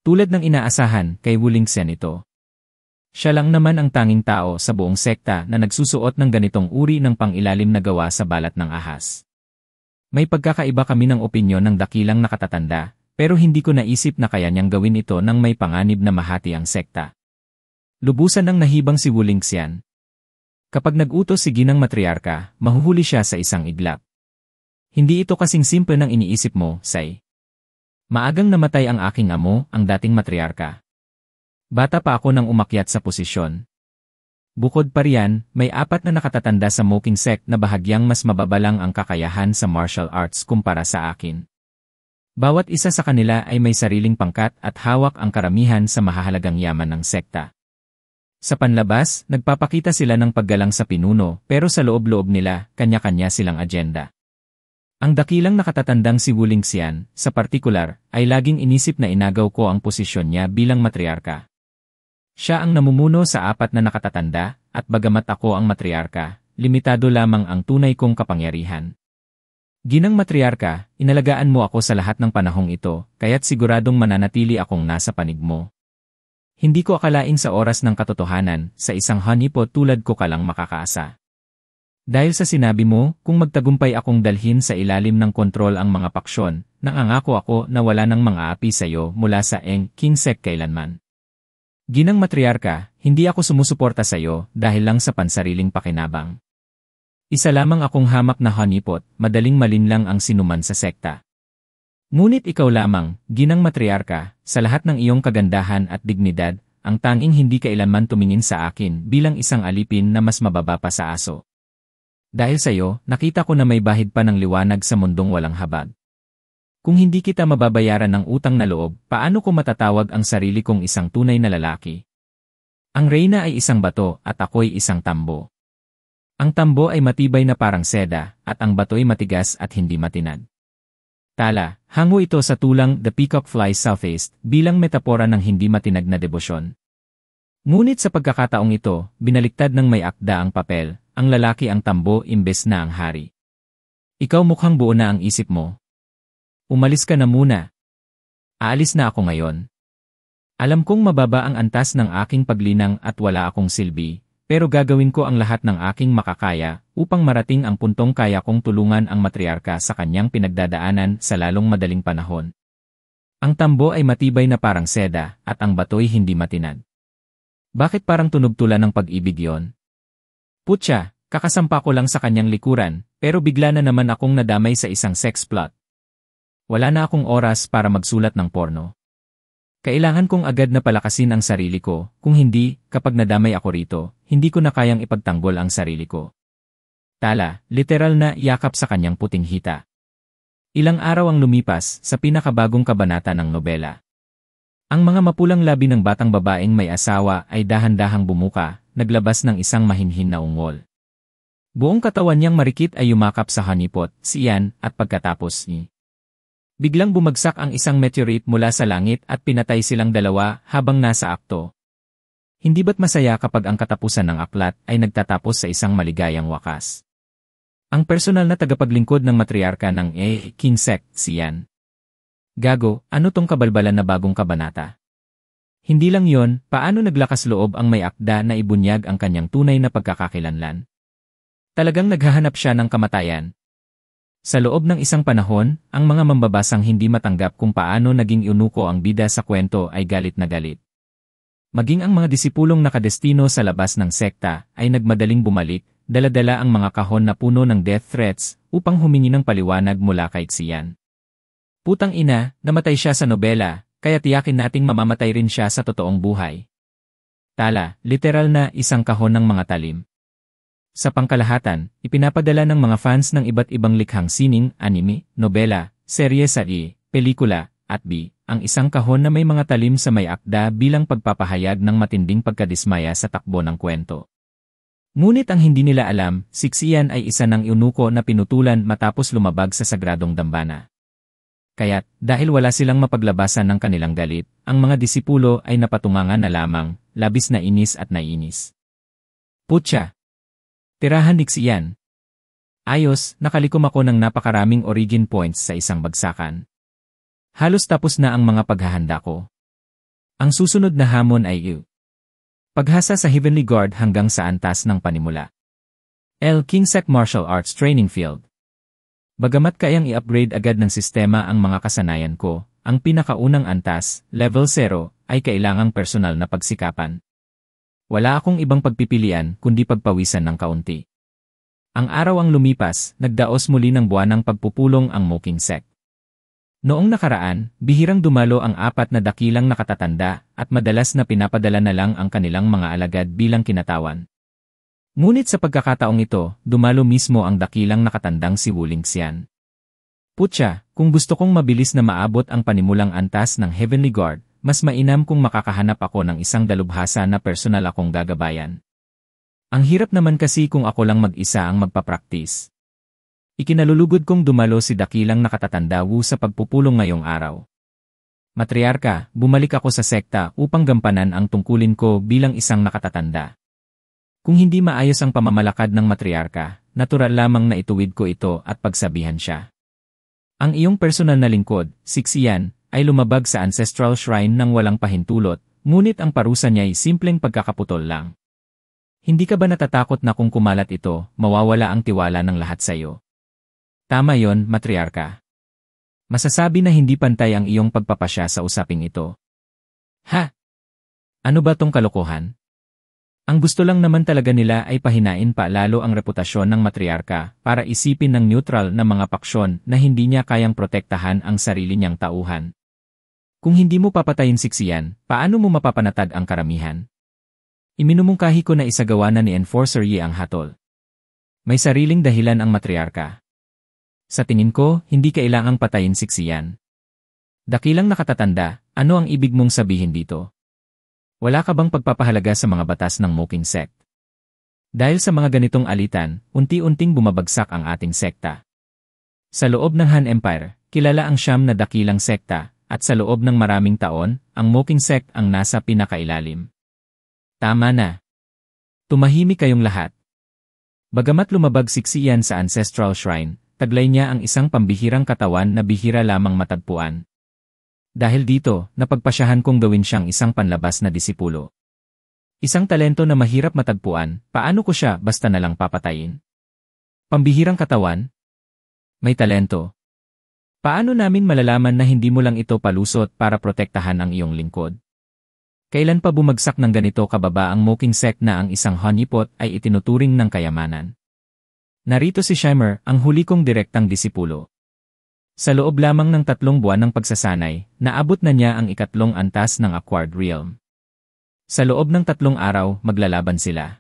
Tulad ng inaasahan kay Wu Lingxian ito. Siya lang naman ang tanging tao sa buong sekta na nagsusuot ng ganitong uri ng pangilalim na gawa sa balat ng ahas. May pagkakaiba kami ng opinyon ng dakilang nakatatanda, pero hindi ko naisip na kaya niyang gawin ito nang may panganib na mahati ang sekta. Lubusan ng nahibang si Wu Lingxian. Kapag nag-utos si ginang matriarka, mahuhuli siya sa isang iglap. Hindi ito kasing simple ng iniisip mo, Sai. Maagang namatay ang aking amo, ang dating matriarka. Bata pa ako nang umakyat sa posisyon. Bukod pa riyan, may 4 na nakatatanda sa Moking sect na bahagyang mas mababalang ang kakayahan sa martial arts kumpara sa akin. Bawat isa sa kanila ay may sariling pangkat at hawak ang karamihan sa mahahalagang yaman ng sekta. Sa panlabas, nagpapakita sila ng paggalang sa pinuno, pero sa loob-loob nila, kanya-kanya silang agenda. Ang dakilang nakatatandang si Wu Lingxian, sa partikular, ay laging inisip na inagaw ko ang posisyon niya bilang matriarka. Siya ang namumuno sa 4 na nakatatanda, at bagamat ako ang matriarka, limitado lamang ang tunay kong kapangyarihan. Ginang matriarka, inalagaan mo ako sa lahat ng panahong ito, kaya't siguradong mananatili akong nasa panig mo. Hindi ko akalain sa oras ng katotohanan, sa isang honeypot tulad ko ka lang makakaasa. Dahil sa sinabi mo, kung magtagumpay akong dalhin sa ilalim ng kontrol ang mga paksyon, nangangako ako na wala nang mga api sa iyo mula sa King sect kailanman. Ginang matriarka, hindi ako sumusuporta sa iyo dahil lang sa pansariling pakinabang. Isa lamang akong hamak na honeypot, madaling malinlang ang sinuman sa sekta. Ngunit ikaw lamang, ginang matriarka, sa lahat ng iyong kagandahan at dignidad, ang tanging hindi kailanman tumingin sa akin bilang isang alipin na mas mababa pa sa aso. Dahil sa iyo, nakita ko na may bahid pa ng liwanag sa mundong walang habag. Kung hindi kita mababayaran ng utang na loob, paano ko matatawag ang sarili kong isang tunay na lalaki? Ang reyna ay isang bato at ako'y isang tambo. Ang tambo ay matibay na parang seda, at ang bato'y matigas at hindi matinag. Tala, hango ito sa tulang The Peacock Flies Southeast bilang metapora ng hindi matinag na debosyon. Ngunit sa pagkakataong ito, binaliktad ng may akda ang papel, ang lalaki ang tambo imbes na ang hari. Ikaw mukhang buo na ang isip mo. Umalis ka na muna. Aalis na ako ngayon. Alam kong mababa ang antas ng aking paglinang at wala akong silbi, pero gagawin ko ang lahat ng aking makakaya upang marating ang puntong kaya kong tulungan ang matriarka sa kanyang pinagdadaanan sa lalong madaling panahon. Ang tambo ay matibay na parang seda at ang bato'y hindi matinag. Bakit parang tunog tula ng pag-ibig yon? Putya, kakasampa ko lang sa kanyang likuran, pero bigla na naman akong nadamay sa isang sex plot. Wala na akong oras para magsulat ng porno. Kailangan kong agad na palakasin ang sarili ko, kung hindi, kapag nadamay ako rito, hindi ko na kayang ipagtanggol ang sarili ko. Tala, literal na yakap sa kanyang puting hita. Ilang araw ang lumipas sa pinakabagong kabanata ng nobela. Ang mga mapulang labi ng batang babaeng may asawa ay dahan-dahang bumuka, naglabas ng isang mahinhin na ungol. Buong katawan niyang marikit ay yumakap sa honeypot, si Ian, at pagkatapos ni. Biglang bumagsak ang isang meteorite mula sa langit at pinatay silang dalawa habang nasa akto. Hindi ba't masaya kapag ang katapusan ng aklat ay nagtatapos sa isang maligayang wakas? Ang personal na tagapaglingkod ng matriarka ng King sect, si Ian. Gago, ano tong kabalbalan na bagong kabanata? Hindi lang yon, paano naglakas loob ang may akda na ibunyag ang kanyang tunay na pagkakakilanlan? Talagang naghahanap siya ng kamatayan. Sa loob ng isang panahon, ang mga mambabasang hindi matanggap kung paano naging eunuko ang bida sa kwento ay galit na galit. Maging ang mga disipulong nakadestino sa labas ng sekta ay nagmadaling bumalik, dala-dala ang mga kahon na puno ng death threats upang humingi ng paliwanag mula kay Xian. Putang ina, namatay siya sa nobela, kaya tiyakin nating mamamatay rin siya sa totoong buhay. Tala, literal na isang kahon ng mga talim. Sa pangkalahatan, ipinapadala ng mga fans ng iba't ibang likhang sining, anime, nobela, serye sa pelikula, at ang isang kahon na may mga talim sa may akda bilang pagpapahayag ng matinding pagkadismaya sa takbo ng kwento. Ngunit ang hindi nila alam, si Xian ay isa ng eunuko na pinutulan matapos lumabag sa sagradong dambana. Kaya't, dahil wala silang mapaglabasan ng kanilang galit, ang mga disipulo ay napatungangan na lamang, labis na inis at nainis. Putya! Tirahan ni Xian. Ayos, nakalikom ako ng napakaraming origin points sa isang bagsakan. Halos tapos na ang mga paghahanda ko. Ang susunod na hamon ay U. Paghasa sa Heavenly Guard hanggang sa antas ng panimula. L. Kingsec Martial Arts Training Field. Bagamat kayang i-upgrade agad ng sistema ang mga kasanayan ko, ang pinakaunang antas, level 0, ay kailangang personal na pagsikapan. Wala akong ibang pagpipilian kundi pagpawisan ng kaunti. Ang araw ang lumipas, nagdaos muli ng buwanang pagpupulong ang Moking Sect. Noong nakaraan, bihirang dumalo ang 4 na dakilang nakatatanda at madalas na pinapadala na lang ang kanilang mga alagad bilang kinatawan. Ngunit sa pagkakataong ito, dumalo mismo ang dakilang nakatandang si Wuling Xian. Putya, kung gusto kong mabilis na maabot ang panimulang antas ng Heavenly Guard, mas mainam kung makakahanap ako ng isang dalubhasa na personal akong gagabayan. Ang hirap naman kasi kung ako lang mag-isa ang magpapraktis. Ikinalulugod kong dumalo si dakilang nakatatanda Wu sa pagpupulong ngayong araw. Matriarka, bumalik ako sa sekta upang gampanan ang tungkulin ko bilang isang nakatatanda. Kung hindi maayos ang pamamalakad ng matriarka, natural lamang na ituwid ko ito at pagsabihan siya. Ang iyong personal na lingkod, si Xian, ay lumabag sa ancestral shrine ng walang pahintulot, ngunit ang parusa niya ay simpleng pagkakaputol lang. Hindi ka ba natatakot na kung kumalat ito, mawawala ang tiwala ng lahat sa iyo? Tama yon, matriarka. Masasabi na hindi pantay ang iyong pagpapasya sa usaping ito. Ha? Ano ba tong kalokohan? Ang gusto lang naman talaga nila ay pahinain pa lalo ang reputasyon ng matriarka para isipin ng neutral na mga paksyon na hindi niya kayang protektahan ang sarili niyang tauhan. Kung hindi mo papatayin si Xian, paano mo mapapanatag ang karamihan? Iminumungkahi ko na isagawa na ni Enforcer Yi ang hatol. May sariling dahilan ang matriarka. Sa tingin ko, hindi kailangang patayin si Xian. Dakilang nakatatanda, ano ang ibig mong sabihin dito? Wala ka bang pagpapahalaga sa mga batas ng Moking Sect? Dahil sa mga ganitong alitan, unti-unting bumabagsak ang ating sekta. Sa loob ng Han Empire, kilala ang siyam na dakilang sekta, at sa loob ng maraming taon, ang Moking Sect ang nasa pinakailalim. Tama na. Tumahimik kayong lahat. Bagamat lumabag si Xian sa Ancestral Shrine, taglay niya ang isang pambihirang katawan na bihira lamang matagpuan. Dahil dito, napagpasyahan kong gawin siyang isang panlabas na disipulo. Isang talento na mahirap matagpuan, paano ko siya basta nalang papatayin? Pambihirang katawan? May talento. Paano namin malalaman na hindi mo lang ito palusot para protektahan ang iyong lingkod? Kailan pa bumagsak ng ganito kababa ang Moking Sect na ang isang honeypot ay itinuturing ng kayamanan? Narito si Shimmer, ang huli kong direktang disipulo. Sa loob lamang ng 3 buwan ng pagsasanay, naabot na niya ang ikatlong antas ng Acquired Realm. Sa loob ng 3 araw, maglalaban sila.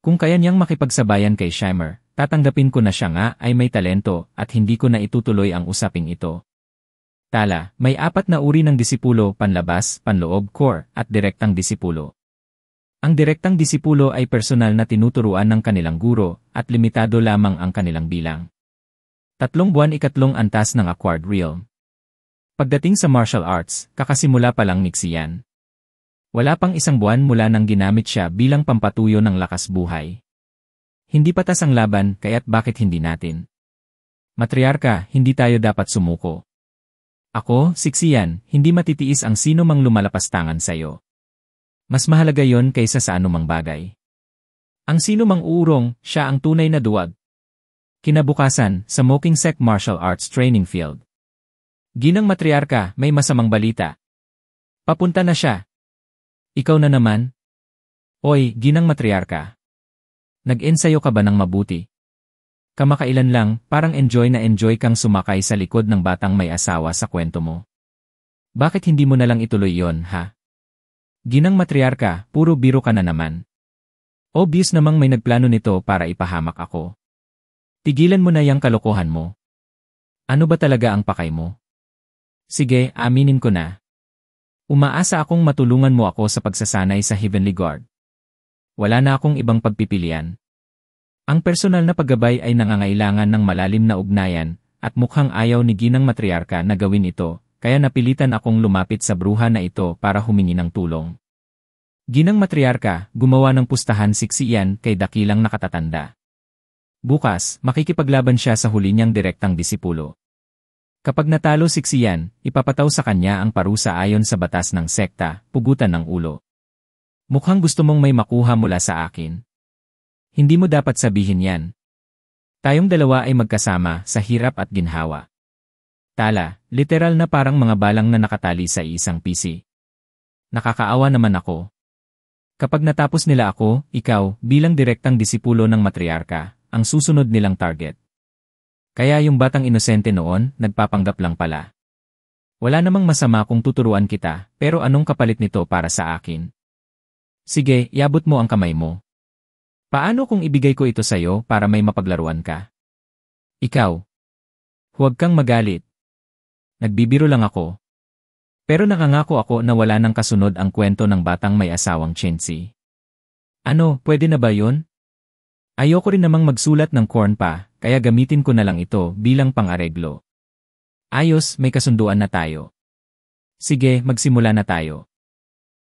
Kung kaya niyang makipagsabayan kay Shimmer, tatanggapin ko na siya nga ay may talento at hindi ko na itutuloy ang usaping ito. Tala, may 4 na uri ng disipulo, panlabas, panloob, core, at direktang disipulo. Ang direktang disipulo ay personal na tinuturuan ng kanilang guro at limitado lamang ang kanilang bilang. 3 buwan ikatlong antas ng Acquired Realm. Pagdating sa martial arts, kakasimula pa lang ni Xian. Wala pang 1 buwan mula nang ginamit siya bilang pampatuyo ng lakas buhay. Hindi patas ang laban, kaya't bakit hindi natin? Matriarka, hindi tayo dapat sumuko. Ako, si Xian, hindi matitiis ang sino mang lumalapas tangan sa'yo. Mas mahalaga yon kaysa sa anumang bagay. Ang sino mang uurong, siya ang tunay na duwag. Kinabukasan, sa Moking Sect Martial Arts Training Field. Ginang matriarka, may masamang balita. Papunta na siya. Ikaw na naman? Oy, ginang matriarka. Nag-ensayo ka ba ng mabuti? Kamakailan lang, parang enjoy kang sumakay sa likod ng batang may asawa sa kwento mo. Bakit hindi mo na lang ituloy yon, ha? Ginang matriarka, puro biro ka na naman. Obvious namang may nagplano nito para ipahamak ako. Tigilan mo na yang kalokohan mo. Ano ba talaga ang pakay mo? Sige, aminin ko na. Umaasa akong matulungan mo ako sa pagsasanay sa Heavenly Guard. Wala na akong ibang pagpipilian. Ang personal na paggabay ay nangangailangan ng malalim na ugnayan, at mukhang ayaw ni Ginang Matriarka na gawin ito, kaya napilitan akong lumapit sa bruha na ito para humingi ng tulong. Ginang Matriarka, gumawa ng pustahan si Xian kay dakilang nakatatanda. Bukas, makikipaglaban siya sa huli niyang direktang disipulo. Kapag natalo si Xian, ipapataw sa kanya ang parusa ayon sa batas ng sekta, pugutan ng ulo. Mukhang gusto mong may makuha mula sa akin. Hindi mo dapat sabihin yan. Tayong dalawa ay magkasama sa hirap at ginhawa. Tala, literal na parang mga balang na nakatali sa isang PC. Nakakaawa naman ako. Kapag natapos nila ako, ikaw, bilang direktang disipulo ng matriarka, ang susunod nilang target. Kaya yung batang inosente noon, nagpapanggap lang pala. Wala namang masama kung tuturuan kita, pero anong kapalit nito para sa akin? Sige, iabot mo ang kamay mo. Paano kung ibigay ko ito sa'yo para may mapaglaruan ka? Ikaw. Huwag kang magalit. Nagbibiro lang ako. Pero nakangako ako na wala nang kasunod ang kwento ng batang may asawang Chenzi. Ano, pwede na ba yun? Ayoko rin namang magsulat ng corn pa, kaya gamitin ko na lang ito bilang pang-areglo. Ayos, may kasunduan na tayo. Sige, magsimula na tayo.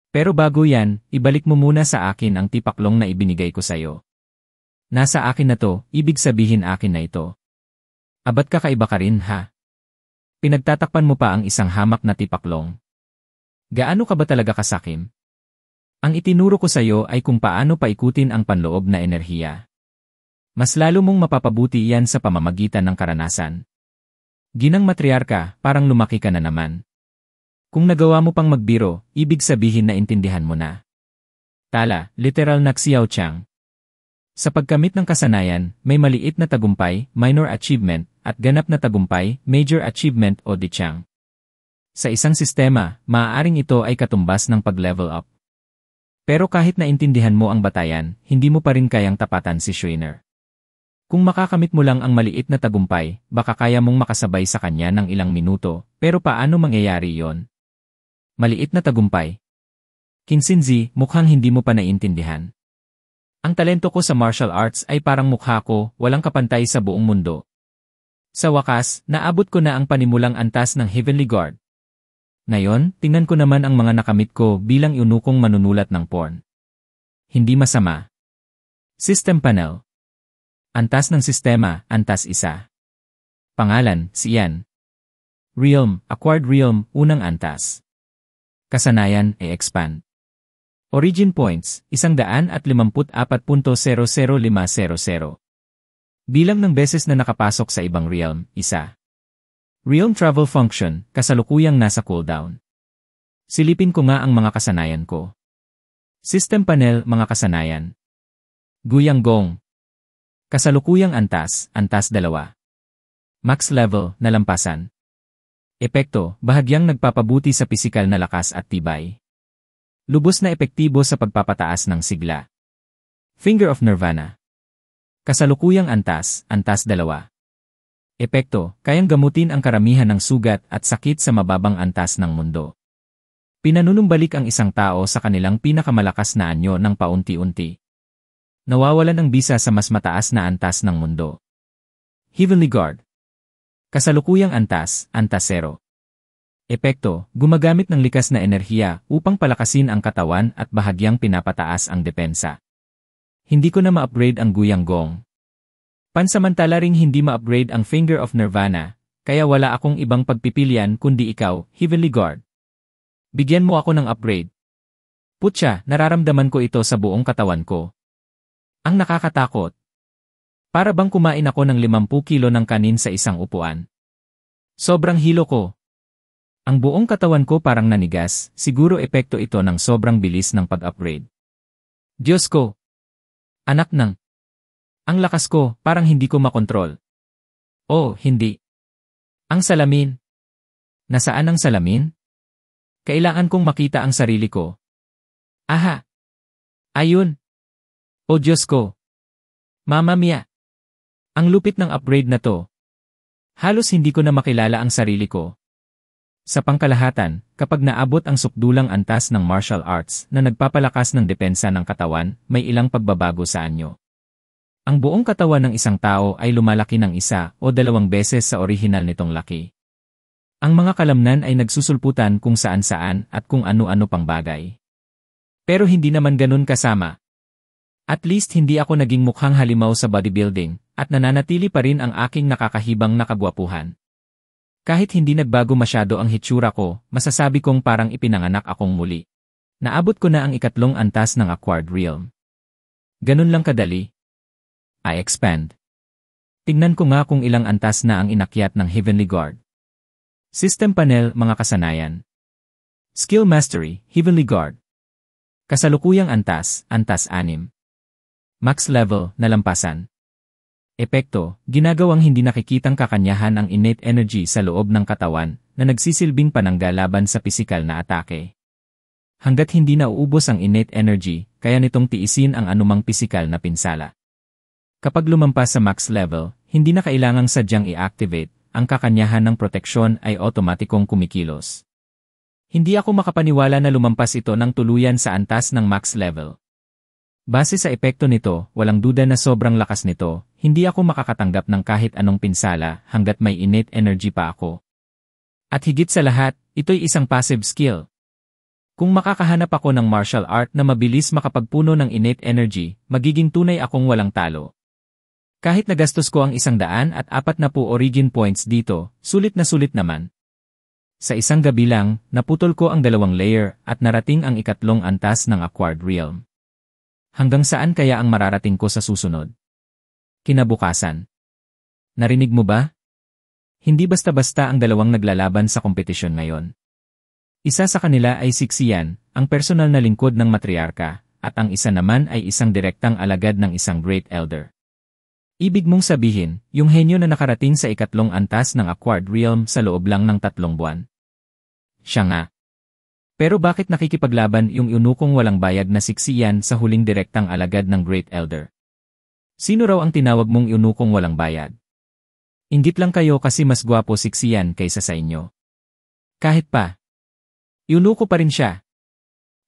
Pero bago yan, ibalik mo muna sa akin ang tipaklong na ibinigay ko sa'yo. Nasa akin na to, ibig sabihin akin na ito. Abat kakaiba ka rin, ha? Pinagtatakpan mo pa ang isang hamak na tipaklong. Gaano ka ba talaga kasakim? Ang itinuro ko sa'yo ay kung paano paikutin ang panloob na enerhiya. Mas lalo mong mapapabuti yan sa pamamagitan ng karanasan. Ginang matriarka, parang lumaki ka na naman. Kung nagawa mo pang magbiro, ibig sabihin na intindihan mo na. Tala, literal na Xiao Chang. Sa pagkamit ng kasanayan, may maliit na tagumpay, minor achievement, at ganap na tagumpay, major achievement o dichang. Sa isang sistema, maaaring ito ay katumbas ng pag-level up. Pero kahit na intindihan mo ang batayan, hindi mo pa rin kayang tapatan si Schreiner. Kung makakamit mo lang ang maliit na tagumpay, baka kaya mong makasabay sa kanya ng ilang minuto, pero paano mangyayari yon? Maliit na tagumpay. Kinsinzi, mukhang hindi mo pa naiintindihan. Ang talento ko sa martial arts ay parang mukha ko, walang kapantay sa buong mundo. Sa wakas, naabot ko na ang panimulang antas ng Heavenly Guard. Ngayon, tingnan ko naman ang mga nakamit ko bilang iunukong manunulat ng porn. Hindi masama. System Panel. Antas ng sistema, antas 1. Pangalan, Xian. Realm, Acquired Realm, unang antas. Kasanayan, e-expand. Origin Points, 154.005000. Bilang ng beses na nakapasok sa ibang realm, 1. Realm Travel Function, kasalukuyang nasa cooldown. Silipin ko nga ang mga kasanayan ko. System Panel, mga kasanayan. Guyanggong. Kasalukuyang antas, antas 2. Max level, nalampasan. Epekto, bahagyang nagpapabuti sa pisikal na lakas at tibay. Lubos na epektibo sa pagpapataas ng sigla. Finger of Nirvana. Kasalukuyang antas, antas 2. Epekto, kayang gamutin ang karamihan ng sugat at sakit sa mababang antas ng mundo. Pinanunumbalik ang isang tao sa kanilang pinakamalakas na anyo ng paunti-unti. Nawawalan ang bisa sa mas mataas na antas ng mundo. Heavenly Guard. Kasalukuyang antas, antas 0. Epekto, gumagamit ng likas na enerhiya upang palakasin ang katawan at bahagyang pinapataas ang depensa. Hindi ko na ma-upgrade ang Guyanggong. Pansamantala ring hindi ma-upgrade ang Finger of Nirvana, kaya wala akong ibang pagpipilian kundi ikaw, Heavenly Guard. Bigyan mo ako ng upgrade. Putya, nararamdaman ko ito sa buong katawan ko. Ang nakakatakot. Para bang kumain ako ng 50 kilo ng kanin sa isang upuan. Sobrang hilo ko. Ang buong katawan ko parang nanigas, siguro epekto ito ng sobrang bilis ng pag-upgrade. Diyos ko! Anak ng... Ang lakas ko, parang hindi ko makontrol. Oh, hindi. Ang salamin. Nasaan ang salamin? Kailangan kong makita ang sarili ko. Aha! Ayun! O Diyos ko! Mamma mia! Ang lupit ng upgrade na to. Halos hindi ko na makilala ang sarili ko. Sa pangkalahatan, kapag naabot ang sukdulang antas ng martial arts na nagpapalakas ng depensa ng katawan, may ilang pagbabago sa anyo. Ang buong katawan ng isang tao ay lumalaki ng 1 o 2 beses sa orihinal nitong laki. Ang mga kalamnan ay nagsusulputan kung saan-saan at kung ano-ano pang bagay. Pero hindi naman ganun kasama. At least hindi ako naging mukhang halimaw sa bodybuilding, at nananatili pa rin ang aking nakakahibang na kagwapuhan. Kahit hindi nagbago masyado ang hitsura ko, masasabi kong parang ipinanganak akong muli. Naabot ko na ang ikatlong antas ng Acquired Realm. Ganun lang kadali. I expand. Tingnan ko nga kung ilang antas na ang inakyat ng Heavenly Guard. System Panel, mga kasanayan. Skill Mastery, Heavenly Guard. Kasalukuyang antas, antas 6. Max Level, nalampasan. Epekto, ginagawang hindi nakikitang kakanyahan ang innate energy sa loob ng katawan na nagsisilbing panangga laban sa pisikal na atake. Hanggat hindi nauubos ang innate energy, kaya nitong tiisin ang anumang pisikal na pinsala. Kapag lumampas sa max level, hindi na kailangang sadyang i-activate, ang kakanyahan ng proteksyon ay otomatikong kumikilos. Hindi ako makapaniwala na lumampas ito ng tuluyan sa antas ng max level. Base sa epekto nito, walang duda na sobrang lakas nito, hindi ako makakatanggap ng kahit anong pinsala hanggat may innate energy pa ako. At higit sa lahat, ito'y isang passive skill. Kung makakahanap ako ng martial art na mabilis makapagpuno ng innate energy, magiging tunay akong walang talo. Kahit nagastos ko ang 140 origin points dito, sulit na sulit naman. Sa isang gabi lang, naputol ko ang 2 layer at narating ang ikatlong antas ng Acquired Realm. Hanggang saan kaya ang mararating ko sa susunod? Kinabukasan. Narinig mo ba? Hindi basta-basta ang 2 naglalaban sa kompetisyon ngayon. Isa sa kanila ay si Xian, ang personal na lingkod ng matriarka, at ang isa naman ay isang direktang alagad ng isang Great Elder. Ibig mong sabihin, yung henyo na nakarating sa ikatlong antas ng Acquired Realm sa loob lang ng 3 buwan. Siya nga. Pero bakit nakikipaglaban yung eunukong walang bayad na si Xian sa huling direktang alagad ng Great Elder? Sino raw ang tinawag mong eunukong walang bayad? Inggit lang kayo kasi mas gwapo si Xian kaysa sa inyo. Kahit pa. Eunuko pa rin siya.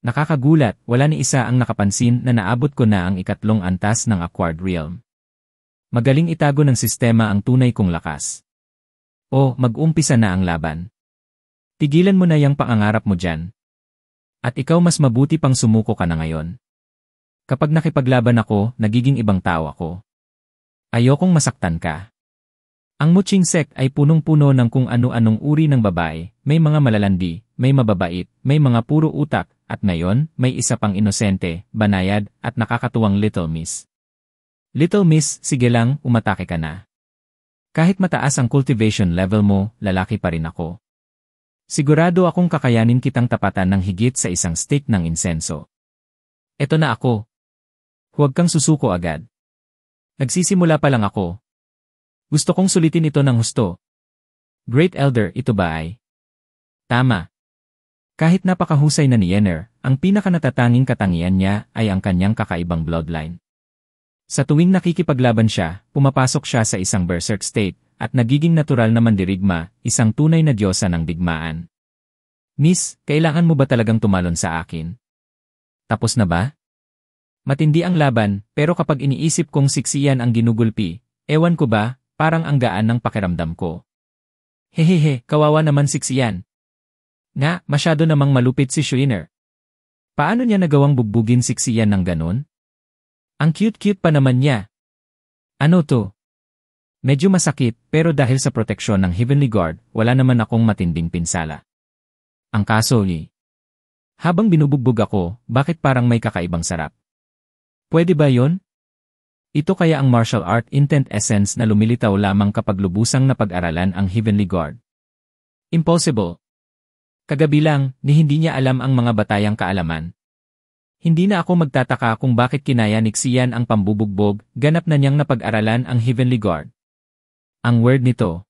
Nakakagulat, wala ni isa ang nakapansin na naabot ko na ang ikatlong antas ng Acquired Realm. Magaling itago ng sistema ang tunay kong lakas. O, mag-umpisa na ang laban. Tigilan mo na yung pangangarap mo dyan. At ikaw mas mabuti pang sumuko ka na ngayon. Kapag nakipaglaban ako, nagiging ibang tao ako. Ayokong masaktan ka. Ang Muching Sect ay punong-puno ng kung ano-anong uri ng babae, may mga malalandi, may mababait, may mga puro utak, at ngayon, may isa pang inosente, banayad, at nakakatuwang Little Miss. Little Miss, sige lang, umatake ka na. Kahit mataas ang cultivation level mo, lalaki pa rin ako. Sigurado akong kakayanin kitang tapatan ng higit sa isang stick ng insenso. Eto na ako. Huwag kang susuko agad. Nagsisimula pa lang ako. Gusto kong sulitin ito ng husto. Great Elder, ito ba ay? Tama. Kahit napakahusay na ni Yennefer, ang pinakanatatanging katangian niya ay ang kanyang kakaibang bloodline. Sa tuwing nakikipaglaban siya, pumapasok siya sa isang berserk state, at nagiging natural na mandirigma, isang tunay na diyosa ng digmaan. Miss, kailangan mo ba talagang tumalon sa akin? Tapos na ba? Matindi ang laban, pero kapag iniisip kong si Xian ang ginugulpi, ewan ko ba, parang ang gaan ng pakiramdam ko. Hehehe, kawawa naman si Xian. Nga, masyado namang malupit si Schreiner. Paano niya nagawang bugbugin si Xian ng ganon? Ang cute-cute pa naman niya. Ano to? Medyo masakit, pero dahil sa proteksyon ng Heavenly Guard, wala naman akong matinding pinsala. Ang kaso, habang binubugbog ako, bakit parang may kakaibang sarap? Pwede ba yon? Ito kaya ang martial art intent essence na lumilitaw lamang kapag lubusang napag-aralan ang Heavenly Guard. Impossible. Kagabi lang, ni hindi niya alam ang mga batayang kaalaman. Hindi na ako magtataka kung bakit kinaya ni Xian ang pambubugbog, ganap na niyang napag-aralan ang Heavenly Guard. Ang word nito.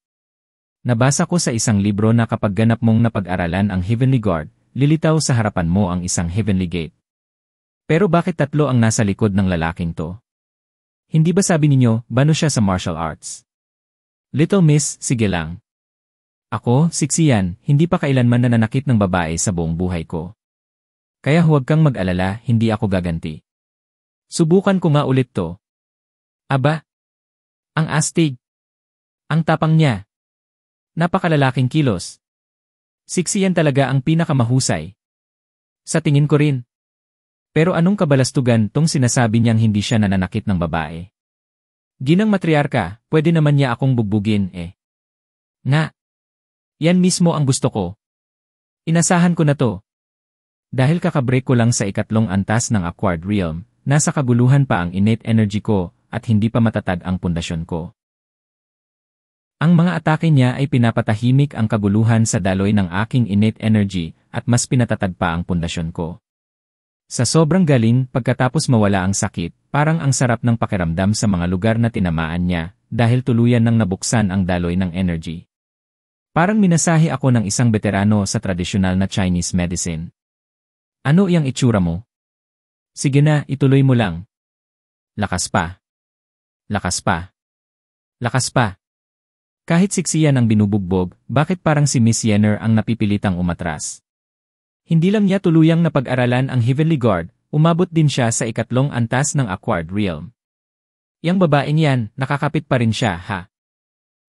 Nabasa ko sa isang libro na kapag ganap mong napag-aralan ang Heavenly Guard, lilitaw sa harapan mo ang isang Heavenly Gate. Pero bakit 3 ang nasa likod ng lalaking to? Hindi ba sabi ninyo, bano siya sa martial arts? Little Miss, sige lang. Ako, si Xian, hindi pa kailanman nananakit ng babae sa buong buhay ko. Kaya huwag kang mag-alala, hindi ako gaganti. Subukan ko nga ulit to. Aba! Ang astig! Ang tapang niya. Napakalalaking kilos. Si Xian talaga ang pinakamahusay. Sa tingin ko rin. Pero anong kabalastugan tong sinasabi niyang hindi siya nananakit ng babae? Ginang matriarka, pwede naman niya akong bugbugin eh. Nga. Yan mismo ang gusto ko. Inasahan ko na to. Dahil kakabreak ko lang sa ikatlong antas ng Acquired Realm, nasa kaguluhan pa ang innate energy ko at hindi pa matatag ang pundasyon ko. Ang mga atake niya ay pinapatahimik ang kaguluhan sa daloy ng aking innate energy at mas pinatatag pa ang pundasyon ko. Sa sobrang galing, pagkatapos mawala ang sakit, parang ang sarap ng pakiramdam sa mga lugar na tinamaan niya dahil tuluyan nang nabuksan ang daloy ng energy. Parang minasahe ako ng isang veterano sa tradisyonal na Chinese medicine. Ano iyang itsura mo? Sige na, ituloy mo lang. Lakas pa. Lakas pa. Lakas pa. Kahit siksiyan ang binubugbog, bakit parang si Miss Yenner ang napipilitang umatras? Hindi lang niya tuluyang napag-aralan ang Heavenly Guard, umabot din siya sa ikatlong antas ng Acquired Realm. Yang babaeng yan, nakakapit pa rin siya, ha?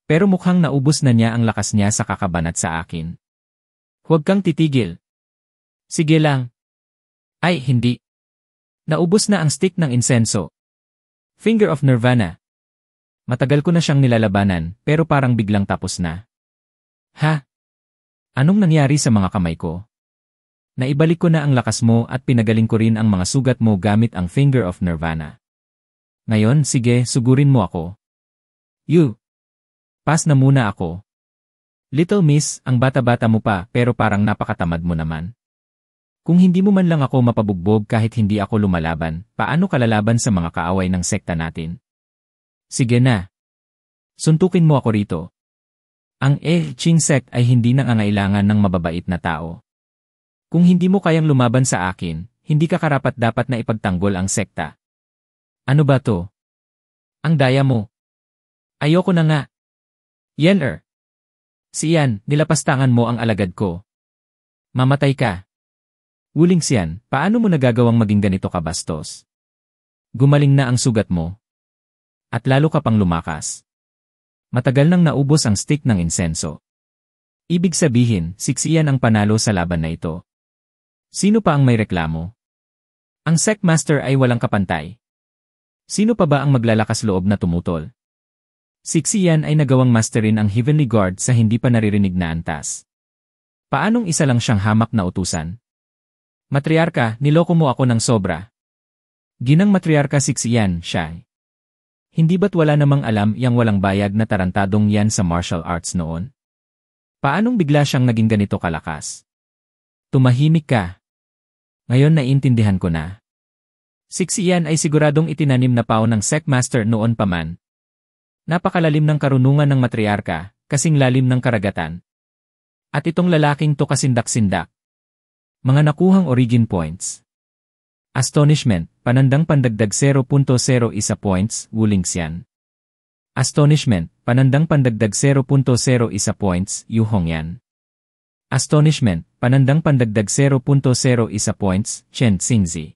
Pero mukhang naubos na niya ang lakas niya sa kakabanat sa akin. Huwag kang titigil. Sige lang. Ay, hindi. Naubos na ang stick ng insenso. Finger of Nirvana. Matagal ko na siyang nilalabanan, pero parang biglang tapos na. Ha? Anong nangyari sa mga kamay ko? Naibalik ko na ang lakas mo at pinagaling ko rin ang mga sugat mo gamit ang Finger of Nirvana. Ngayon, sige, sugurin mo ako. You. Pass na muna ako. Little Miss, ang bata-bata mo pa pero parang napakatamad mo naman. Kung hindi mo man lang ako mapabugbog kahit hindi ako lumalaban, paano ka lalaban sa mga kaaway ng sekta natin? Sige na. Suntukin mo ako rito. Ang Ching sect ay hindi nangangailangan ng mababait na tao. Kung hindi mo kayang lumaban sa akin, hindi ka karapat-dapat na ipagtanggol ang sekta. Ano ba to? Ang daya mo. Ayoko na nga. Yenner. Si Yan, nilapastangan mo ang alagad ko. Mamatay ka. Wuling Xian, paano mo nagagawang maging ganito kabastos? Gumaling na ang sugat mo. At lalo ka pang lumakas. Matagal nang naubos ang stick ng insenso. Ibig sabihin, siksiyan ang panalo sa laban na ito. Sino pa ang may reklamo? Ang sect master ay walang kapantay. Sino pa ba ang maglalakas loob na tumutol? Siksiyan ay nagawang masterin ang Heavenly Guard sa hindi pa naririnig na antas. Paanong isa lang siyang hamak na utusan? Matriarka, niloko mo ako ng sobra. Ginang Matriarka Siksiyan, siya. Hindi ba't wala namang alam yang walang bayag na tarantadong yan sa martial arts noon? Paanong bigla siyang naging ganito kalakas? Tumahimik ka. Ngayon naiintindihan ko na. Siksiyan ay siguradong itinanim na pao ng sect master noon pa man. Napakalalim ng karunungan ng matriarka, kasing lalim ng karagatan. At itong lalaking to kasindak-sindak. Mga nakuhang origin points. Astonishment, panandang pandagdag 0.01 points, Wuling Xian. Astonishment, panandang pandagdag 0.01 points, Yu Hongyan. Astonishment, panandang pandagdag 0.01 points, Chen Xingzi.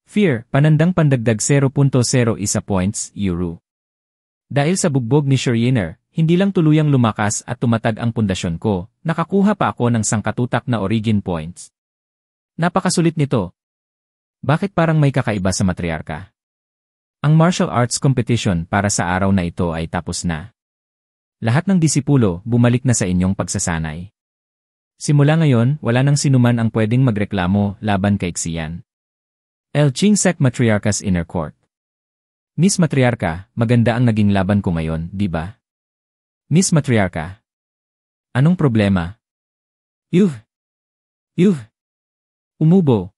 Fear, panandang pandagdag 0.01 points, Yu Ru. Dahil sa bugbog ni Yenner, hindi lang tuluyang lumakas at tumatag ang pundasyon ko, nakakuha pa ako ng sangkatutak na origin points. Napakasulit nito. Bakit parang may kakaiba sa matriarka? Ang martial arts competition para sa araw na ito ay tapos na. Lahat ng disipulo bumalik na sa inyong pagsasanay. Simula ngayon, wala nang sinuman ang pwedeng magreklamo laban kay Xian. El Ching Sect Matriarcha's Inner Court. Miss Matriarka, maganda ang naging laban ko ngayon, di ba? Miss Matriarka. Anong problema? Yuh! Umubo.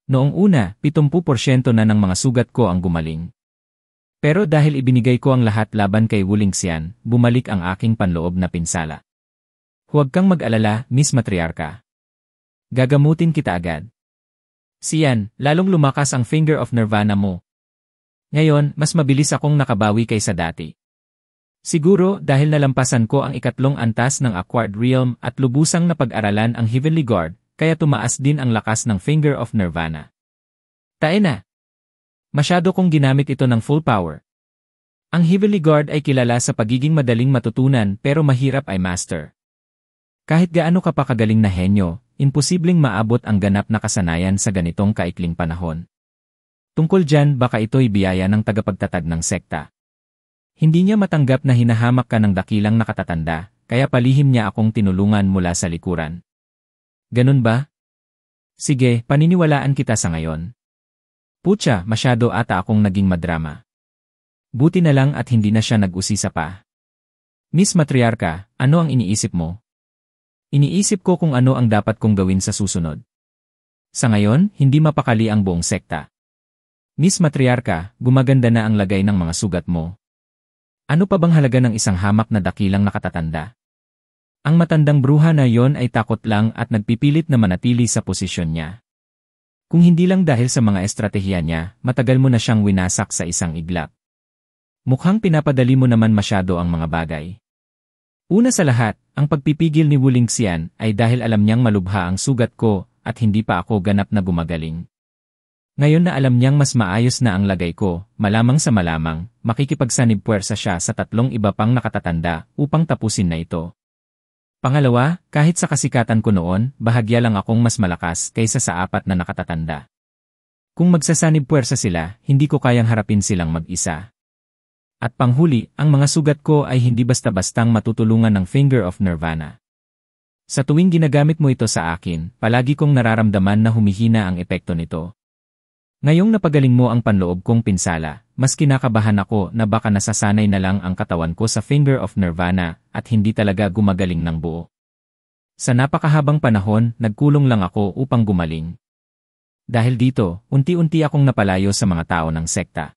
Noong una, 70% na ng mga sugat ko ang gumaling. Pero dahil ibinigay ko ang lahat laban kay Wuling Xian, bumalik ang aking panloob na pinsala. Huwag kang mag-alala, Miss Matriarka. Gagamutin kita agad. Xian, lalong lumakas ang Finger of Nirvana mo. Ngayon, mas mabilis akong nakabawi kaysa dati. Siguro dahil nalampasan ko ang ikatlong antas ng Acquired Realm at lubusang napag-aralan ang Heavenly Guard, kaya tumaas din ang lakas ng Finger of Nirvana. Tae na! Masyado kong ginamit ito ng full power. Ang Heavenly Guard ay kilala sa pagiging madaling matutunan pero mahirap ay master. Kahit gaano ka pa kagaling na henyo, imposibleng maabot ang ganap na kasanayan sa ganitong kaikling panahon. Tungkol dyan baka ito'y biyaya ng tagapagtatag ng sekta. Hindi niya matanggap na hinahamak ka ng dakilang nakatatanda, kaya palihim niya akong tinulungan mula sa likuran. Ganun ba? Sige, paniniwalaan kita sa ngayon. Putya, masyado ata akong naging madrama. Buti na lang at hindi na siya nag-usisa pa. Miss Matriarka, ano ang iniisip mo? Iniisip ko kung ano ang dapat kong gawin sa susunod. Sa ngayon, hindi mapakali ang buong sekta. Miss Matriarka, gumaganda na ang lagay ng mga sugat mo. Ano pa bang halaga ng isang hamak na dakilang nakatatanda? Ang matandang bruha na yon ay takot lang at nagpipilit na manatili sa posisyon niya. Kung hindi lang dahil sa mga estratehiya niya, matagal mo na siyang winasak sa isang iglap. Mukhang pinapadali mo naman masyado ang mga bagay. Una sa lahat, ang pagpipigil ni Wu Lingxian ay dahil alam niyang malubha ang sugat ko at hindi pa ako ganap na gumagaling. Ngayon na alam niyang mas maayos na ang lagay ko, malamang sa malamang, makikipagsanib puwersa siya sa 3 iba pang nakatatanda upang tapusin na ito. Pangalawa, kahit sa kasikatan ko noon, bahagya lang akong mas malakas kaysa sa 4 na nakatatanda. Kung magsasanib puwersa sila, hindi ko kayang harapin silang mag-isa. At panghuli, ang mga sugat ko ay hindi basta-bastang matutulungan ng Finger of Nirvana. Sa tuwing ginagamit mo ito sa akin, palagi kong nararamdaman na humihina ang epekto nito. Ngayong napagaling mo ang panloob kong pinsala, mas kinakabahan ako na baka nasasanay na lang ang katawan ko sa Finger of Nirvana at hindi talaga gumagaling ng buo. Sa napakahabang panahon, nagkulong lang ako upang gumaling. Dahil dito, unti-unti akong napalayo sa mga tao ng sekta.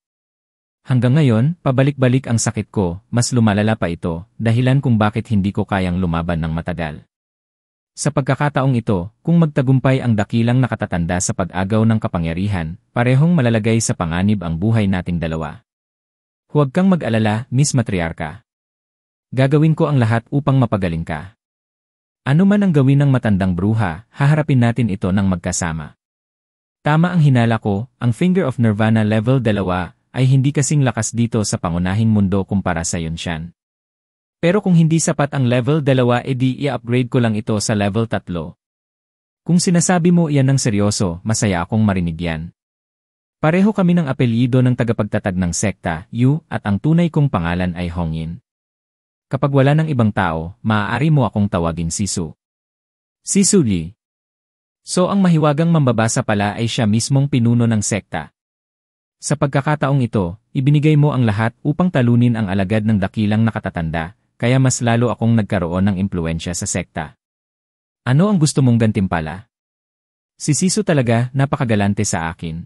Hanggang ngayon, pabalik-balik ang sakit ko, mas lumalala pa ito, dahilan kung bakit hindi ko kayang lumaban ng matagal. Sa pagkakataong ito, kung magtagumpay ang dakilang nakatatanda sa pag-agaw ng kapangyarihan, parehong malalagay sa panganib ang buhay nating dalawa. Huwag kang mag-alala, Miss Matriarka. Gagawin ko ang lahat upang mapagaling ka. Ano man ang gawin ng matandang bruha, haharapin natin ito ng magkasama. Tama ang hinala ko, ang Finger of Nirvana level 2 ay hindi kasing lakas dito sa pangunahing mundo kumpara sa Yunshan. Pero kung hindi sapat ang level 2 edi i-upgrade ko lang ito sa level 3. Kung sinasabi mo iyan ng seryoso, masaya akong marinig yan. Pareho kami ng apelyido ng tagapagtatag ng sekta, Yu, at ang tunay kong pangalan ay Hongyin. Kapag wala ng ibang tao, maaari mo akong tawagin Sisu. Sisu Li. So ang mahiwagang mambabasa pala ay siya mismong pinuno ng sekta. Sa pagkakataong ito, ibinigay mo ang lahat upang talunin ang alagad ng dakilang nakatatanda, kaya mas lalo akong nagkaroon ng impluensya sa sekta. Ano ang gusto mong gantimpala? Si Sisu talaga napakagalante sa akin.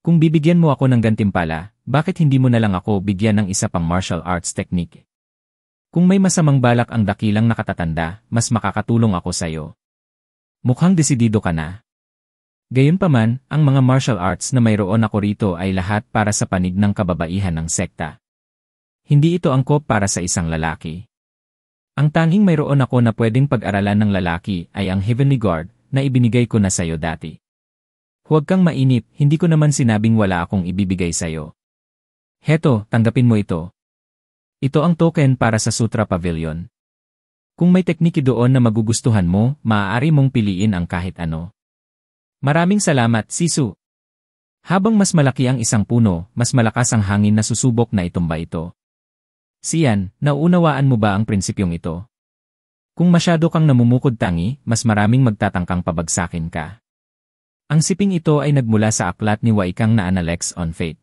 Kung bibigyan mo ako ng gantimpala, bakit hindi mo na lang ako bigyan ng isa pang martial arts technique? Kung may masamang balak ang dakilang nakatatanda, mas makakatulong ako sa'yo. Mukhang desidido ka na. Gayunpaman, ang mga martial arts na mayroon ako rito ay lahat para sa panig ng kababaihan ng sekta. Hindi ito angkop para sa isang lalaki. Ang tanging mayroon ako na pwedeng pag-aralan ng lalaki ay ang Heavenly Guard na ibinigay ko na sayo dati. Huwag kang mainip, hindi ko naman sinabing wala akong ibibigay sayo. Heto, tanggapin mo ito. Ito ang token para sa Sutra Pavilion. Kung may tekniki doon na magugustuhan mo, maaari mong piliin ang kahit ano. Maraming salamat, Sisu. Habang mas malaki ang isang puno, mas malakas ang hangin na susubok na itumba ito. Siyan, nauunawaan mo ba ang prinsipyong ito? Kung masyado kang namumukod tangi, mas maraming magtatangkang pabagsakin ka. Ang siping ito ay nagmula sa aklat ni Waikang na Analects on Fate.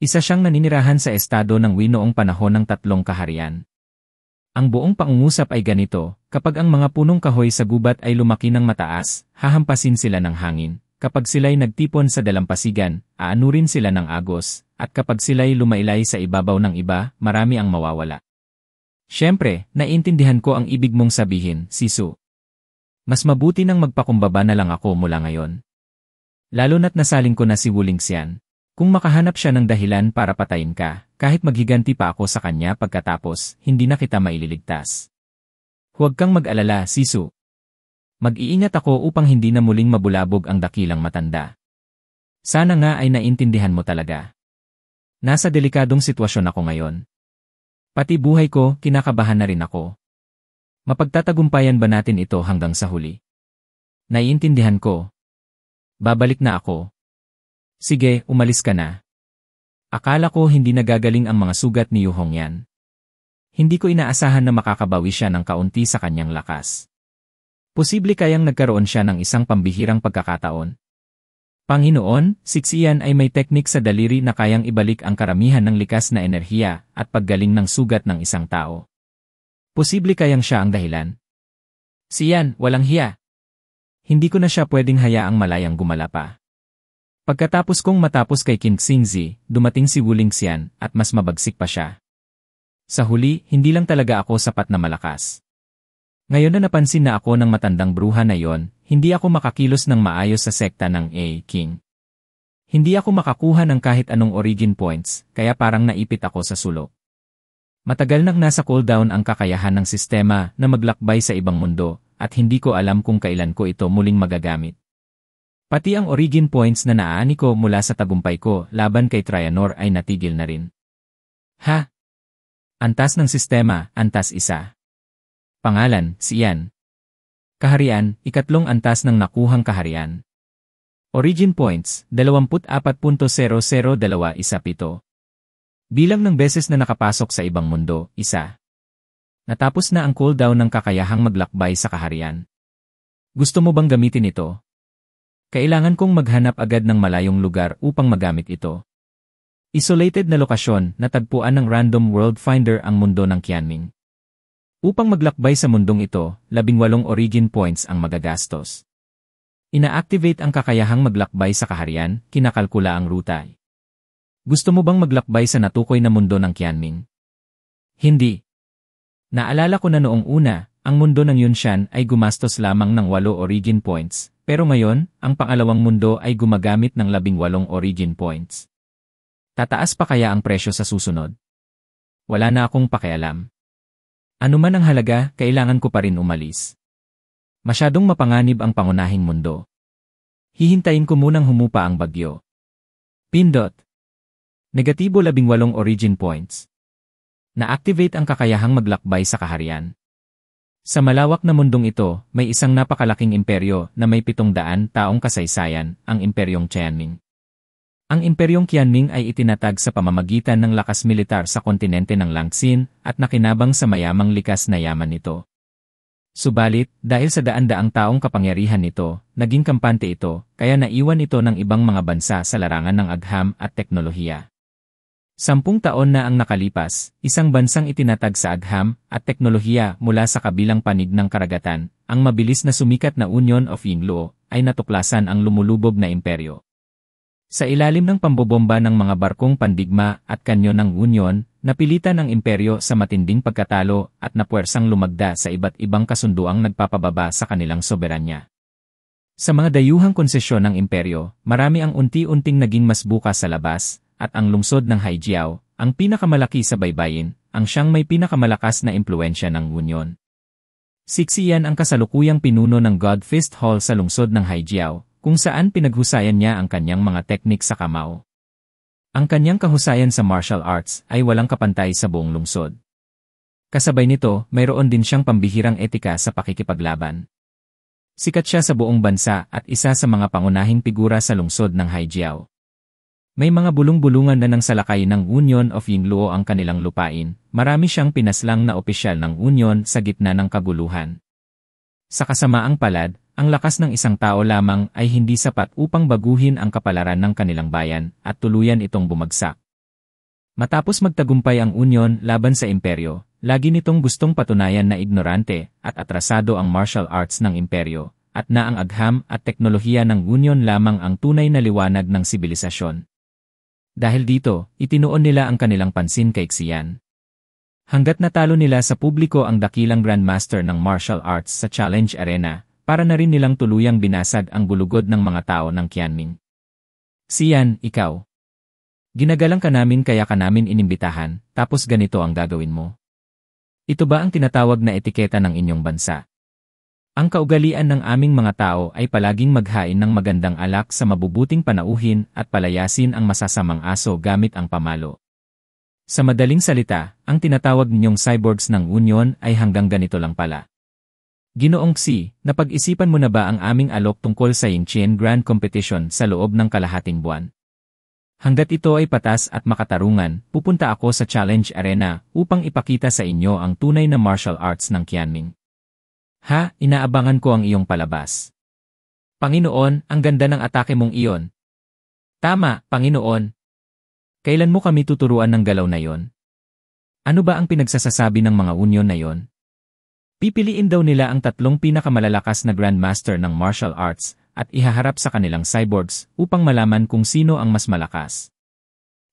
Isa siyang naninirahan sa estado ng Wi noong panahon ng 3 kaharian. Ang buong pangungusap ay ganito, kapag ang mga punong kahoy sa gubat ay lumaki ng mataas, hahampasin sila ng hangin. Kapag sila'y nagtipon sa dalampasigan, aanurin sila ng agos, at kapag sila'y lumailay sa ibabaw ng iba, marami ang mawawala. Siyempre, naiintindihan ko ang ibig mong sabihin, Sisu. Mas mabuti nang magpakumbaba na lang ako mula ngayon. Lalo na't nasaling ko na si Wu Lingxian. Kung makahanap siya ng dahilan para patayin ka, kahit maghiganti pa ako sa kanya pagkatapos, hindi na kita maililigtas. Huwag kang mag-alala, Sisu. Mag-iingat ako upang hindi na muling mabulabog ang dakilang matanda. Sana nga ay naintindihan mo talaga. Nasa delikadong sitwasyon ako ngayon. Pati buhay ko, kinakabahan na rin ako. Mapagtatagumpayan ba natin ito hanggang sa huli? Naiintindihan ko. Babalik na ako. Sige, umalis ka na. Akala ko hindi nagagaling ang mga sugat ni Yu Hongyan. Hindi ko inaasahan na makakabawi siya ng kaunti sa kanyang lakas. Posible kayang nagkaroon siya ng isang pambihirang pagkakataon. Panginoon, si Xian ay may teknik sa daliri na kayang ibalik ang karamihan ng likas na enerhiya at paggaling ng sugat ng isang tao. Posible kayang siya ang dahilan. Xian, walang hiya. Hindi ko na siya pwedeng hayaang malayang gumala pa. Pagkatapos kong matapos kay Qin Xingzi, dumating si Wu Lingxian at mas mabagsik pa siya. Sa huli, hindi lang talaga ako sapat na malakas. Ngayon na napansin na ako ng matandang bruha na yon, hindi ako makakilos ng maayos sa sekta ng A. King. Hindi ako makakuha ng kahit anong origin points, kaya parang naipit ako sa sulok. Matagal nang nasa cooldown ang kakayahan ng sistema na maglakbay sa ibang mundo, at hindi ko alam kung kailan ko ito muling magagamit. Pati ang origin points na naaani ko mula sa tagumpay ko laban kay Trianor ay natigil na rin. Ha? Antas ng sistema, antas 1. Pangalan, Xian. Kaharian, ikatlong antas ng nakuhang kaharian. Origin points, 24.002117. Bilang ng beses na nakapasok sa ibang mundo, 1. Natapos na ang cooldown ng kakayahang maglakbay sa kaharian. Gusto mo bang gamitin ito? Kailangan kong maghanap agad ng malayong lugar upang magamit ito. Isolated na lokasyon, natagpuan ng Random World Finder ang mundo ng Qianming. Upang maglakbay sa mundong ito, 18 origin points ang magagastos. Ina-activate ang kakayahang maglakbay sa kaharian, kinakalkula ang ruta. Gusto mo bang maglakbay sa natukoy na mundo ng Qianming? Hindi. Naalala ko na noong una, ang mundo ng Yunshan ay gumastos lamang ng 8 origin points, pero ngayon, ang pangalawang mundo ay gumagamit ng 18 origin points. Tataas pa kaya ang presyo sa susunod? Wala na akong pakialam. Ano man ang halaga, kailangan ko pa rin umalis. Masyadong mapanganib ang pangunahing mundo. Hihintayin ko munang humupa ang bagyo. Pindot. Negatibo 18 origin points. Na-activate ang kakayahang maglakbay sa kaharian. Sa malawak na mundong ito, may isang napakalaking imperyo na may 700 taong kasaysayan, ang Imperyong Qianming. Ang Imperyong Qianming ay itinatag sa pamamagitan ng lakas militar sa kontinente ng Langxin at nakinabang sa mayamang likas na yaman nito. Subalit, dahil sa daan-daang taong kapangyarihan nito, naging kampante ito, kaya naiwan ito ng ibang mga bansa sa larangan ng agham at teknolohiya. 10 taon na ang nakalipas, isang bansang itinatag sa agham at teknolohiya mula sa kabilang panig ng karagatan, ang mabilis na sumikat na Union of Yingluo, ay natuklasan ang lumulubog na imperyo. Sa ilalim ng pambobomba ng mga barkong pandigma at kanyo ng Union, napilitan ang imperyo sa matinding pagkatalo at napuwersang lumagda sa iba't ibang kasunduang nagpapababa sa kanilang soberanya. Sa mga dayuhang konsesyon ng imperyo, marami ang unti-unting naging mas bukas sa labas, at ang lungsod ng Haijiao, ang pinakamalaki sa baybayin, ang siyang may pinakamalakas na impluensya ng Union. Si Xian ang kasalukuyang pinuno ng God Fist Hall sa lungsod ng Haijiao, kung saan pinaghusayan niya ang kanyang mga teknik sa kamao. Ang kanyang kahusayan sa martial arts ay walang kapantay sa buong lungsod. Kasabay nito, mayroon din siyang pambihirang etika sa pakikipaglaban. Sikat siya sa buong bansa at isa sa mga pangunahing figura sa lungsod ng Haijiao. May mga bulong-bulungan na ng salakay ng Union of Yingluo ang kanilang lupain, marami siyang pinaslang na opisyal ng Union sa gitna ng kaguluhan. Sa kasamaang palad, ang lakas ng isang tao lamang ay hindi sapat upang baguhin ang kapalaran ng kanilang bayan at tuluyan itong bumagsak. Matapos magtagumpay ang Union laban sa imperyo, lagi nitong gustong patunayan na ignorante at atrasado ang martial arts ng imperyo, at na ang agham at teknolohiya ng Union lamang ang tunay na liwanag ng sibilisasyon. Dahil dito, itinuon nila ang kanilang pansin kay Xian. Hanggat natalo nila sa publiko ang dakilang Grandmaster ng martial arts sa Challenge Arena, para na rin nilang tuluyang binasag ang bulugod ng mga tao ng Qianming. Xian, ikaw. Ginagalang ka namin kaya ka namin inimbitahan, tapos ganito ang gagawin mo. Ito ba ang tinatawag na etiketa ng inyong bansa? Ang kaugalian ng aming mga tao ay palaging maghain ng magandang alak sa mabubuting panauhin at palayasin ang masasamang aso gamit ang pamalo. Sa madaling salita, ang tinatawag ninyong cyborgs ng Union ay hanggang ganito lang pala. Ginoong Xi, napag-isipan mo na ba ang aming alok tungkol sa Yingqian Grand Competition sa loob ng kalahating buwan? Hanggat ito ay patas at makatarungan, pupunta ako sa Challenge Arena upang ipakita sa inyo ang tunay na martial arts ng Qianming. Ha, inaabangan ko ang iyong palabas. Panginoon, ang ganda ng atake mong iyon. Tama, Panginoon. Kailan mo kami tuturuan ng galaw na yon? Ano ba ang pinagsasasabi ng mga unyon na yon? Pipiliin daw nila ang 3 pinakamalalakas na Grandmaster ng martial arts at ihaharap sa kanilang cyborgs upang malaman kung sino ang mas malakas.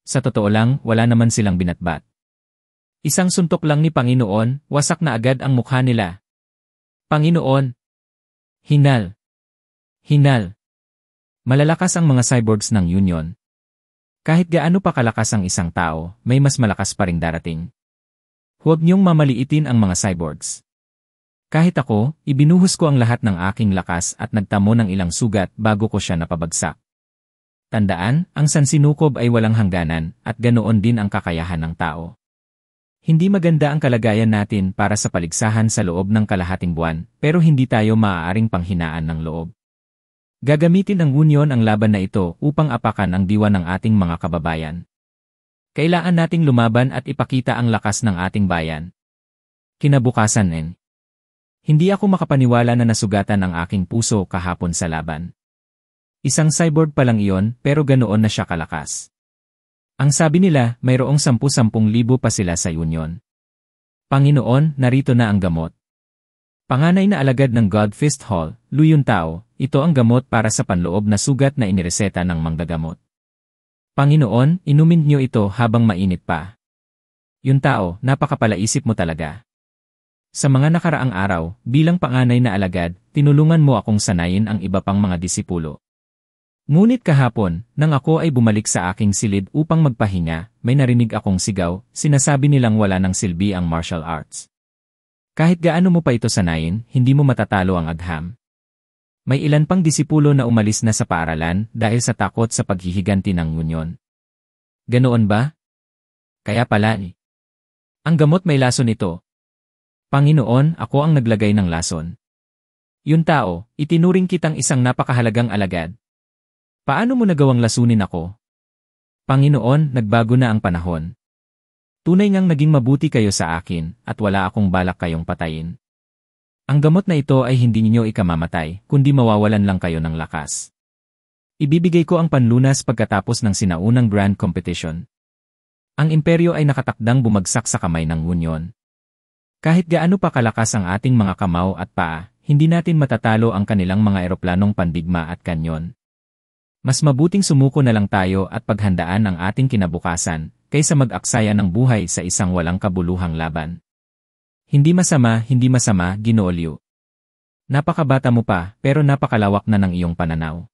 Sa totoo lang, wala naman silang binatbat. Isang suntok lang ni Panginoon, wasak na agad ang mukha nila. Panginoon! Hinal! Hinal! Malalakas ang mga cyborgs ng Union. Kahit gaano pa kalakas ang isang tao, may mas malakas pa ring darating. Huwag niyong mamaliitin ang mga cyborgs. Kahit ako, ibinuhos ko ang lahat ng aking lakas at nagtamo ng ilang sugat bago ko siya napabagsak. Tandaan, ang sansinukob ay walang hangganan at ganoon din ang kakayahan ng tao. Hindi maganda ang kalagayan natin para sa paligsahan sa loob ng kalahating buwan, pero hindi tayo maaaring panghinaan ng loob. Gagamitin ng Union ang laban na ito upang apakan ang diwa ng ating mga kababayan. Kailangan nating lumaban at ipakita ang lakas ng ating bayan. Kinabukasan. Hindi ako makapaniwala na nasugatan ang aking puso kahapon sa laban. Isang cyborg pa lang iyon pero ganoon na siya kalakas. Ang sabi nila, mayroong 10,000 pa sila sa Union. Panginoon, narito na ang gamot. Panganay na alagad ng Godfist Hall, Lu Yuntao, ito ang gamot para sa panloob na sugat na inireseta ng manggagamot. Panginoon, inumin niyo ito habang mainit pa. Yuntao, napakapalaisip mo talaga. Sa mga nakaraang araw, bilang panganay na alagad, tinulungan mo akong sanayin ang iba pang mga disipulo. Ngunit kahapon, nang ako ay bumalik sa aking silid upang magpahinga, may narinig akong sigaw, sinasabi nilang wala ng silbi ang martial arts. Kahit gaano mo pa ito sanayin, hindi mo matatalo ang agham. May ilan pang disipulo na umalis na sa paaralan dahil sa takot sa paghihiganti ng Union. Ganoon ba? Kaya pala ang gamot may lason ito. Panginoon, ako ang naglagay ng lason. Yuntao, itinuring kitang isang napakahalagang alagad. Paano mo nagawang lasunin ako? Panginoon, nagbago na ang panahon. Tunay ngang naging mabuti kayo sa akin at wala akong balak kayong patayin. Ang gamot na ito ay hindi ninyo ikamamatay, kundi mawawalan lang kayo ng lakas. Ibibigay ko ang panlunas pagkatapos ng sinaunang grand competition. Ang imperyo ay nakatakdang bumagsak sa kamay ng Union. Kahit gaano pa kalakas ang ating mga kamao at paa, hindi natin matatalo ang kanilang mga eroplanong pandigma at kanyon. Mas mabuting sumuko na lang tayo at paghandaan ang ating kinabukasan, kaysa mag-aksaya ng buhay sa isang walang kabuluhang laban. Hindi masama, Ginoo Liu. Napakabata mo pa, pero napakalawak na ng iyong pananaw.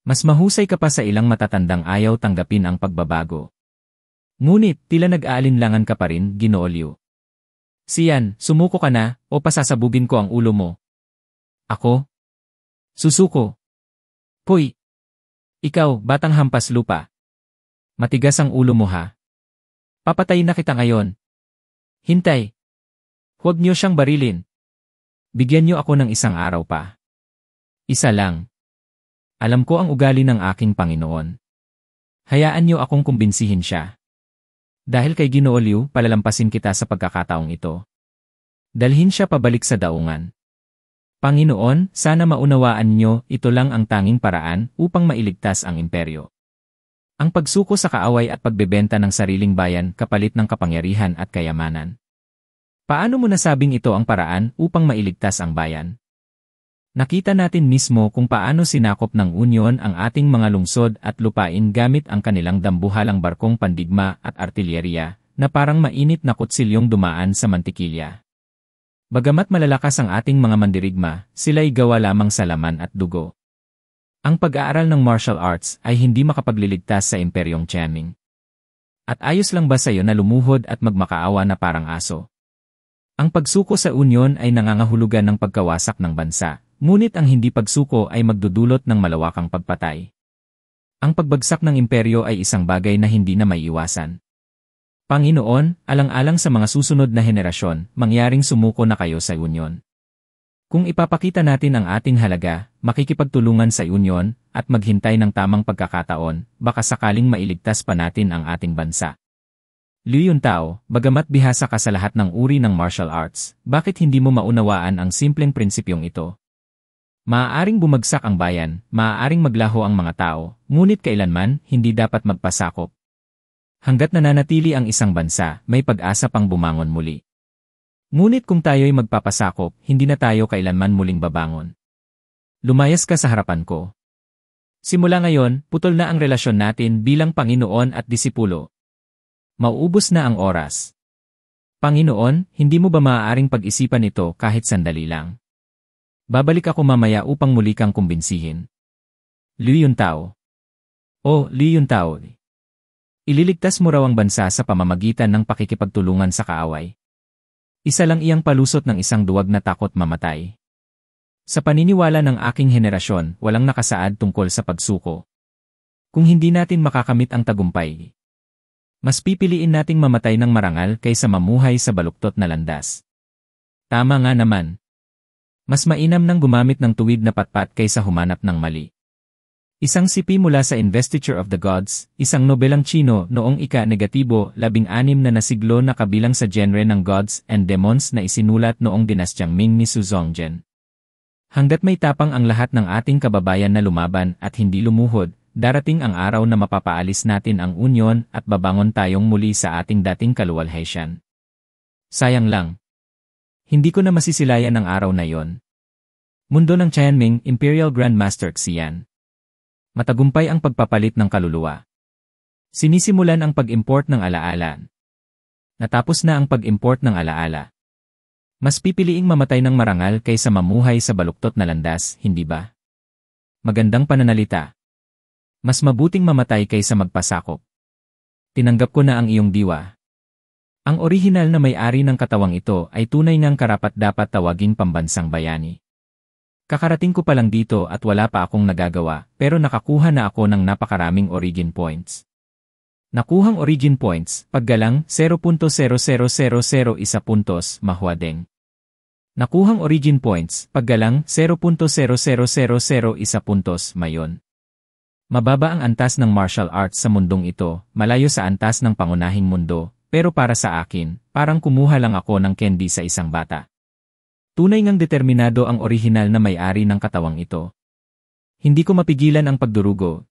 Mas mahusay ka pa sa ilang matatandang ayaw tanggapin ang pagbabago. Ngunit, tila nag-aalinlangan ka pa rin, Ginoo Liu. Siyan, sumuko ka na, o pasasabugin ko ang ulo mo. Ako? Susuko. Hoy! Ikaw, batang hampas lupa. Matigas ang ulo mo ha. Papatayin na kita ngayon. Hintay. Huwag niyo siyang barilin. Bigyan niyo ako ng isang araw pa. Isa lang. Alam ko ang ugali ng aking Panginoon. Hayaan niyo akong kumbinsihin siya. Dahil kay Ginoo Liu, palalampasin kita sa pagkakataong ito. Dalhin siya pabalik sa daungan. Panginoon, sana maunawaan niyo, ito lang ang tanging paraan upang mailigtas ang imperyo. Ang pagsuko sa kaaway at pagbebenta ng sariling bayan kapalit ng kapangyarihan at kayamanan. Paano mo nasabing ito ang paraan upang mailigtas ang bayan? Nakita natin mismo kung paano sinakop ng Union ang ating mga lungsod at lupain gamit ang kanilang dambuhalang barkong pandigma at artilyeriya na parang mainit na kutsilyong dumaan sa mantikilya. Bagamat malalakas ang ating mga mandirigma, sila'y gawa lamang sa laman at dugo. Ang pag-aaral ng martial arts ay hindi makapagliligtas sa imperyong Qianming. At ayos lang ba sa'yo na lumuhod at magmakaawa na parang aso? Ang pagsuko sa Union ay nangangahulugan ng pagkawasak ng bansa. Ngunit ang hindi pagsuko ay magdudulot ng malawakang pagpatay. Ang pagbagsak ng imperyo ay isang bagay na hindi na maiiwasan. Panginoon, alang-alang sa mga susunod na henerasyon, mangyaring sumuko na kayo sa Union. Kung ipapakita natin ang ating halaga, makikipagtulungan sa Union, at maghintay ng tamang pagkakataon, baka sakaling mailigtas pa natin ang ating bansa. Liu Yuntao, bagamat bihasa ka sa lahat ng uri ng martial arts, bakit hindi mo maunawaan ang simpleng prinsipyong ito? Maaaring bumagsak ang bayan, maaaring maglaho ang mga tao, ngunit kailanman hindi dapat magpasakop. Hanggat nananatili ang isang bansa, may pag-asa pang bumangon muli. Ngunit kung tayo'y magpapasakop, hindi na tayo kailanman muling babangon. Lumayas ka sa harapan ko. Simula ngayon, putol na ang relasyon natin bilang Panginoon at disipulo. Mauubos na ang oras. Panginoon, hindi mo ba maaaring pag-isipan ito kahit sandali lang? Babalik ako mamaya upang muli kang kumbinsihin. Liu Yuntao. Oh, Liu Yuntao. Ililigtas mo raw ang bansa sa pamamagitan ng pakikipagtulungan sa kaaway. Isa lang iyang palusot ng isang duwag na takot mamatay. Sa paniniwala ng aking henerasyon, walang nakasaad tungkol sa pagsuko. Kung hindi natin makakamit ang tagumpay, mas pipiliin nating mamatay ng marangal kaysa mamuhay sa baluktot na landas. Tama nga naman. Mas mainam nang gumamit ng tuwid na patpat kaysa humanap ng mali. Isang sipi mula sa Investiture of the Gods, isang nobelang Chino noong ika-16 na nasiglo na kabilang sa genre ng Gods and Demons na isinulat noong dinastyang Ming ni Su Zongzhen. Hanggat may tapang ang lahat ng ating kababayan na lumaban at hindi lumuhod, darating ang araw na mapapaalis natin ang unyon at babangon tayong muli sa ating dating kaluwalhatian. Sayang lang. Hindi ko na masisilayan ang araw na yon. Mundo ng Qianming, Imperial Grandmaster Xian. Matagumpay ang pagpapalit ng kaluluwa. Sinisimulan ang pag-import ng alaala. Natapos na ang pag-import ng alaala. Mas pipiliing mamatay ng marangal kaysa mamuhay sa baluktot na landas, hindi ba? Magandang pananalita. Mas mabuting mamatay kaysa magpasakop. Tinanggap ko na ang iyong diwa. Ang orihinal na may-ari ng katawang ito ay tunay ngang karapat-dapat tawaging pambansang bayani. Kakarating ko pa lang dito at wala pa akong nagagawa, pero nakakuha na ako ng napakaraming origin points. Nakuhang origin points, paggalang 0.00001 puntos, mahuadeng. Nakuhang origin points, paggalang 0.00001 puntos, mayon. Mababa ang antas ng martial arts sa mundong ito, malayo sa antas ng pangunahing mundo, pero para sa akin, parang kumuha lang ako ng candy sa isang bata. Tunay ngang determinado ang orihinal na may-ari ng katawang ito. Hindi ko mapigilan ang pagdurugo.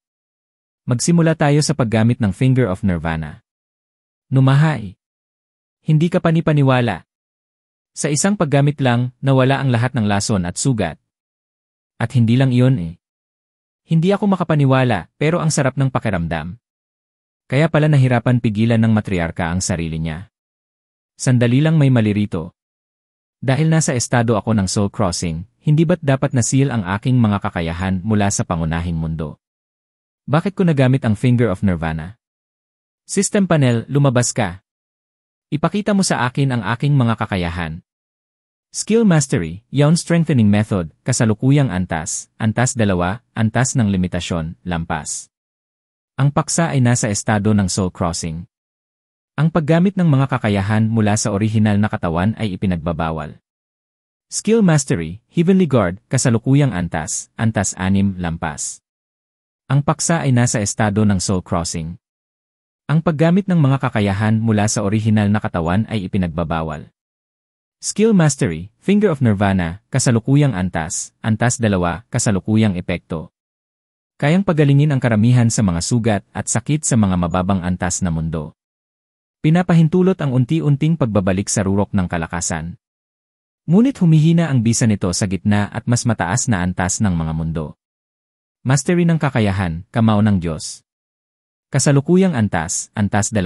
Magsimula tayo sa paggamit ng Finger of Nirvana. Numahay. Hindi ka panipaniwala. Sa isang paggamit lang, nawala ang lahat ng lason at sugat. At hindi lang iyon eh. Hindi ako makapaniwala, pero ang sarap ng pakiramdam. Kaya pala nahirapan pigilan ng matriarka ang sarili niya. Sandali lang, may mali rito. Dahil nasa estado ako ng soul crossing, hindi ba't dapat nasil ang aking mga kakayahan mula sa pangunahing mundo? Bakit ko nagamit ang Finger of Nirvana? System panel, lumabas ka. Ipakita mo sa akin ang aking mga kakayahan. Skill Mastery, Yawn Strengthening Method, kasalukuyang antas, antas 2, antas ng limitasyon, lampas. Ang paksa ay nasa estado ng soul crossing. Ang paggamit ng mga kakayahan mula sa orihinal na katawan ay ipinagbabawal. Skill Mastery, Heavenly Guard, kasalukuyang antas, antas 6, lampas. Ang paksa ay nasa estado ng soul crossing. Ang paggamit ng mga kakayahan mula sa orihinal na katawan ay ipinagbabawal. Skill Mastery, Finger of Nirvana, kasalukuyang antas, antas 2, kasalukuyang epekto. Kayang pagalingin ang karamihan sa mga sugat at sakit sa mga mababang antas na mundo. Pinapahintulot ang unti-unting pagbabalik sa rurok ng kalakasan. Ngunit humihina ang bisa nito sa gitna at mas mataas na antas ng mga mundo. Mastery ng kakayahan, kamao ng Diyos. Kasalukuyang antas, antas 2.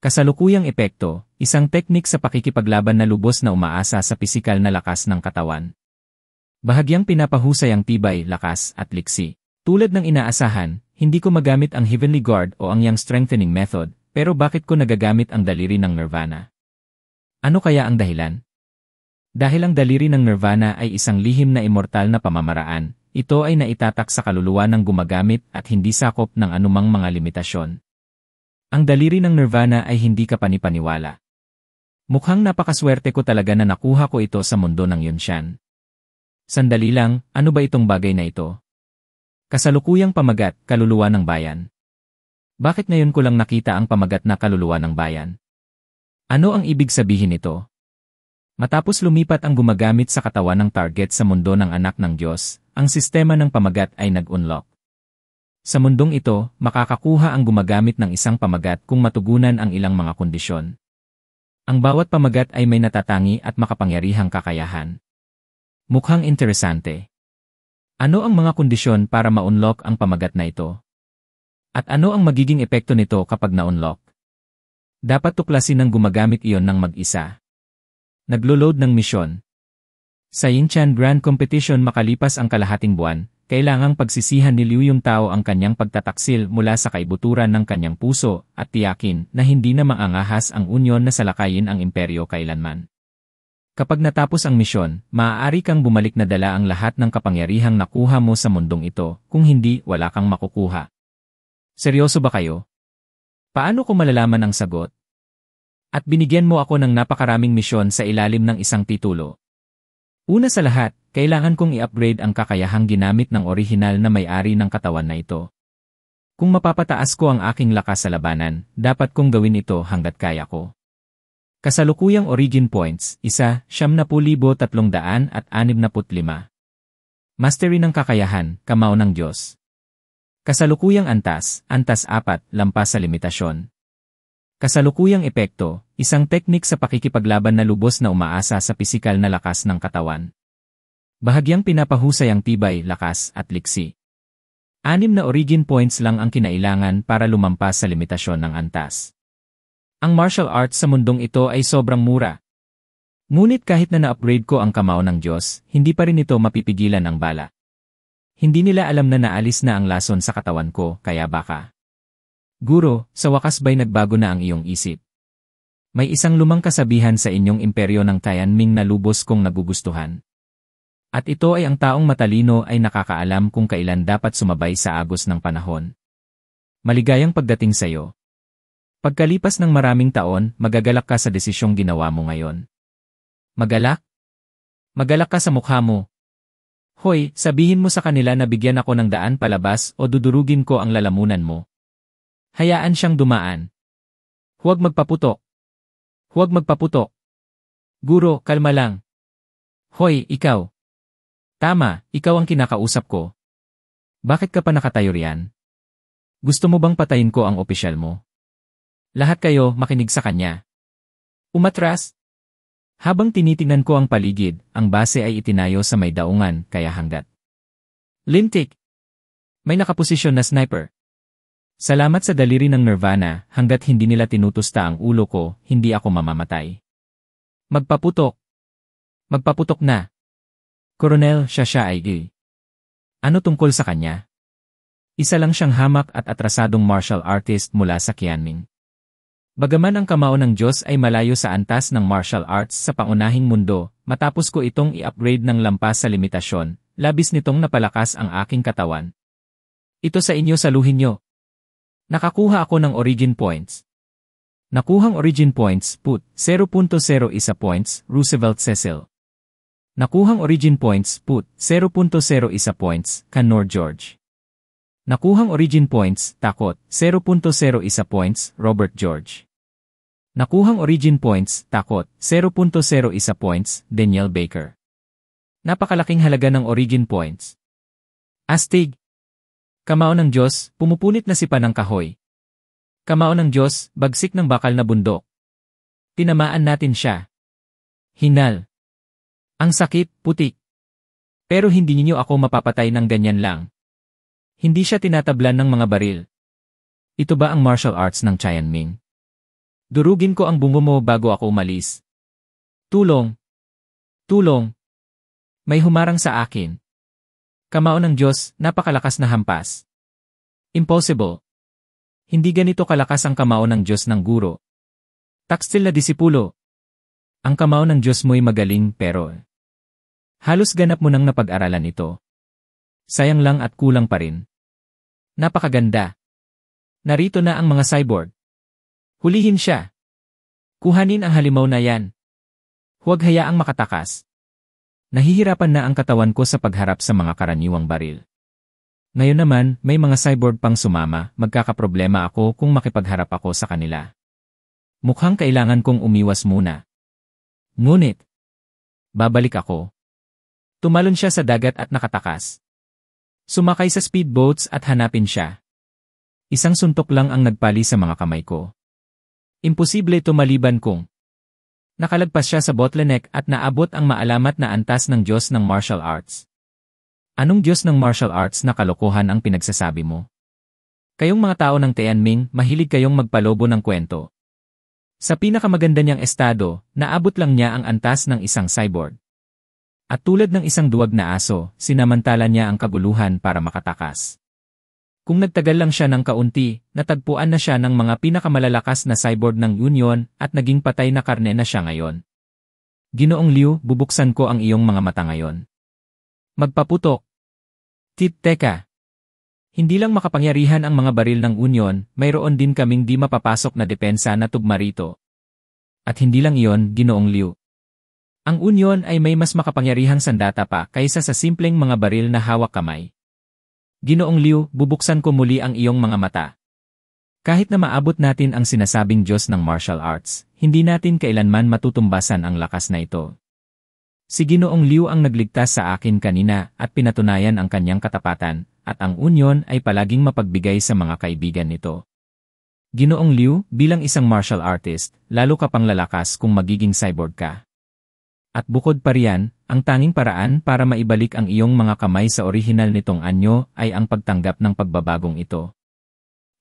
Kasalukuyang epekto, isang teknik sa pakikipaglaban na lubos na umaasa sa pisikal na lakas ng katawan. Bahagyang pinapahusay ang tibay, lakas, at liksi. Tulad ng inaasahan, hindi ko magamit ang Heavenly Guard o ang Yang Strengthening Method, pero bakit ko nagagamit ang daliri ng Nirvana? Ano kaya ang dahilan? Dahil ang daliri ng Nirvana ay isang lihim na immortal na pamamaraan, ito ay naitatak sa kaluluwa ng gumagamit at hindi sakop ng anumang mga limitasyon. Ang daliri ng Nirvana ay hindi ka panipaniwala. Mukhang napakaswerte ko talaga na nakuha ko ito sa mundo ng Yunshan. Sandali lang, ano ba itong bagay na ito? Kasalukuyang pamagat, kaluluwa ng bayan. Bakit ngayon ko lang nakita ang pamagat na kaluluwa ng bayan? Ano ang ibig sabihin nito? Matapos lumipat ang gumagamit sa katawan ng target sa mundo ng anak ng Diyos, ang sistema ng pamagat ay nag-unlock. Sa mundong ito, makakakuha ang gumagamit ng isang pamagat kung matugunan ang ilang mga kondisyon. Ang bawat pamagat ay may natatangi at makapangyarihang kakayahan. Mukhang interesante. Ano ang mga kondisyon para ma-unlock ang pamagat na ito? At ano ang magiging epekto nito kapag na-unlock? Dapat tuklasin ng gumagamit iyon ng mag-isa. Naglo-load ng misyon. Sa Yinchan Grand Competition makalipas ang kalahating buwan, kailangang pagsisihan ni Liu yung tao ang kanyang pagtataksil mula sa kaibuturan ng kanyang puso at tiyakin na hindi na maangahas ang unyon na salakayin ang imperyo kailanman. Kapag natapos ang misyon, maaari kang bumalik na dala ang lahat ng kapangyarihang nakuha mo sa mundong ito, kung hindi, wala kang makukuha. Seryoso ba kayo? Paano ko malalaman ang sagot? At binigyan mo ako ng napakaraming misyon sa ilalim ng isang titulo. Una sa lahat, kailangan kong i-upgrade ang kakayahang ginamit ng orihinal na may-ari ng katawan na ito. Kung mapapataas ko ang aking lakas sa labanan, dapat kong gawin ito hanggat kaya ko. Kasalukuyang origin points, 1,70,365. Mastery ng kakayahan, kamao ng Diyos. Kasalukuyang antas, antas 4, lampas sa limitasyon. Kasalukuyang epekto, isang teknik sa pakikipaglaban na lubos na umaasa sa pisikal na lakas ng katawan. Bahagyang pinapahusay ang tibay, lakas, at liksi. 6 na origin points lang ang kinailangan para lumampas sa limitasyon ng antas. Ang martial arts sa mundong ito ay sobrang mura. Ngunit kahit na na-upgrade ko ang kamao ng Diyos, hindi pa rin ito mapipigilan ang bala. Hindi nila alam na naalis na ang lason sa katawan ko, kaya baka. Guro, sa wakas ba'y nagbago na ang iyong isip? May isang lumang kasabihan sa inyong imperyo ng Tianming na lubos kong nagugustuhan. At ito ay ang taong matalino ay nakakaalam kung kailan dapat sumabay sa agos ng panahon. Maligayang pagdating sa iyo. Pagkalipas ng maraming taon, magagalak ka sa desisyong ginawa mo ngayon. Magalak? Magalak ka sa mukha mo. Hoy, sabihin mo sa kanila na bigyan ako ng daan palabas o dudurugin ko ang lalamunan mo. Hayaan siyang dumaan. Huwag magpaputok. Huwag magpaputok. Guro, kalma lang. Hoy, ikaw. Tama, ikaw ang kinakausap ko. Bakit ka pa nakatayo riyan? Gusto mo bang patayin ko ang opisyal mo? Lahat kayo makinig sa kanya. Umatras. Habang tinitingnan ko ang paligid, ang base ay itinayo sa may daungan, kaya hanggat. Lintik. May nakaposisyon na sniper. Salamat sa daliri ng Nirvana, hanggat hindi nila tinutusta ang ulo ko, hindi ako mamamatay. Magpaputok. Magpaputok na. Koronel, siya ay gay. Ano tungkol sa kanya? Isa lang siyang hamak at atrasadong martial artist mula sa Tianming. Bagaman ang kamao ng Diyos ay malayo sa antas ng martial arts sa pangunahing mundo, matapos ko itong i-upgrade ng lampas sa limitasyon, labis nitong napalakas ang aking katawan. Ito sa inyo saluhin nyo. Nakakuha ako ng origin points. Nakuhang origin points, put, 0.01 points, Roosevelt Cecil. Nakuhang origin points, put, 0.01 points, Canor George. Nakuhang origin points, takot, 0.01 points, Robert George. Nakuhang origin points, takot, 0.01 points, Daniel Baker. Napakalaking halaga ng origin points. Astig. Kamao ng Diyos, pumupunit na sipa ng kahoy. Kamao ng Diyos, bagsik ng bakal na bundok. Tinamaan natin siya. Hinal. Ang sakit, putik. Pero hindi niyo ako mapapatay ng ganyan lang. Hindi siya tinatablan ng mga baril. Ito ba ang martial arts ng Tianming? Durugin ko ang bungo mo bago ako umalis. Tulong. Tulong. May humarang sa akin. Kamao ng Diyos, napakalakas na hampas. Impossible. Hindi ganito kalakas ang kamao ng Diyos ng guro. Takstil na disipulo. Ang kamao ng Diyos mo'y magaling pero halos ganap mo nang napag-aralan ito. Sayang lang at kulang pa rin. Napakaganda. Narito na ang mga cyborg. Hulihin siya. Kuhanin ang halimaw na yan. Huwag hayaang makatakas. Nahihirapan na ang katawan ko sa pagharap sa mga karaniwang baril. Ngayon naman, may mga cyborg pang sumama, magkakaproblema ako kung makipagharap ako sa kanila. Mukhang kailangan kong umiwas muna. Ngunit, babalik ako. Tumalon siya sa dagat at nakatakas. Sumakay sa speedboats at hanapin siya. Isang suntok lang ang nagpali sa mga kamay ko. Imposible ito maliban kung nakalagpas siya sa bottleneck at naabot ang maalamat na antas ng Diyos ng martial arts. Anong Diyos ng martial arts na kalokohan ang pinagsasabi mo? Kayong mga tao ng Tianming, mahilig kayong magpalobo ng kwento. Sa pinakamaganda niyang estado, naabot lang niya ang antas ng isang cyborg. At tulad ng isang duwag na aso, sinamantala niya ang kaguluhan para makatakas. Kung nagtagal lang siya ng kaunti, natagpuan na siya ng mga pinakamalalakas na cyborg ng Union at naging patay na karne na siya ngayon. Ginoong Liu, bubuksan ko ang iyong mga mata ngayon. Magpaputok. Teka. Hindi lang makapangyarihan ang mga baril ng Union, mayroon din kaming di mapapasok na depensa na tugma rito. At hindi lang iyon, Ginoong Liu. Ang Union ay may mas makapangyarihang sandata pa kaysa sa simpleng mga baril na hawak kamay. Ginoong Liu, bubuksan ko muli ang iyong mga mata. Kahit na maabot natin ang sinasabing Diyos ng martial arts, hindi natin kailanman matutumbasan ang lakas na ito. Si Ginoong Liu ang nagligtas sa akin kanina at pinatunayan ang kanyang katapatan, at ang Union ay palaging mapagbigay sa mga kaibigan nito. Ginoong Liu, bilang isang martial artist, lalo ka pang lalakas kung magiging cyborg ka. At bukod pa riyan, ang tanging paraan para maibalik ang iyong mga kamay sa orihinal nitong anyo ay ang pagtanggap ng pagbabagong ito.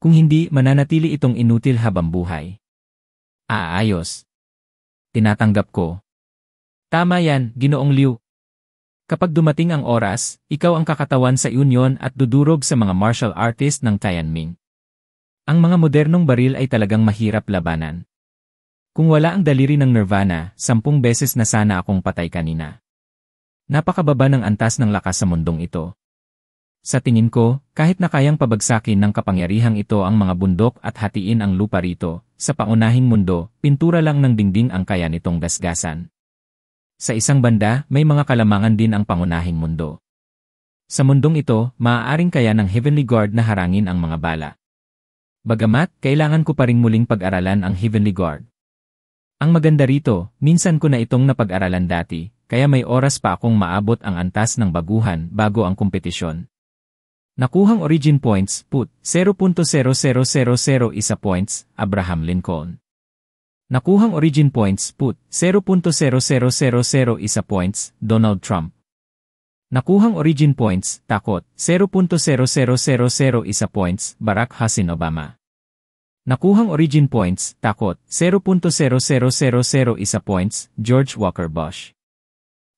Kung hindi, mananatili itong inutil habang buhay. Ayos. Tinatanggap ko. Tama yan, Ginoong Liu. Kapag dumating ang oras, ikaw ang kakatawan sa Union at dudurog sa mga martial artist ng Tianming. Ang mga modernong baril ay talagang mahirap labanan. Kung wala ang daliri ng Nirvana, 10 beses na sana akong patay kanina. Napakababa ng antas ng lakas sa mundong ito. Sa tingin ko, kahit na kayang pabagsakin ng kapangyarihang ito ang mga bundok at hatiin ang lupa rito, sa paunahing mundo, pintura lang ng dingding ang kaya nitong gasgasan. Sa isang banda, may mga kalamangan din ang pangunahing mundo. Sa mundong ito, maaaring kaya ng Heavenly Guard na harangin ang mga bala. Bagamat, kailangan ko pa ring muling pag-aralan ang Heavenly Guard. Ang maganda rito, minsan ko na itong napag-aralan dati, kaya may oras pa akong maabot ang antas ng baguhan bago ang kompetisyon. Nakuhang origin points, put, 0.00001 points, Abraham Lincoln. Nakuhang origin points, put, 0.00001 points, Donald Trump. Nakuhang origin points, takot, 0.00001 points, Barack Hussein Obama. Nakuhang origin points, takot, 0.00001 points, George Walker Bush.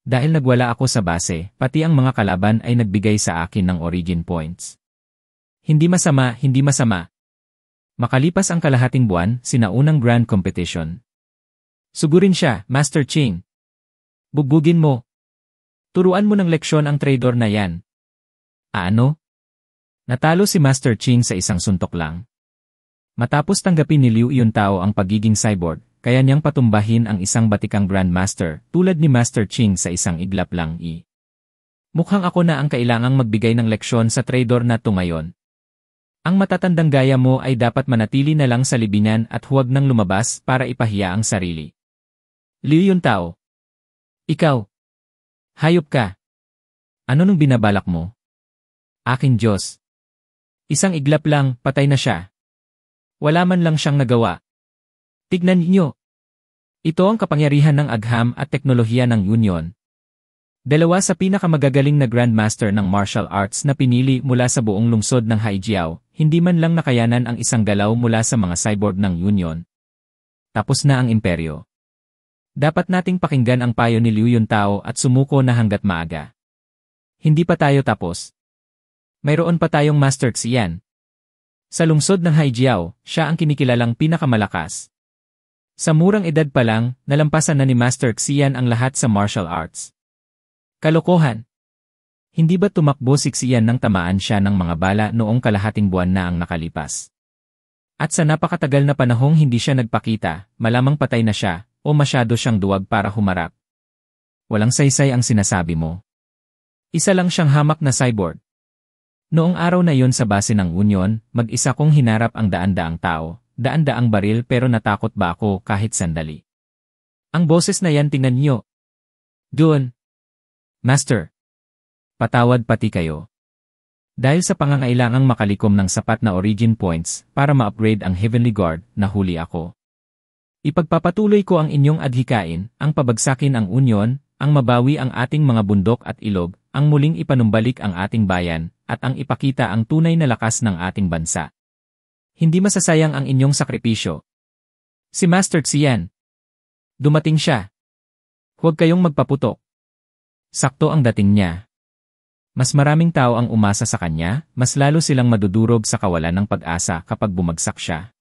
Dahil nagwala ako sa base, pati ang mga kalaban ay nagbigay sa akin ng origin points. Hindi masama, hindi masama. Makalipas ang kalahating buwan, sinaunang grand competition. Sugurin siya, Master Ching. Bugbugin mo. Turuan mo ng leksyon ang traidor na yan. Ano? Natalo si Master Ching sa isang suntok lang. Matapos tanggapin ni Liu Yuntao ang pagiging cyborg, kaya niyang patumbahin ang isang batikang Grandmaster tulad ni Master Ching sa isang iglap lang. Mukhang ako na ang kailangang magbigay ng leksyon sa traidor na to ngayon. Ang matatandang gaya mo ay dapat manatili na lang sa libingan at huwag nang lumabas para ipahiya ang sarili. Liu Yuntao. Ikaw. Hayop ka. Ano nung binabalak mo? Aking Diyos. Isang iglap lang, patay na siya. Wala man lang siyang nagawa. Tignan ninyo. Ito ang kapangyarihan ng agham at teknolohiya ng Union. Dalawa sa pinakamagagaling na Grandmaster ng martial arts na pinili mula sa buong lungsod ng Haijiao, hindi man lang nakayanan ang isang galaw mula sa mga cyborg ng Union. Tapos na ang imperyo. Dapat nating pakinggan ang payo ni Liu Yuntao at sumuko na hanggat maaga. Hindi pa tayo tapos. Mayroon pa tayong Master Xian. Sa lungsod ng Haijiao, siya ang kinikilalang pinakamalakas. Sa murang edad pa lang, nalampasan na ni Master Xian ang lahat sa martial arts. Kalokohan. Hindi ba tumakbo si Xian nang tamaan siya ng mga bala noong kalahating buwan na ang nakalipas? At sa napakatagal na panahong hindi siya nagpakita, malamang patay na siya, o masyado siyang duwag para humarap. Walang saysay ang sinasabi mo. Isa lang siyang hamak na cyborg. Noong araw na yon sa base ng Union, mag-isa kong hinarap ang daan-daang tao, daan-daang baril pero natakot ba ako kahit sandali. Ang boses na yan tingnan niyo. Doon. Master. Patawad pati kayo. Dahil sa pangangailangang makalikom ng sapat na origin points para ma-upgrade ang Heavenly Guard, nahuli ako. Ipagpapatuloy ko ang inyong adhikain, ang pabagsakin ang Union, ang mabawi ang ating mga bundok at ilog, ang muling ipanumbalik ang ating bayan, at ang ipakita ang tunay na lakas ng ating bansa. Hindi masasayang ang inyong sakripisyo. Si Master Xian. Dumating siya. Huwag kayong magpaputok. Sakto ang dating niya. Mas maraming tao ang umasa sa kanya, mas lalo silang madudurog sa kawalan ng pag-asa kapag bumagsak siya.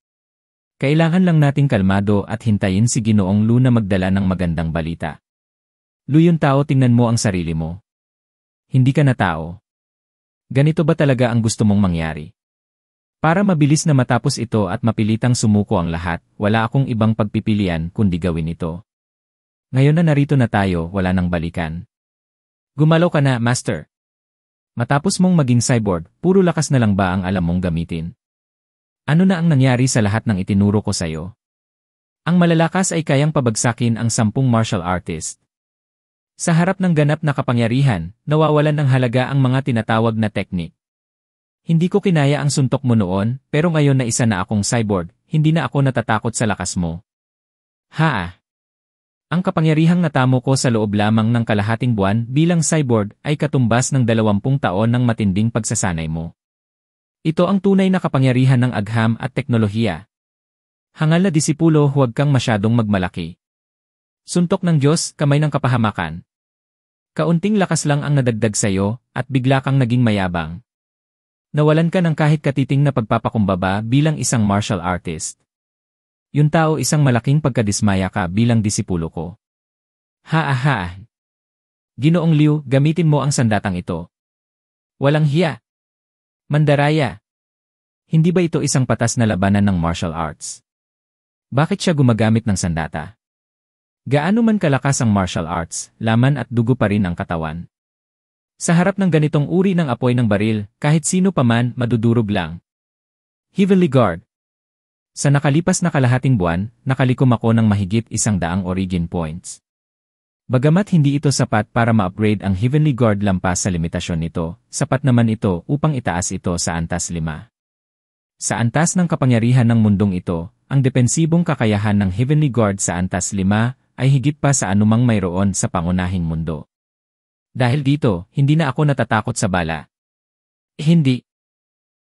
Kailangan lang nating kalmado at hintayin si Ginoong Lu na magdala ng magandang balita. Lu, yung tao, tingnan mo ang sarili mo. Hindi ka na tao. Ganito ba talaga ang gusto mong mangyari? Para mabilis na matapos ito at mapilitang sumuko ang lahat, wala akong ibang pagpipilian kundi gawin ito. Ngayon na narito na tayo, wala nang balikan. Gumalaw ka na, Master. Matapos mong maging cyborg, puro lakas na lang ba ang alam mong gamitin? Ano na ang nangyari sa lahat ng itinuro ko sa'yo? Ang malalakas ay kayang pabagsakin ang 10 martial artist. Sa harap ng ganap na kapangyarihan, nawawalan ng halaga ang mga tinatawag na teknik. Hindi ko kinaya ang suntok mo noon, pero ngayon na isa na akong cyborg, hindi na ako natatakot sa lakas mo. Haa! Ang kapangyarihang natamo ko sa loob lamang ng kalahating buwan bilang cyborg ay katumbas ng 20 taon ng matinding pagsasanay mo. Ito ang tunay na kapangyarihan ng agham at teknolohiya. Hangal na disipulo, huwag kang masyadong magmalaki. Suntok ng Diyos, kamay ng kapahamakan. Kaunting lakas lang ang nadagdag sa'yo, at bigla kang naging mayabang. Nawalan ka ng kahit katiting na pagpapakumbaba bilang isang martial artist. Yung tao, isang malaking pagkadismaya ka bilang disipulo ko. Haa. Ginoong Liu, gamitin mo ang sandatang ito. Walang hiya. Mandaraya. Hindi ba ito isang patas na labanan ng martial arts? Bakit siya gumagamit ng sandata? Gaano man kalakas ang martial arts, laman at dugo pa rin ang katawan. Sa harap ng ganitong uri ng apoy ng baril, kahit sino pa man, madudurog lang. Heavenly Guard. Sa nakalipas na kalahating buwan, nakalikom ako ng mahigit 100 origin points. Bagamat hindi ito sapat para ma-upgrade ang Heavenly Guard lampas sa limitasyon nito, sapat naman ito upang itaas ito sa antas 5. Sa antas ng kapangyarihan ng mundong ito, ang depensibong kakayahan ng Heavenly Guard sa antas 5 ay higit pa sa anumang mayroon sa pangunahing mundo. Dahil dito, hindi na ako natatakot sa bala. Hindi.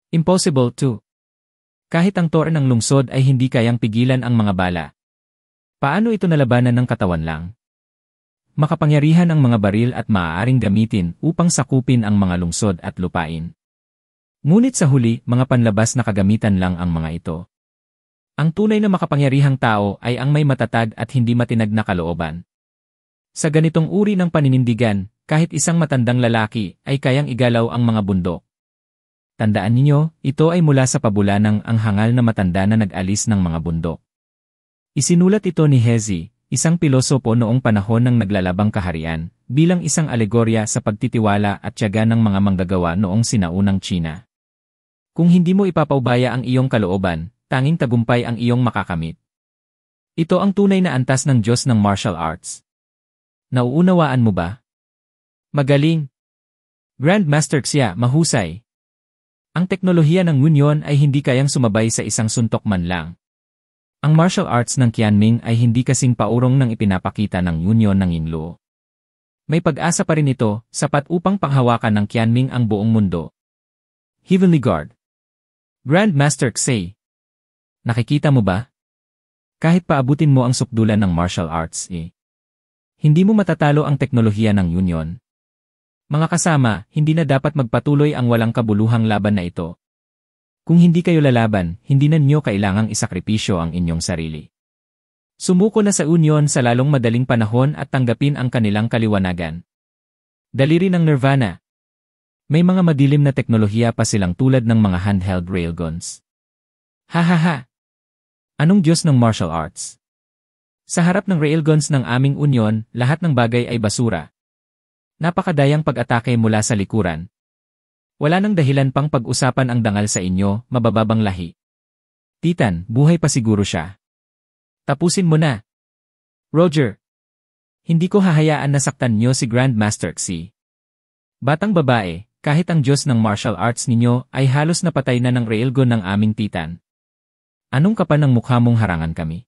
Impossible to. Kahit ang tore ng lungsod ay hindi kayang pigilan ang mga bala. Paano ito nalabanan ng katawan lang? Makapangyarihan ang mga baril at maaaring gamitin upang sakupin ang mga lungsod at lupain. Ngunit sa huli, mga panlabas na kagamitan lang ang mga ito. Ang tunay na makapangyarihang tao ay ang may matatag at hindi matinag na kalooban. Sa ganitong uri ng paninindigan, kahit isang matandang lalaki ay kayang igalaw ang mga bundok. Tandaan ninyo, ito ay mula sa pabulanang ang hangal na matanda na nag-alis ng mga bundok. Isinulat ito ni Hezi, isang pilosopo noong panahon ng naglalabang kaharian, bilang isang alegorya sa pagtitiwala at tiyaga ng mga manggagawa noong sinaunang China. Kung hindi mo ipapaubaya ang iyong kalooban, tanging tagumpay ang iyong makakamit. Ito ang tunay na antas ng Diyos ng martial arts. Nauunawaan mo ba? Magaling. Grandmaster Xia, mahusay. Ang teknolohiya ng Union ay hindi kayang sumabay sa isang suntok man lang. Ang martial arts ng Qianming ay hindi kasing paurong ng ipinapakita ng Union ng Yingluo. May pag-asa pa rin ito, sapat upang panghawakan ng Qianming ang buong mundo. Heavenly Guard. Grandmaster Xie. Nakikita mo ba? Kahit paabutin mo ang sukdulan ng martial arts, hindi mo matatalo ang teknolohiya ng Union. Mga kasama, hindi na dapat magpatuloy ang walang kabuluhang laban na ito. Kung hindi kayo lalaban, hindi na niyo kailangang isakripisyo ang inyong sarili. Sumuko na sa Union sa lalong madaling panahon at tanggapin ang kanilang kaliwanagan. Daliri ng Nirvana. May mga madilim na teknolohiya pa silang tulad ng mga handheld railguns. Hahaha! Anong Diyos ng martial arts? Sa harap ng railguns ng aming Union, lahat ng bagay ay basura. Napakadayang pag-atake mula sa likuran. Wala nang dahilan pang pag-usapan ang dangal sa inyo, mabababang lahi. Titan, buhay pa siguro siya. Tapusin mo na. Roger. Hindi ko hahayaan na saktan niyo si Grandmaster Xi. Batang babae, kahit ang Diyos ng martial arts ninyo ay halos napatay na ng railgun ng aming Titan. Anong kapal ng mukha mong harangan kami?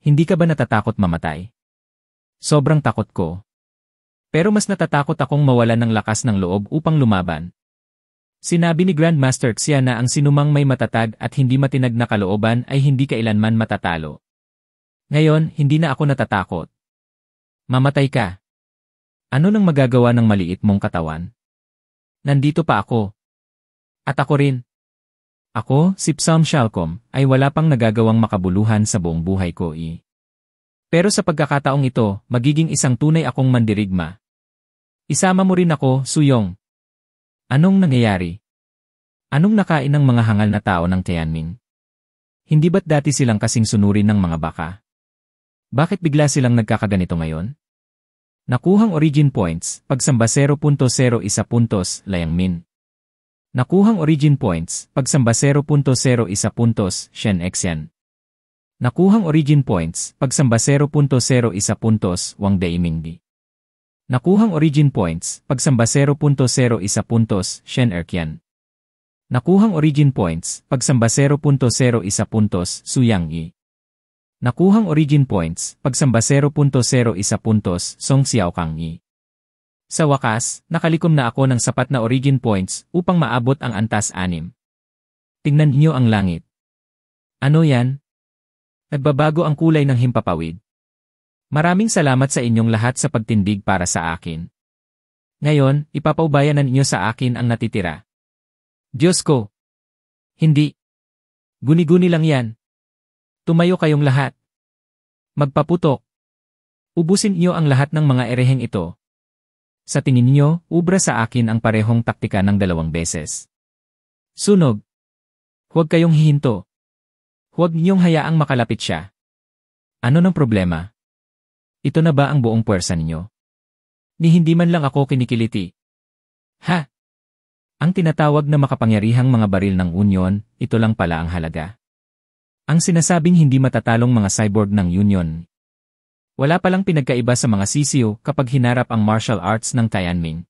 Hindi ka ba natatakot mamatay? Sobrang takot ko. Pero mas natatakot akong mawalan ng lakas ng loob upang lumaban. Sinabi ni Grandmaster Xia na ang sinumang may matatag at hindi matinag na kalooban ay hindi kailanman matatalo. Ngayon, hindi na ako natatakot. Mamatay ka. Ano nang magagawa ng maliit mong katawan? Nandito pa ako. At ako rin. Ako, si Psalm Shalcom, ay wala pang nagagawang makabuluhan sa buong buhay ko Pero sa pagkakataong ito, magiging isang tunay akong mandirigma. Isama mo rin ako, Suyong. Anong nangyayari? Anong nakain ng mga hangal na tao ng Tianming? Hindi ba't dati silang kasing sunurin ng mga baka? Bakit bigla silang nagkakaganito ngayon? Nakuhang origin points, pagsamba 0.01 puntos, Liang Min. Nakuhang origin points, pagsamba 0.01 puntos, Shen Xian. Nakuhang origin points, pagsamba 0.01 puntos, Wang Daimingdi. Nakuhang origin points, pagsamba 0.01 puntos, Shen Erqian. Nakuhang origin points, pagsamba 0.01 puntos, Su Yang. Nakuhang origin points, pagsamba 0.01 puntos, Song Xiaokang. Sa wakas, nakalikom na ako ng sapat na origin points upang maabot ang antas 6. Tingnan niyo ang langit. Ano yan? Nagbabago ang kulay ng himpapawid. Maraming salamat sa inyong lahat sa pagtindig para sa akin. Ngayon, ipapaubayanan niyo sa akin ang natitira. Diyos ko! Hindi. Guni-guni lang yan. Tumayo kayong lahat. Magpaputok. Ubusin niyo ang lahat ng mga ereheng ito. Sa tingin niyo, ubra sa akin ang parehong taktika ng 2 beses. Sunog. Huwag kayong hihinto. Huwag niyong hayaang makalapit siya. Ano ng problema? Ito na ba ang buong puwersa ninyo? Ni hindi man lang ako kinikiliti. Ha? Ang tinatawag na makapangyarihang mga baril ng Union, ito lang pala ang halaga. Ang sinasabing hindi matatalong mga cyborg ng Union. Wala palang pinagkaiba sa mga sisiyo kapag hinarap ang martial arts ng Tianming.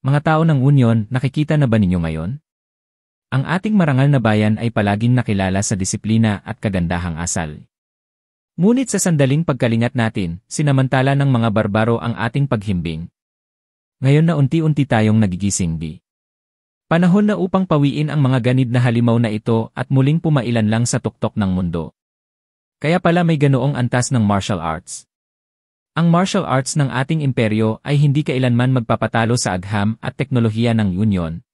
Mga tao ng Union, nakikita na ba ninyo ngayon? Ang ating marangal na bayan ay palaging nakilala sa disiplina at kagandahang asal. Ngunit sa sandaling pagkalingat natin, sinamantala ng mga barbaro ang ating paghimbing. Ngayon na unti-unti tayong nagigising Panahon na upang pawiin ang mga ganid na halimaw na ito at muling pumailan lang sa tuktok ng mundo. Kaya pala may ganoong antas ng martial arts. Ang martial arts ng ating imperyo ay hindi kailanman magpapatalo sa agham at teknolohiya ng Union.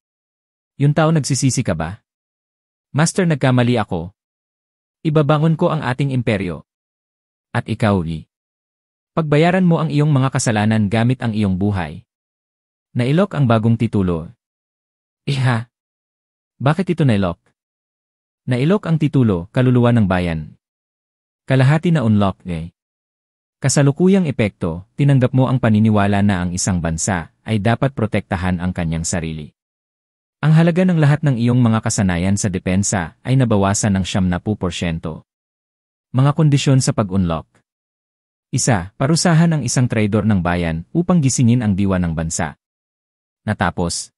Yung tao nagsisisi ka ba? Master, nagkamali ako. Ibabangon ko ang ating imperyo. At ikaw, pagbayaran mo ang iyong mga kasalanan gamit ang iyong buhay. Nailok ang bagong titulo. Iha! Bakit ito nailok? Nailok ang titulo, kaluluwa ng bayan. Kalahati na unlock Kasalukuyang epekto, tinanggap mo ang paniniwala na ang isang bansa ay dapat protektahan ang kanyang sarili. Ang halaga ng lahat ng iyong mga kasanayan sa depensa ay nabawasan ng 70%. Mga kondisyon sa pag-unlock. 1. Parusahan ang isang traidor ng bayan upang gisingin ang diwa ng bansa. Natapos.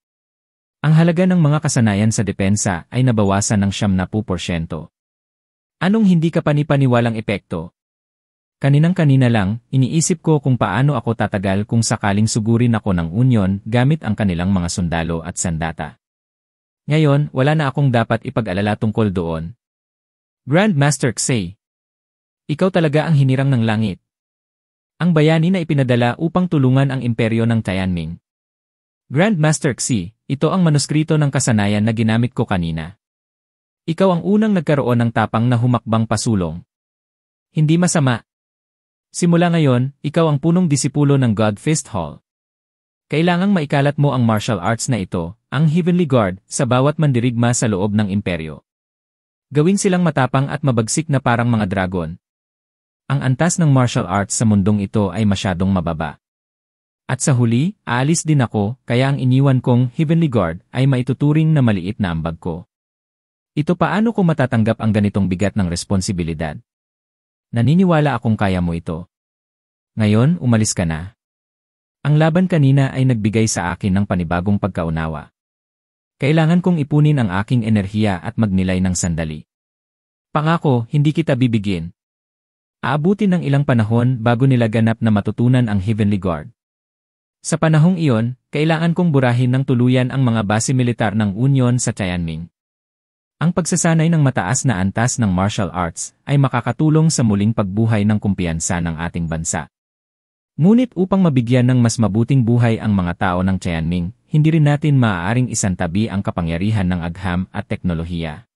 Ang halaga ng mga kasanayan sa depensa ay nabawasan ng 70%. Anong hindi ka panipaniwalang epekto? Kaninang-kanina lang, iniisip ko kung paano ako tatagal kung sakaling sugurin ako ng Union gamit ang kanilang mga sundalo at sandata. Ngayon, wala na akong dapat ipag-alala tungkol doon. Grandmaster Xie. Ikaw talaga ang hinirang ng langit. Ang bayani na ipinadala upang tulungan ang imperyo ng Tianming. Grandmaster Xie, ito ang manuskrito ng kasanayan na ginamit ko kanina. Ikaw ang unang nagkaroon ng tapang na humakbang pasulong. Hindi masama. Simula ngayon, ikaw ang punong disipulo ng God Fist Hall. Kailangang maikalat mo ang martial arts na ito, ang Heavenly Guard, sa bawat mandirigma sa loob ng imperyo. Gawin silang matapang at mabagsik na parang mga dragon. Ang antas ng martial arts sa mundong ito ay masyadong mababa. At sa huli, aalis din ako, kaya ang iniwan kong Heavenly Guard ay maituturing na maliit na ambag ko. Ito paano ko matatanggap ang ganitong bigat ng responsibilidad? Naniniwala akong kaya mo ito. Ngayon, umalis ka na. Ang laban kanina ay nagbigay sa akin ng panibagong pagkaunawa. Kailangan kong ipunin ang aking enerhiya at magnilay ng sandali. Pangako, hindi kita bibigyan. Aabutin ng ilang panahon bago nila ganap na matutunan ang Heavenly Guard. Sa panahong iyon, kailangan kong burahin ng tuluyan ang mga base militar ng Union sa Tianming. Ang pagsasanay ng mataas na antas ng martial arts ay makakatulong sa muling pagbuhay ng kumpiyansa ng ating bansa. Ngunit upang mabigyan ng mas mabuting buhay ang mga tao ng Tianming, hindi rin natin maaaring isantabi ang kapangyarihan ng agham at teknolohiya.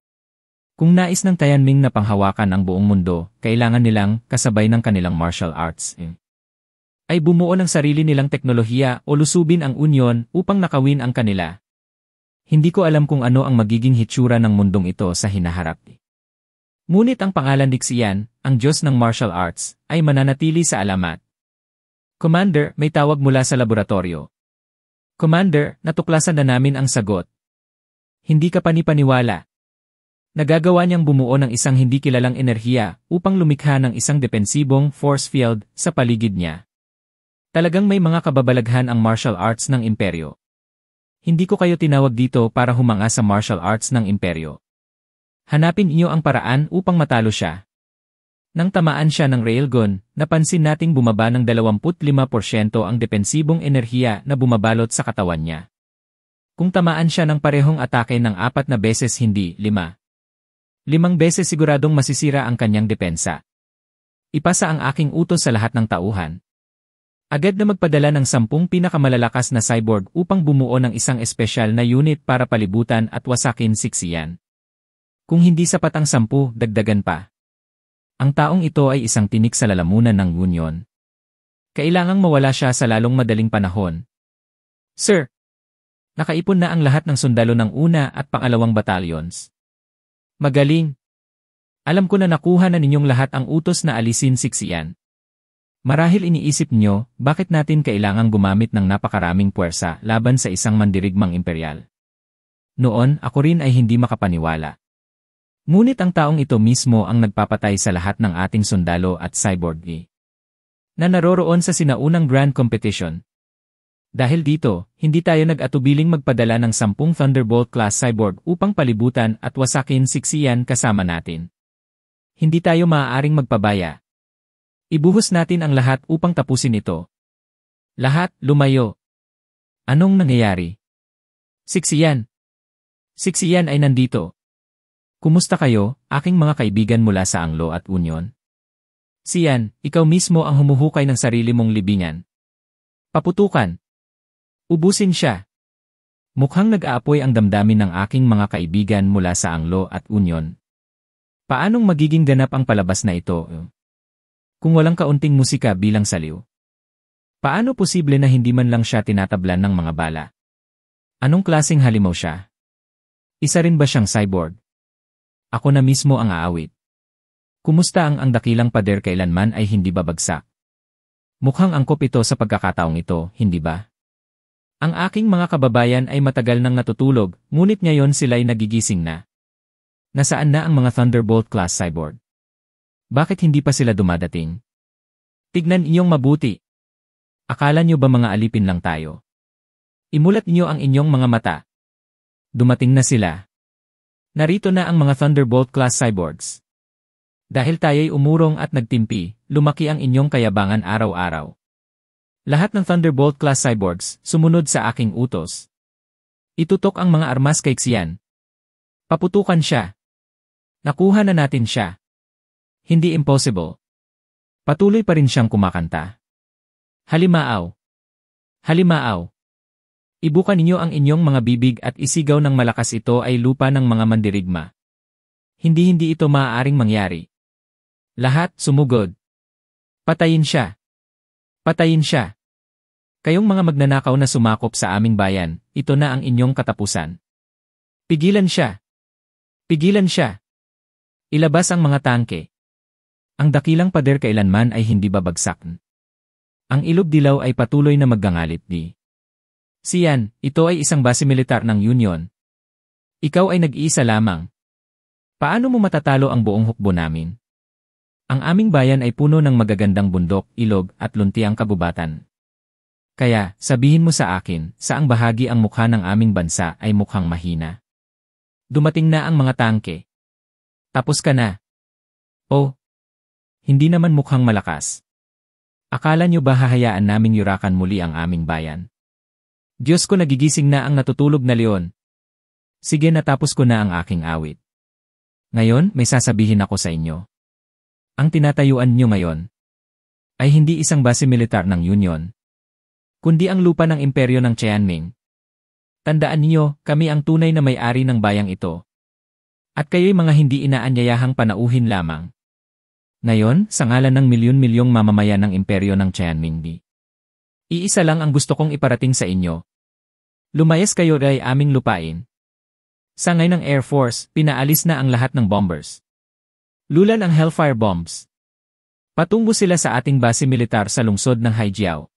Kung nais ng Tianming na panghawakan ang buong mundo, kailangan nilang, kasabay ng kanilang martial arts, ay bumuo ng sarili nilang teknolohiya o lusubin ang Union upang nakawin ang kanila. Hindi ko alam kung ano ang magiging hitsura ng mundong ito sa hinaharap. Ngunit ang pangalan ni Xian, ang Diyos ng martial arts, ay mananatili sa alamat. Commander, may tawag mula sa laboratorio. Commander, natuklasan na namin ang sagot. Hindi ka panipaniwala. Nagagawa niyang bumuo ng isang hindi kilalang enerhiya upang lumikha ng isang depensibong force field sa paligid niya. Talagang may mga kababalaghan ang martial arts ng imperyo. Hindi ko kayo tinawag dito para humanga sa martial arts ng imperyo. Hanapin niyo ang paraan upang matalo siya. Nang tamaan siya ng railgun, napansin nating bumaba ng 25% ang depensibong enerhiya na bumabalot sa katawan niya. Kung tamaan siya ng parehong atake ng 4 na beses hindi 5. 5 beses siguradong masisira ang kanyang depensa. Ipasa ang aking utos sa lahat ng tauhan. Agad na magpadala ng 10 pinakamalalakas na cyborg upang bumuo ng isang espesyal na unit para palibutan at wasakin si Xian. Kung hindi sapat ang 10, dagdagan pa. Ang taong ito ay isang tinik sa lalamunan ng Union. Kailangang mawala siya sa lalong madaling panahon. Sir! Nakaipon na ang lahat ng sundalo ng una at pangalawang battalions. Magaling! Alam ko na nakuha na ninyong lahat ang utos na alisin si Xian. Marahil iniisip nyo, bakit natin kailangang gumamit ng napakaraming puwersa laban sa isang mandirigmang imperial? Noon, ako rin ay hindi makapaniwala. Ngunit ang taong ito mismo ang nagpapatay sa lahat ng ating sundalo at cyborg na naroroon sa sinaunang grand competition. Dahil dito, hindi tayo nag-atubiling magpadala ng 10 Thunderbolt-class cyborg upang palibutan at wasakin si Xian kasama natin. Hindi tayo maaaring magpabaya. Ibuhos natin ang lahat upang tapusin ito. Lahat, lumayo. Anong nangyayari? Si Xian. Si Xian ay nandito. Kumusta kayo, aking mga kaibigan mula sa Anglo at Union? Xian, ikaw mismo ang humuhukay ng sarili mong libingan. Paputukan. Ubusin siya. Mukhang nag-aapoy ang damdamin ng aking mga kaibigan mula sa Anglo at Union. Paanong magiging ganap ang palabas na ito? Kung walang kaunting musika bilang saliw. Paano posible na hindi man lang siya tinatablan ng mga bala? Anong klaseng halimaw siya? Isa rin ba siyang cyborg? Ako na mismo ang aawit. Kumusta ang dakilang pader kailanman ay hindi babagsak? Mukhang angkop ito sa pagkakataong ito, hindi ba? Ang aking mga kababayan ay matagal nang natutulog, ngunit ngayon sila'y nagigising na. Nasaan na ang mga Thunderbolt-class cyborg? Bakit hindi pa sila dumadating? Tignan inyong mabuti. Akala nyo ba mga alipin lang tayo? Imulat niyo ang inyong mga mata. Dumating na sila. Narito na ang mga Thunderbolt-class cyborgs. Dahil tayo'y umurong at nagtimpi, lumaki ang inyong kayabangan araw-araw. Lahat ng Thunderbolt-class cyborgs sumunod sa aking utos. Itutok ang mga armas kay Xian. Paputukan siya. Nakuha na natin siya. Hindi impossible. Patuloy pa rin siyang kumakanta. Halimaaw. Halimaaw. Ibukan ninyo ang inyong mga bibig at isigaw ng malakas, ito ay lupa ng mga mandirigma. Hindi ito maaaring mangyari. Lahat sumugod. Patayin siya. Patayin siya. Kayong mga magnanakaw na sumakop sa aming bayan, ito na ang inyong katapusan. Pigilan siya. Pigilan siya. Ilabas ang mga tangke. Ang dakilang pader kailanman ay hindi babagsak. Ang ilog dilaw ay patuloy na maggangalit di. Siyan, ito ay isang base militar ng Union. Ikaw ay nag-iisa lamang. Paano mo matatalo ang buong hukbo namin? Ang aming bayan ay puno ng magagandang bundok, ilog, at luntiang kagubatan. Kaya, sabihin mo sa akin, saang bahagi ang mukha ng aming bansa ay mukhang mahina? Dumating na ang mga tangke. Tapos ka na. Oh, hindi naman mukhang malakas. Akala nyo ba hahayaan naming yurakan muli ang aming bayan? Diyos ko, nagigising na ang natutulog na leon. Sige, natapos ko na ang aking awit. Ngayon, may sasabihin ako sa inyo. Ang tinatayuan nyo ngayon ay hindi isang base militar ng Union, kundi ang lupa ng imperyo ng Tianming. Tandaan niyo, kami ang tunay na may-ari ng bayang ito. At kayo'y mga hindi inaanyayahang panauhin lamang. Ngayon, sa ngalan ng milyon-milyong mamamayan ng imperyo ng Tianming, iisa lang ang gusto kong iparating sa inyo. Lumayas kayo ay aming lupain. Sangay ng Air Force, pinaalis na ang lahat ng bombers. Lulan ang Hellfire bombs. Patungo sila sa ating base militar sa lungsod ng Haijiao.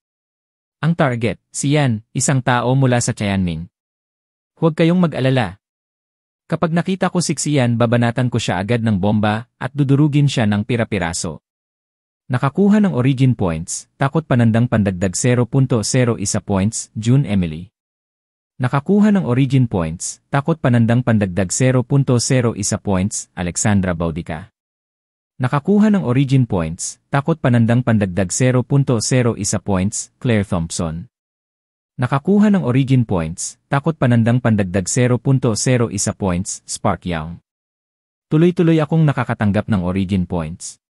Ang target, siyan, isang tao mula sa Tianming. Huwag kayong mag-alala. Kapag nakita ko si Xian, babanatan ko siya agad ng bomba at dudurugin siya ng pira-piraso. Nakakuha ng origin points, takot panandang pandagdag 0.01 points, June Emily. Nakakuha ng origin points, takot panandang pandagdag 0.01 points, Alexandra Baudica. Nakakuha ng origin points, takot panandang pandagdag 0.01 points, Claire Thompson. Nakakuha ng origin points, takot panandang pandagdag 0.01 points, Spark Young. Tuloy-tuloy akong nakakatanggap ng origin points.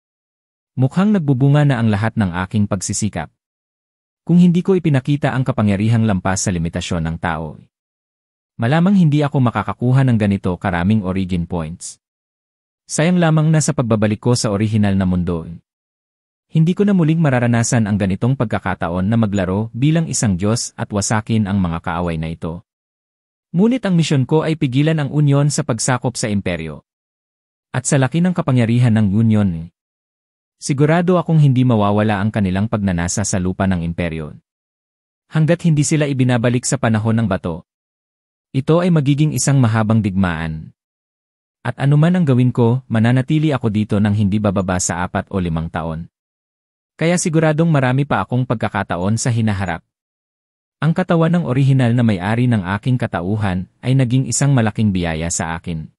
Mukhang nagbubunga na ang lahat ng aking pagsisikap. Kung hindi ko ipinakita ang kapangyarihang lampas sa limitasyon ng tao, malamang hindi ako makakakuha ng ganito karaming origin points. Sayang lamang na sa pagbabalik ko sa orihinal na mundo. Hindi ko na muling mararanasan ang ganitong pagkakataon na maglaro bilang isang Diyos at wasakin ang mga kaaway na ito. Ngunit ang misyon ko ay pigilan ang Union sa pagsakop sa imperyo. At sa laki ng kapangyarihan ng Union, sigurado akong hindi mawawala ang kanilang pagnanasa sa lupa ng imperyo. Hanggat hindi sila ibinabalik sa panahon ng bato, ito ay magiging isang mahabang digmaan. At anuman ang gawin ko, mananatili ako dito ng hindi bababa sa 4 o 5 taon. Kaya siguradong marami pa akong pagkakataon sa hinaharap. Ang katawan ng orihinal na may-ari ng aking katauhan ay naging isang malaking biyaya sa akin.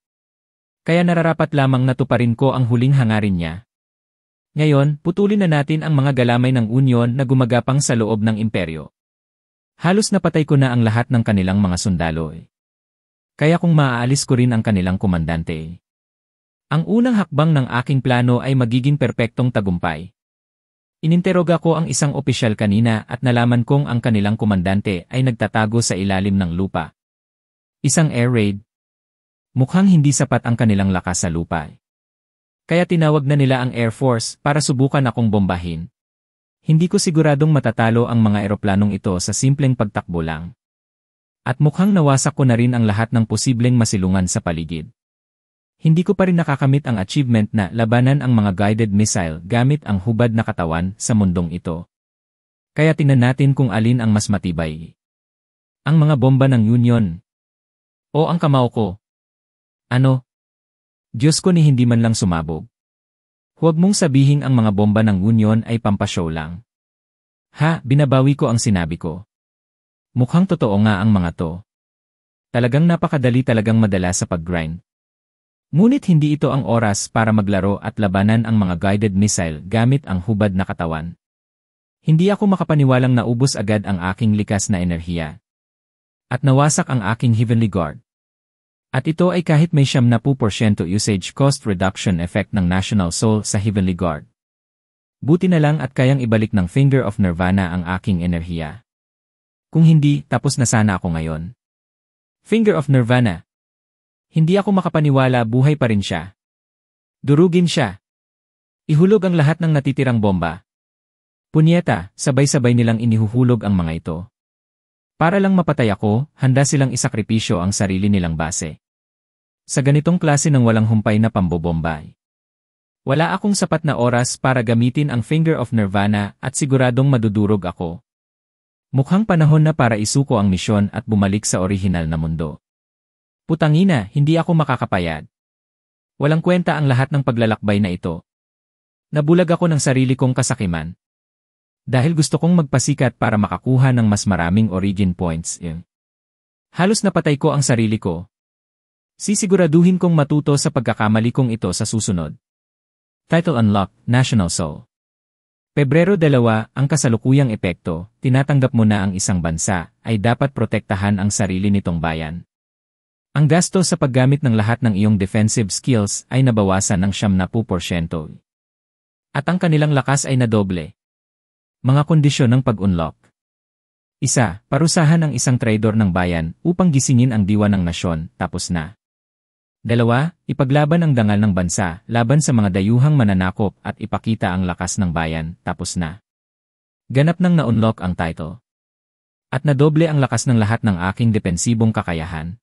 Kaya nararapat lamang na tuparin ko ang huling hangarin niya. Ngayon, putulin na natin ang mga galamay ng Union na gumagapang sa loob ng imperyo. Halos napatay ko na ang lahat ng kanilang mga sundalo. Kaya kung maaalis ko rin ang kanilang komandante. Ang unang hakbang ng aking plano ay magiging perpektong tagumpay. Ininteroga ko ang isang opisyal kanina at nalaman kong ang kanilang komandante ay nagtatago sa ilalim ng lupa. Isang air raid. Mukhang hindi sapat ang kanilang lakas sa lupa. Kaya tinawag na nila ang Air Force para subukan akong bombahin. Hindi ko siguradong matatalo ang mga eroplanong ito sa simpleng pagtakbo lang. At mukhang nawasak ko na rin ang lahat ng posibleng masilungan sa paligid. Hindi ko pa rin nakakamit ang achievement na labanan ang mga guided missile gamit ang hubad na katawan sa mundong ito. Kaya tingnan natin kung alin ang mas matibay. Ang mga bomba ng Union o ang kamao ko? Ano? Diyos ko, ni hindi man lang sumabog. Huwag mong sabihin ang mga bomba ng Union ay pampashow lang. Ha, binabawi ko ang sinabi ko. Mukhang totoo nga ang mga to. Talagang napakadali talagang madala sa pag-grind. Ngunit hindi ito ang oras para maglaro at labanan ang mga guided missile gamit ang hubad na katawan. Hindi ako makapaniwalang naubos agad ang aking likas na enerhiya. At nawasak ang aking Heavenly Guard. At ito ay kahit may 70% usage cost reduction effect ng National Soul sa Heavenly Guard. Buti na lang at kayang ibalik ng Finger of Nirvana ang aking enerhiya. Kung hindi, tapos na sana ako ngayon. Finger of Nirvana. Hindi ako makapaniwala, buhay pa rin siya. Durugin siya. Ihulog ang lahat ng natitirang bomba. Punyeta, sabay-sabay nilang inihuhulog ang mga ito. Para lang mapatay ako, handa silang isakripisyo ang sarili nilang base. Sa ganitong klase ng walang humpay na pambobombay. Wala akong sapat na oras para gamitin ang Finger of Nirvana at siguradong madudurog ako. Mukhang panahon na para isuko ang misyon at bumalik sa orihinal na mundo. Putangina, hindi ako makakapayag. Walang kwenta ang lahat ng paglalakbay na ito. Nabulag ako ng sarili kong kasakiman. Dahil gusto kong magpasikat para makakuha ng mas maraming origin points. Halos napatay ko ang sarili ko. Sisiguraduhin kong matuto sa pagkakamali kong ito sa susunod. Title Unlock, National Soul. Pebrero 2, ang kasalukuyang epekto, tinatanggap mo na ang isang bansa, ay dapat protektahan ang sarili nitong bayan. Ang gasto sa paggamit ng lahat ng iyong defensive skills ay nabawasan ng 70%. At ang kanilang lakas ay nadoble. Mga kondisyon ng pag-unlock. 1. Parusahan ang isang traidor ng bayan upang gisingin ang diwa ng nasyon, tapos na. 2. Ipaglaban ang dangal ng bansa laban sa mga dayuhang mananakop at ipakita ang lakas ng bayan, tapos na. Ganap nang na-unlock ang title. At nadoble ang lakas ng lahat ng aking depensibong kakayahan.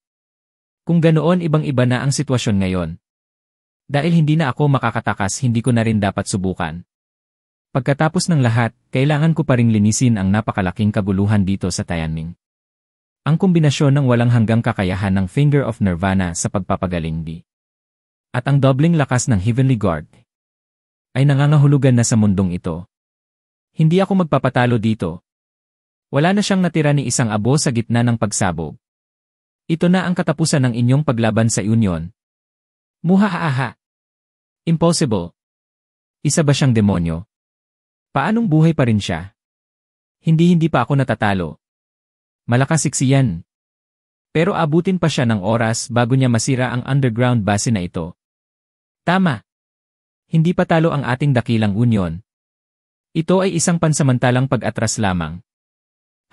Kung ganoon ibang-iba na ang sitwasyon ngayon. Dahil hindi na ako makakatakas, hindi ko na rin dapat subukan. Pagkatapos ng lahat, kailangan ko pa ring linisin ang napakalaking kaguluhan dito sa Tianming. Ang kombinasyon ng walang hanggang kakayahan ng Finger of Nirvana sa pagpapagaling di. At ang dobling lakas ng Heavenly Guard ay nangangahulugan na sa mundong ito. Hindi ako magpapatalo dito. Wala na siyang natira ni isang abo sa gitna ng pagsabog. Ito na ang katapusan ng inyong paglaban sa Union. Muhahaha. Impossible. Isa ba siyang demonyo? Paanong buhay pa rin siya? Hindi pa ako natatalo. Malakas siksiyan. Pero abutin pa siya ng oras bago niya masira ang underground base na ito. Tama. Hindi pa talo ang ating dakilang Union. Ito ay isang pansamantalang pag-atras lamang.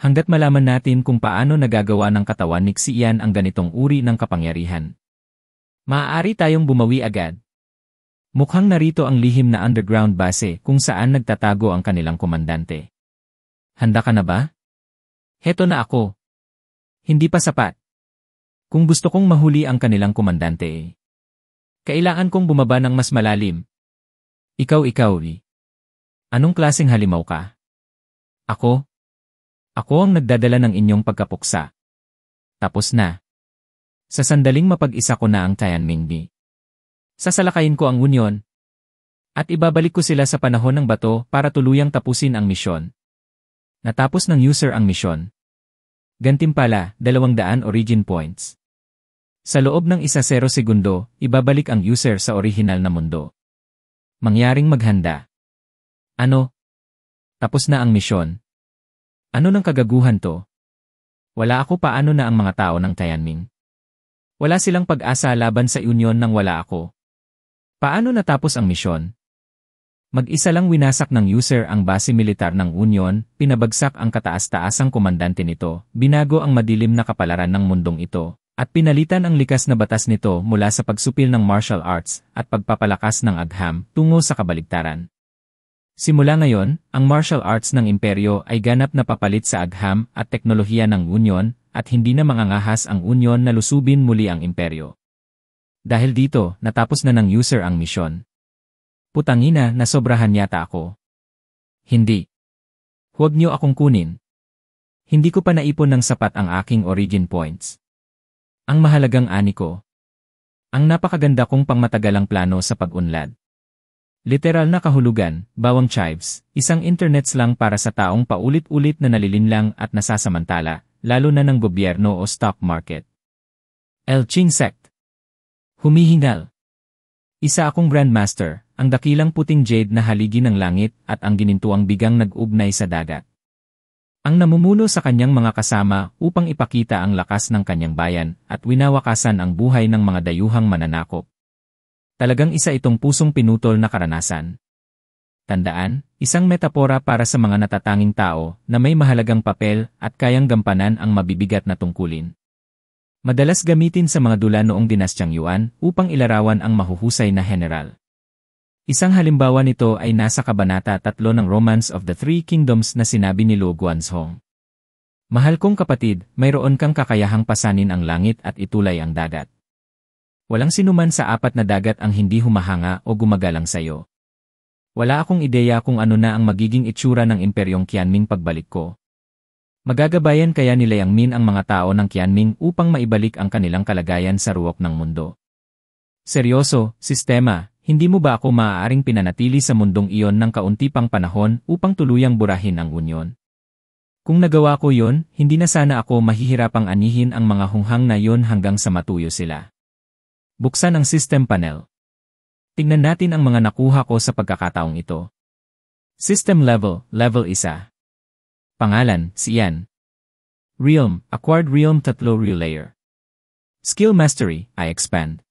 Hanggat malaman natin kung paano nagagawa ng katawan ni Xian ang ganitong uri ng kapangyarihan. Maaari tayong bumawi agad. Mukhang narito ang lihim na underground base kung saan nagtatago ang kanilang komandante. Handa ka na ba? Heto na ako. Hindi pa sapat. Kung gusto kong mahuli ang kanilang komandante, kailangan kong bumaba ng mas malalim. Ikaw, anong klaseng halimaw ka? Ako? Ako ang nagdadala ng inyong pagkapuksa. Tapos na. Sa sandaling mapag-isa ko na ang Tianming Di. Sasalakayin ko ang Union. At ibabalik ko sila sa panahon ng bato para tuluyang tapusin ang misyon. Natapos ng user ang misyon. Gantimpala, 200 origin points. Sa loob ng 10 segundo, ibabalik ang user sa orihinal na mundo. Mangyaring maghanda. Ano? Tapos na ang misyon. Ano ng kagaguhan to? Wala ako, paano na ang mga tao ng Tianming? Wala silang pag-asa laban sa Union nang wala ako. Paano natapos ang misyon? Mag-isa lang winasak ng user ang base militar ng Union, pinabagsak ang kataas-taasang komandante nito, binago ang madilim na kapalaran ng mundong ito, at pinalitan ang likas na batas nito mula sa pagsupil ng martial arts at pagpapalakas ng agham tungo sa kabaligtaran. Simula ngayon, ang martial arts ng imperyo ay ganap na papalit sa agham at teknolohiya ng Union, at hindi na mangangahas ang Union na lusubin muli ang imperyo. Dahil dito, natapos na ng user ang misyon. Putangina, nasobrahan yata ako. Hindi. Huwag niyo akong kunin. Hindi ko pa naipon ng sapat ang aking origin points. Ang mahalagang ani ko. Ang napakaganda kong pangmatagalang plano sa pag-unlad. Literal na kahulugan, bawang chives, isang internets lang para sa taong paulit-ulit na nalilinlang at nasasamantala, lalo na ng gobyerno o stock market. El Ching Sect. Humihingal. Isa akong Grandmaster, ang dakilang puting jade na haligi ng langit at ang ginintuang bigang nag-ugnay sa dagat. Ang namumuno sa kanyang mga kasama upang ipakita ang lakas ng kanyang bayan at winawakasan ang buhay ng mga dayuhang mananakop. Talagang isa itong pusong pinutol na karanasan. Tandaan, isang metapora para sa mga natatanging tao na may mahalagang papel at kayang gampanan ang mabibigat na tungkulin. Madalas gamitin sa mga dula noong dinastyang Yuan upang ilarawan ang mahuhusay na general. Isang halimbawa nito ay nasa Kabanata 3 ng Romance of the Three Kingdoms na sinabi ni Luo Guanzhong. Mahal kong kapatid, mayroon kang kakayahang pasanin ang langit at itulay ang dagat. Walang sinuman sa apat na dagat ang hindi humahanga o gumagalang sayo. Wala akong ideya kung ano na ang magiging itsura ng Imperyong Qianming pagbalik ko. Magagabayan kaya ni Liang Min ang mga tao ng Qianming upang maibalik ang kanilang kalagayan sa ruwak ng mundo. Seryoso, sistema, hindi mo ba ako maaaring pinanatili sa mundong iyon ng kaunti pang panahon upang tuluyang burahin ang unyon? Kung nagawa ko yon, hindi na sana ako mahihirapang anihin ang mga hunghang na yon hanggang sa matuyo sila. Buksan ang system panel. Tingnan natin ang mga nakuha ko sa pagkakataong ito. System level, level 1. Pangalan, Xian. Realm, acquired realm 3 real layer. Skill mastery, I expand.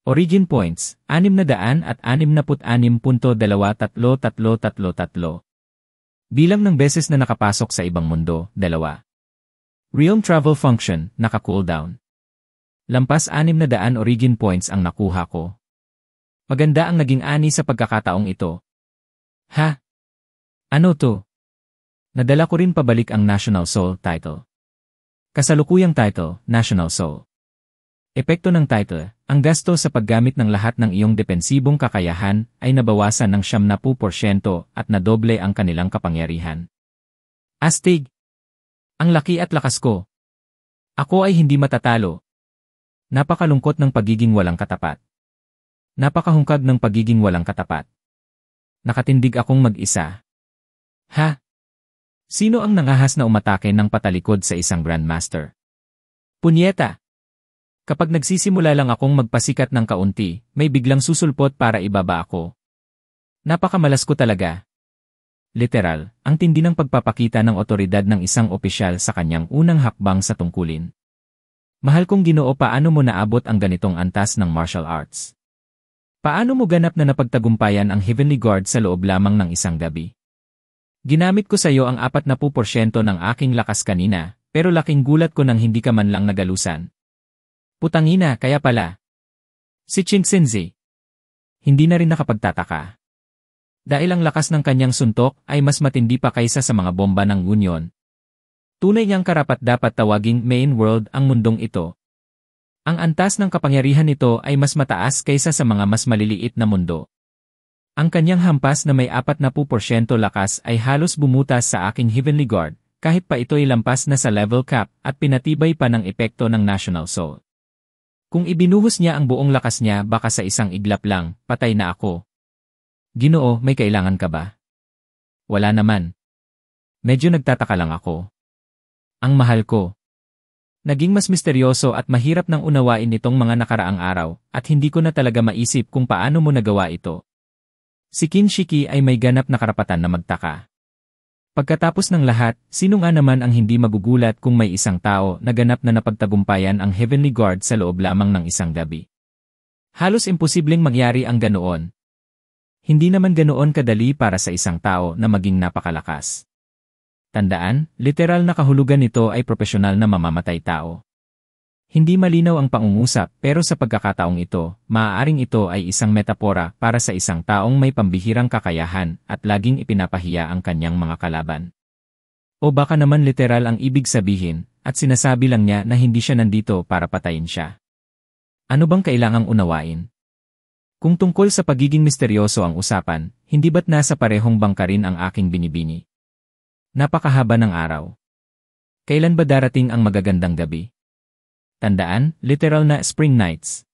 Origin points, 666.23333. Bilang ng beses na nakapasok sa ibang mundo, 2. Realm travel function, naka-cooldown. Lampas 600 origin points ang nakuha ko. Maganda ang naging ani sa pagkakataong ito. Ha? Ano to? Nadala ko rin pabalik ang National Soul title. Kasalukuyang title, National Soul. Epekto ng title, ang gasto sa paggamit ng lahat ng iyong depensibong kakayahan ay nabawasan ng 70% at nadoble ang kanilang kapangyarihan. Astig! Ang laki at lakas ko. Ako ay hindi matatalo. Napakalungkot ng pagiging walang katapat. Napakahungkag ng pagiging walang katapat. Nakatindig akong mag-isa. Ha? Sino ang nangahas na umatake ng patalikod sa isang Grandmaster? Punyeta! Kapag nagsisimula lang akong magpasikat ng kaunti, may biglang susulpot para ibaba ako. Napakamalas ko talaga. Literal, ang tindi ng pagpapakita ng otoridad ng isang opisyal sa kanyang unang hakbang sa tungkulin. Mahal kong Ginoo, paano mo naabot ang ganitong antas ng martial arts? Paano mo ganap na napagtagumpayan ang Heavenly Guard sa loob lamang ng isang gabi? Ginamit ko sa iyo ang 40% ng aking lakas kanina, pero laking gulat ko nang hindi ka man lang nagalusan. Putangina, kaya pala. Si Qing Xinzi. Hindi na rin nakapagtataka. Dahil ang lakas ng kanyang suntok ay mas matindi pa kaysa sa mga bomba ng Union. Tunay niyang karapat-dapat tawaging main world ang mundong ito. Ang antas ng kapangyarihan nito ay mas mataas kaysa sa mga mas maliliit na mundo. Ang kanyang hampas na may 40% lakas ay halos bumutas sa aking Heavenly Guard, kahit pa ito'y lampas na sa level cap at pinatibay pa ng epekto ng National Soul. Kung ibinuhos niya ang buong lakas niya, baka sa isang iglap lang, patay na ako. Ginoo, may kailangan ka ba? Wala naman. Medyo nagtataka lang ako. Ang mahal ko. Naging mas misteryoso at mahirap nang unawain itong mga nakaraang araw, at hindi ko na talaga maisip kung paano mo nagawa ito. Si Qin Shiki ay may ganap na karapatan na magtaka. Pagkatapos ng lahat, sino nga naman ang hindi magugulat kung may isang tao na ganap na napagtagumpayan ang Heavenly Guard sa loob lamang ng isang gabi? Halos imposibleng mangyari ang ganoon. Hindi naman ganoon kadali para sa isang tao na maging napakalakas. Tandaan, literal na kahulugan nito ay propesyonal na mamamatay tao. Hindi malinaw ang pangungusap, pero sa pagkakataong ito, maaaring ito ay isang metapora para sa isang taong may pambihirang kakayahan at laging ipinapahiya ang kanyang mga kalaban. O baka naman literal ang ibig sabihin, at sinasabi lang niya na hindi siya nandito para patayin siya. Ano bang kailangang unawain? Kung tungkol sa pagiging misteryoso ang usapan, hindi ba't nasa parehong bangkarin ang aking binibini? Napakahaba ng araw. Kailan ba darating ang magagandang gabi? Tandaan, literal na spring nights.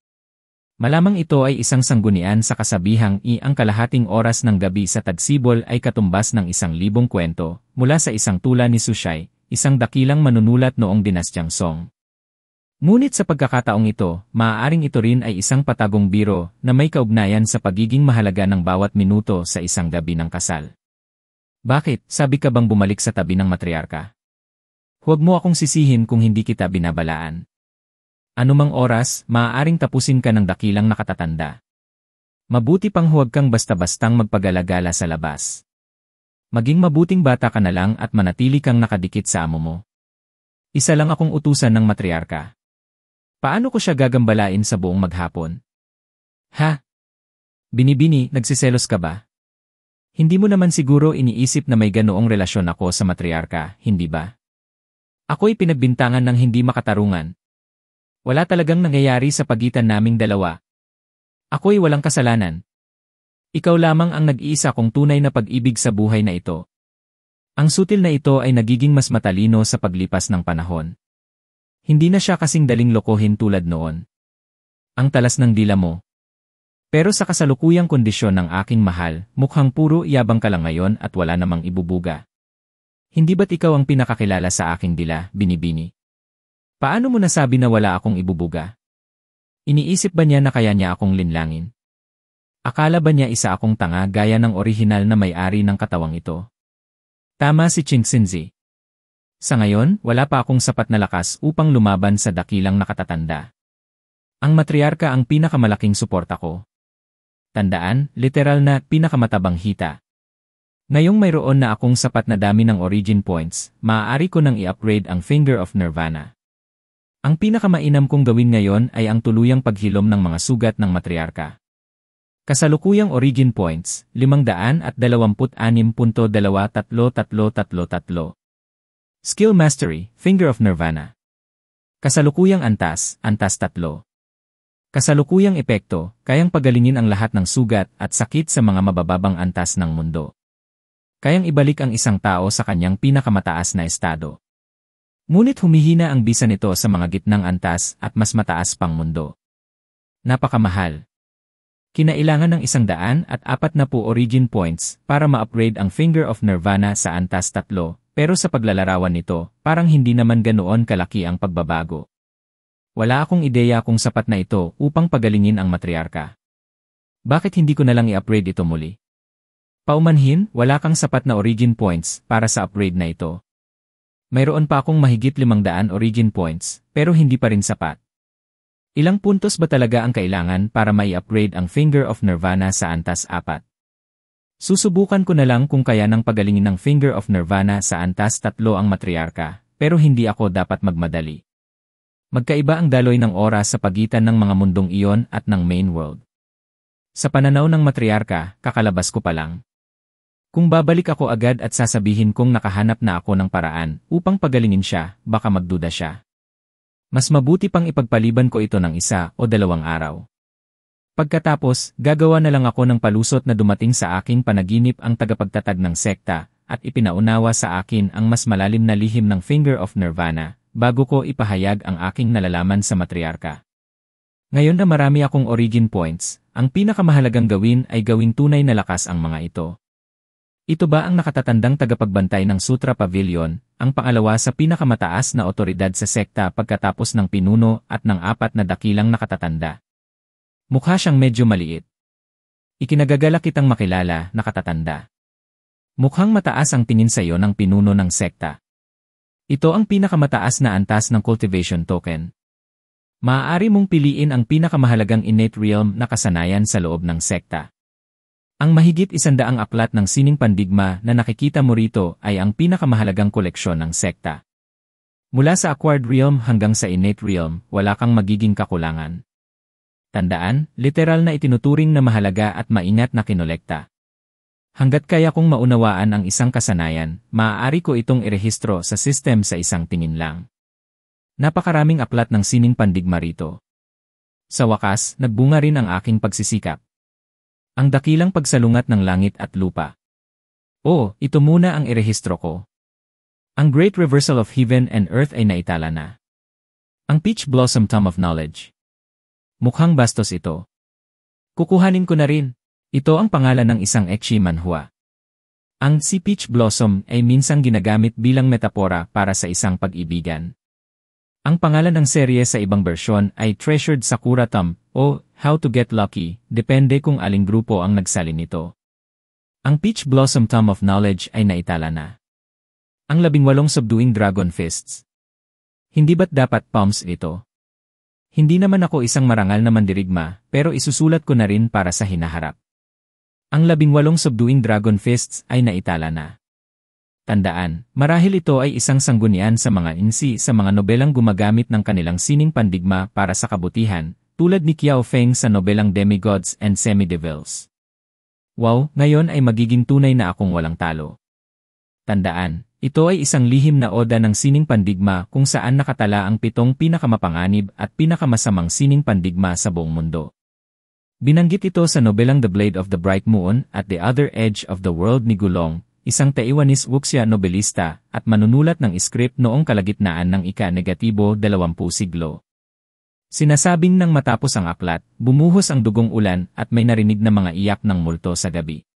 Malamang ito ay isang sanggunian sa kasabihang ang kalahating oras ng gabi sa Tagsibol ay katumbas ng 1,000 kwento, mula sa isang tula ni Sushai, isang dakilang manunulat noong dinastyang Song. Ngunit sa pagkakataong ito, maaaring ito rin ay isang patagong biro na may kaugnayan sa pagiging mahalaga ng bawat minuto sa isang gabi ng kasal. Bakit, sabi ka bang bumalik sa tabi ng matriarka? Huwag mo akong sisihin kung hindi kita binabalaan. Anumang oras, maaaring tapusin ka ng dakilang nakatatanda. Mabuti pang huwag kang basta-bastang magpagalagala sa labas. Maging mabuting bata ka na lang at manatili kang nakadikit sa amo mo. Isa lang akong utusan ng matriarka. Paano ko siya gagambalain sa buong maghapon? Ha? Binibini, nagsiselos ka ba? Hindi mo naman siguro iniisip na may ganoong relasyon ako sa matriarka, hindi ba? Ako'y pinagbintangan ng hindi makatarungan. Wala talagang nangyayari sa pagitan naming dalawa. Ako'y walang kasalanan. Ikaw lamang ang nag-iisa kong tunay na pag-ibig sa buhay na ito. Ang sutil na ito ay nagiging mas matalino sa paglipas ng panahon. Hindi na siya kasing daling lokohin tulad noon. Ang talas ng dila mo. Pero sa kasalukuyang kondisyon ng aking mahal, mukhang puro yabang ka lang ngayon at wala namang ibubuga. Hindi ba't ikaw ang pinakakilala sa aking dila, binibini? Paano mo nasabi na wala akong ibubuga? Iniisip ba niya na kaya niya akong linlangin? Akala ba niya isa akong tanga gaya ng orihinal na may-ari ng katawang ito? Tama si Chinxinzi. Sa ngayon, wala pa akong sapat na lakas upang lumaban sa dakilang nakatatanda. Ang matriarka ang pinakamalaking suporta ko. Tandaan, literal na pinakamatabang hita. Ngayong mayroon na akong sapat na dami ng origin points, maaari ko nang i-upgrade ang Finger of Nirvana. Ang pinakamainam kong gawin ngayon ay ang tuluyang paghilom ng mga sugat ng matriarka. Kasalukuyang origin points, 526.23333. Skill Mastery, Finger of Nirvana. Kasalukuyang antas, antas 3. Kasalukuyang epekto, kayang pagalingin ang lahat ng sugat at sakit sa mga mabababang antas ng mundo. Kayang ibalik ang isang tao sa kanyang pinakamataas na estado. Ngunit humihina ang bisa nito sa mga gitnang antas at mas mataas pang mundo. Napakamahal. Kinailangan ng 140 origin points para ma-upgrade ang Finger of Nirvana sa antas 3, pero sa paglalarawan nito, parang hindi naman ganoon kalaki ang pagbabago. Wala akong ideya kung sapat na ito upang pagalingin ang matriarka. Bakit hindi ko na lang i-upgrade ito muli? Paumanhin, wala kang sapat na origin points para sa upgrade na ito. Mayroon pa akong mahigit 500 origin points, pero hindi pa rin sapat. Ilang puntos ba talaga ang kailangan para mai-upgrade ang Finger of Nirvana sa antas 4? Susubukan ko na lang kung kaya nang pagalingin ng Finger of Nirvana sa antas 3 ang matriarka, pero hindi ako dapat magmadali. Magkaiba ang daloy ng oras sa pagitan ng mga mundong iyon at ng main world. Sa pananaw ng matriarka, kakalabas ko pa lang. Kung babalik ako agad at sasabihin kong nakahanap na ako ng paraan upang pagalingin siya, baka magduda siya. Mas mabuti pang ipagpaliban ko ito ng 1 o 2 araw. Pagkatapos, gagawa na lang ako ng palusot na dumating sa aking panaginip ang tagapagtatag ng sekta at ipinaunawa sa akin ang mas malalim na lihim ng Finger of Nirvana bago ko ipahayag ang aking nalalaman sa matriarka. Ngayon na marami akong origin points, ang pinakamahalagang gawin ay gawing tunay na lakas ang mga ito. Ito ba ang nakatatandang tagapagbantay ng Sutra Pavilion, ang pangalawa sa pinakamataas na otoridad sa sekta pagkatapos ng pinuno at ng 4 na dakilang nakatatanda? Mukha siyang medyo maliit. Ikinagagala kitang makilala, nakatatanda. Mukhang mataas ang tingin sa iyo ng pinuno ng sekta. Ito ang pinakamataas na antas ng cultivation token. Maaari mong piliin ang pinakamahalagang innate realm na kasanayan sa loob ng sekta. Ang mahigit 100 aklat ng sining pandigma na nakikita mo rito ay ang pinakamahalagang koleksyon ng sekta. Mula sa acquired realm hanggang sa innate realm, wala kang magiging kakulangan. Tandaan, literal na itinuturing na mahalaga at maingat na kinolekta. Hanggat kaya kong maunawaan ang isang kasanayan, maaari ko itong irehistro sa system sa isang tingin lang. Napakaraming aklat ng sining pandigma rito. Sa wakas, nagbunga rin ang aking pagsisikap. Ang dakilang pagsalungat ng langit at lupa. Ito muna ang irehistro ko. Ang Great Reversal of Heaven and Earth ay naitala na. Ang Peach Blossom Tome of Knowledge. Mukhang bastos ito. Kukuhanin ko na rin. Ito ang pangalan ng isang Ekshi manhwa. Ang si Peach Blossom ay minsang ginagamit bilang metapora para sa isang pag-ibigan. Ang pangalan ng serye sa ibang bersyon ay Treasured Sakura Tome o How to Get Lucky, depende kung aling grupo ang nagsalin nito. Ang Peach Blossom Tome of Knowledge ay naitala na. Ang 18 subduing Dragon Fists. Hindi ba't dapat palms ito? Hindi naman ako isang marangal na mandirigma, pero isusulat ko na rin para sa hinaharap. Ang 18 subduing Dragon Fists ay naitala na. Tandaan, marahil ito ay isang sanggunian sa mga insi sa mga nobelang gumagamit ng kanilang sining pandigma para sa kabutihan, tulad ni Qiao Feng sa nobelang Demigods and Semi-Devils. Wow, ngayon ay magiging tunay na akong walang talo. Tandaan, Ito ay isang lihim na oda ng sining pandigma kung saan nakatala ang 7 pinakamapanganib at pinakamasamang sining pandigma sa buong mundo. Binanggit ito sa nobelang The Blade of the Bright Moon at The Other Edge of the World ni Gulong, isang Taiwanese wuxia nobelista at manunulat ng script noong kalagitnaan ng ika-20 siglo. Sinasabing nang matapos ang aklat, bumuhos ang dugong ulan at may narinig na mga iyak ng multo sa gabi.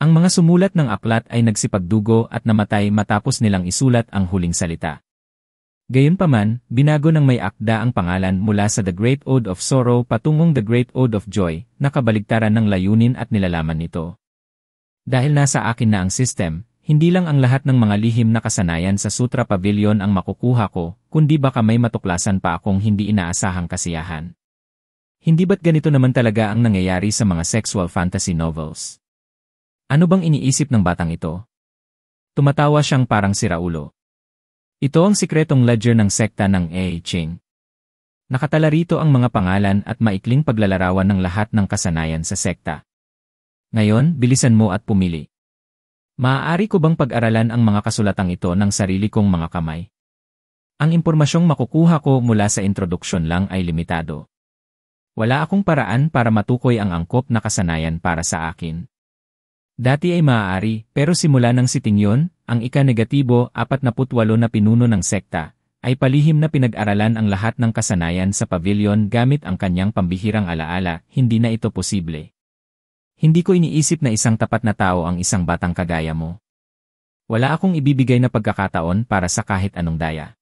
Ang mga sumulat ng aklat ay nagsipagdugo at namatay matapos nilang isulat ang huling salita. Gayunpaman, binago ng may akda ang pangalan mula sa The Great Ode of Sorrow patungong The Great Ode of Joy, na kabaligtaran ng layunin at nilalaman nito. Dahil nasa akin na ang system, hindi lang ang lahat ng mga lihim na kasanayan sa Sutra Pavilion ang makukuha ko, kundi baka may matuklasan pa akong hindi inaasahang kasiyahan. Hindi ba't ganito naman talaga ang nangyayari sa mga sexual fantasy novels? Ano bang iniisip ng batang ito? Tumatawa siyang parang siraulo. Ito ang sikretong ledger ng sekta ng I Ching. Nakatala rito ang mga pangalan at maikling paglalarawan ng lahat ng kasanayan sa sekta. Ngayon, bilisan mo at pumili. Maaari ko bang pag-aralan ang mga kasulatang ito ng sarili kong mga kamay? Ang impormasyong makukuha ko mula sa introduksyon lang ay limitado. Wala akong paraan para matukoy ang angkop na kasanayan para sa akin. Dati ay maaari, pero simula ng siting yun, ang ika-48 na pinuno ng sekta, ay palihim na pinag-aralan ang lahat ng kasanayan sa pavilion gamit ang kanyang pambihirang alaala, hindi na ito posible. Hindi ko iniisip na isang tapat na tao ang isang batang kagaya mo. Wala akong ibibigay na pagkakataon para sa kahit anong daya.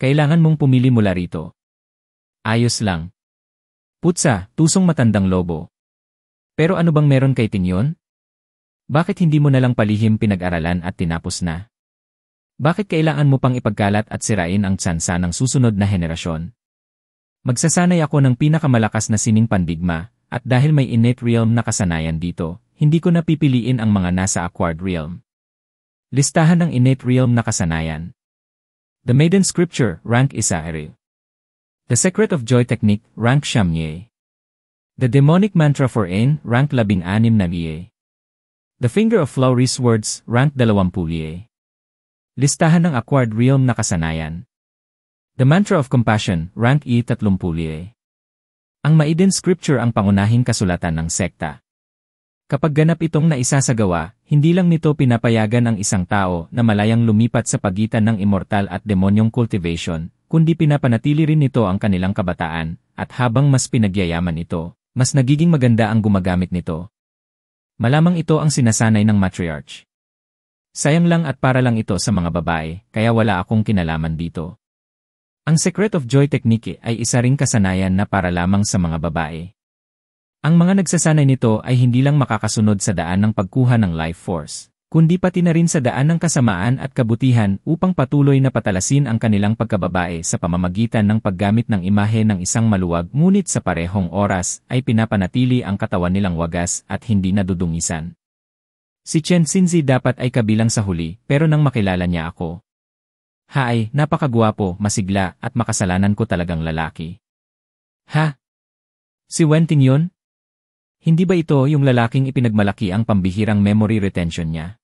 Kailangan mong pumili mula rito. Ayos lang. Putsa, tusong matandang lobo. Pero ano bang meron kay Tingyon? Bakit hindi mo nalang palihim pinag-aralan at tinapos na? Bakit kailangan mo pang ipagkalat at sirain ang tsansa ng susunod na henerasyon? Magsasanay ako ng pinakamalakas na sining pandigma, at dahil may innate realm na kasanayan dito, hindi ko na pipiliin ang mga nasa acquired realm. Listahan ng innate realm na kasanayan. The Maiden Scripture, rank 1. The Secret of Joy Technique, rank 9. The Demonic Mantra for Ain, rank 16 na VA. The Finger of Flowery's Words, rank 20. Listahan ng acquired realm na kasanayan. The Mantra of Compassion, rank I30. Ang Maiden Scripture ang pangunahing kasulatan ng sekta. Kapag ganap itong naisasagawa, hindi lang nito pinapayagan ang isang tao na malayang lumipat sa pagitan ng immortal at demonyong cultivation, kundi pinapanatili rin nito ang kanilang kabataan, at habang mas pinagyayaman ito, mas nagiging maganda ang gumagamit nito. Malamang ito ang sinasanay ng matriarch. Sayang lang at para lang ito sa mga babae, kaya wala akong kinalaman dito. Ang Secret of Joy Technique ay isa ring kasanayan na para lamang sa mga babae. Ang mga nagsasanay nito ay hindi lang makakasunod sa daan ng pagkuha ng life force, kundi pati na rin sa daan ng kasamaan at kabutihan upang patuloy na patalasin ang kanilang pagkababae sa pamamagitan ng paggamit ng imahe ng isang maluwag ngunit sa parehong oras ay pinapanatili ang katawan nilang wagas at hindi nadudungisan. Si Chen Xinzi dapat ay kabilang sa huli pero nang makilala niya ako. Hay, napakagwapo, masigla at makasalanan ko talagang lalaki. Ha? Si Wenting yun? Hindi ba ito yung lalaking ipinagmalaki ang pambihirang memory retention niya?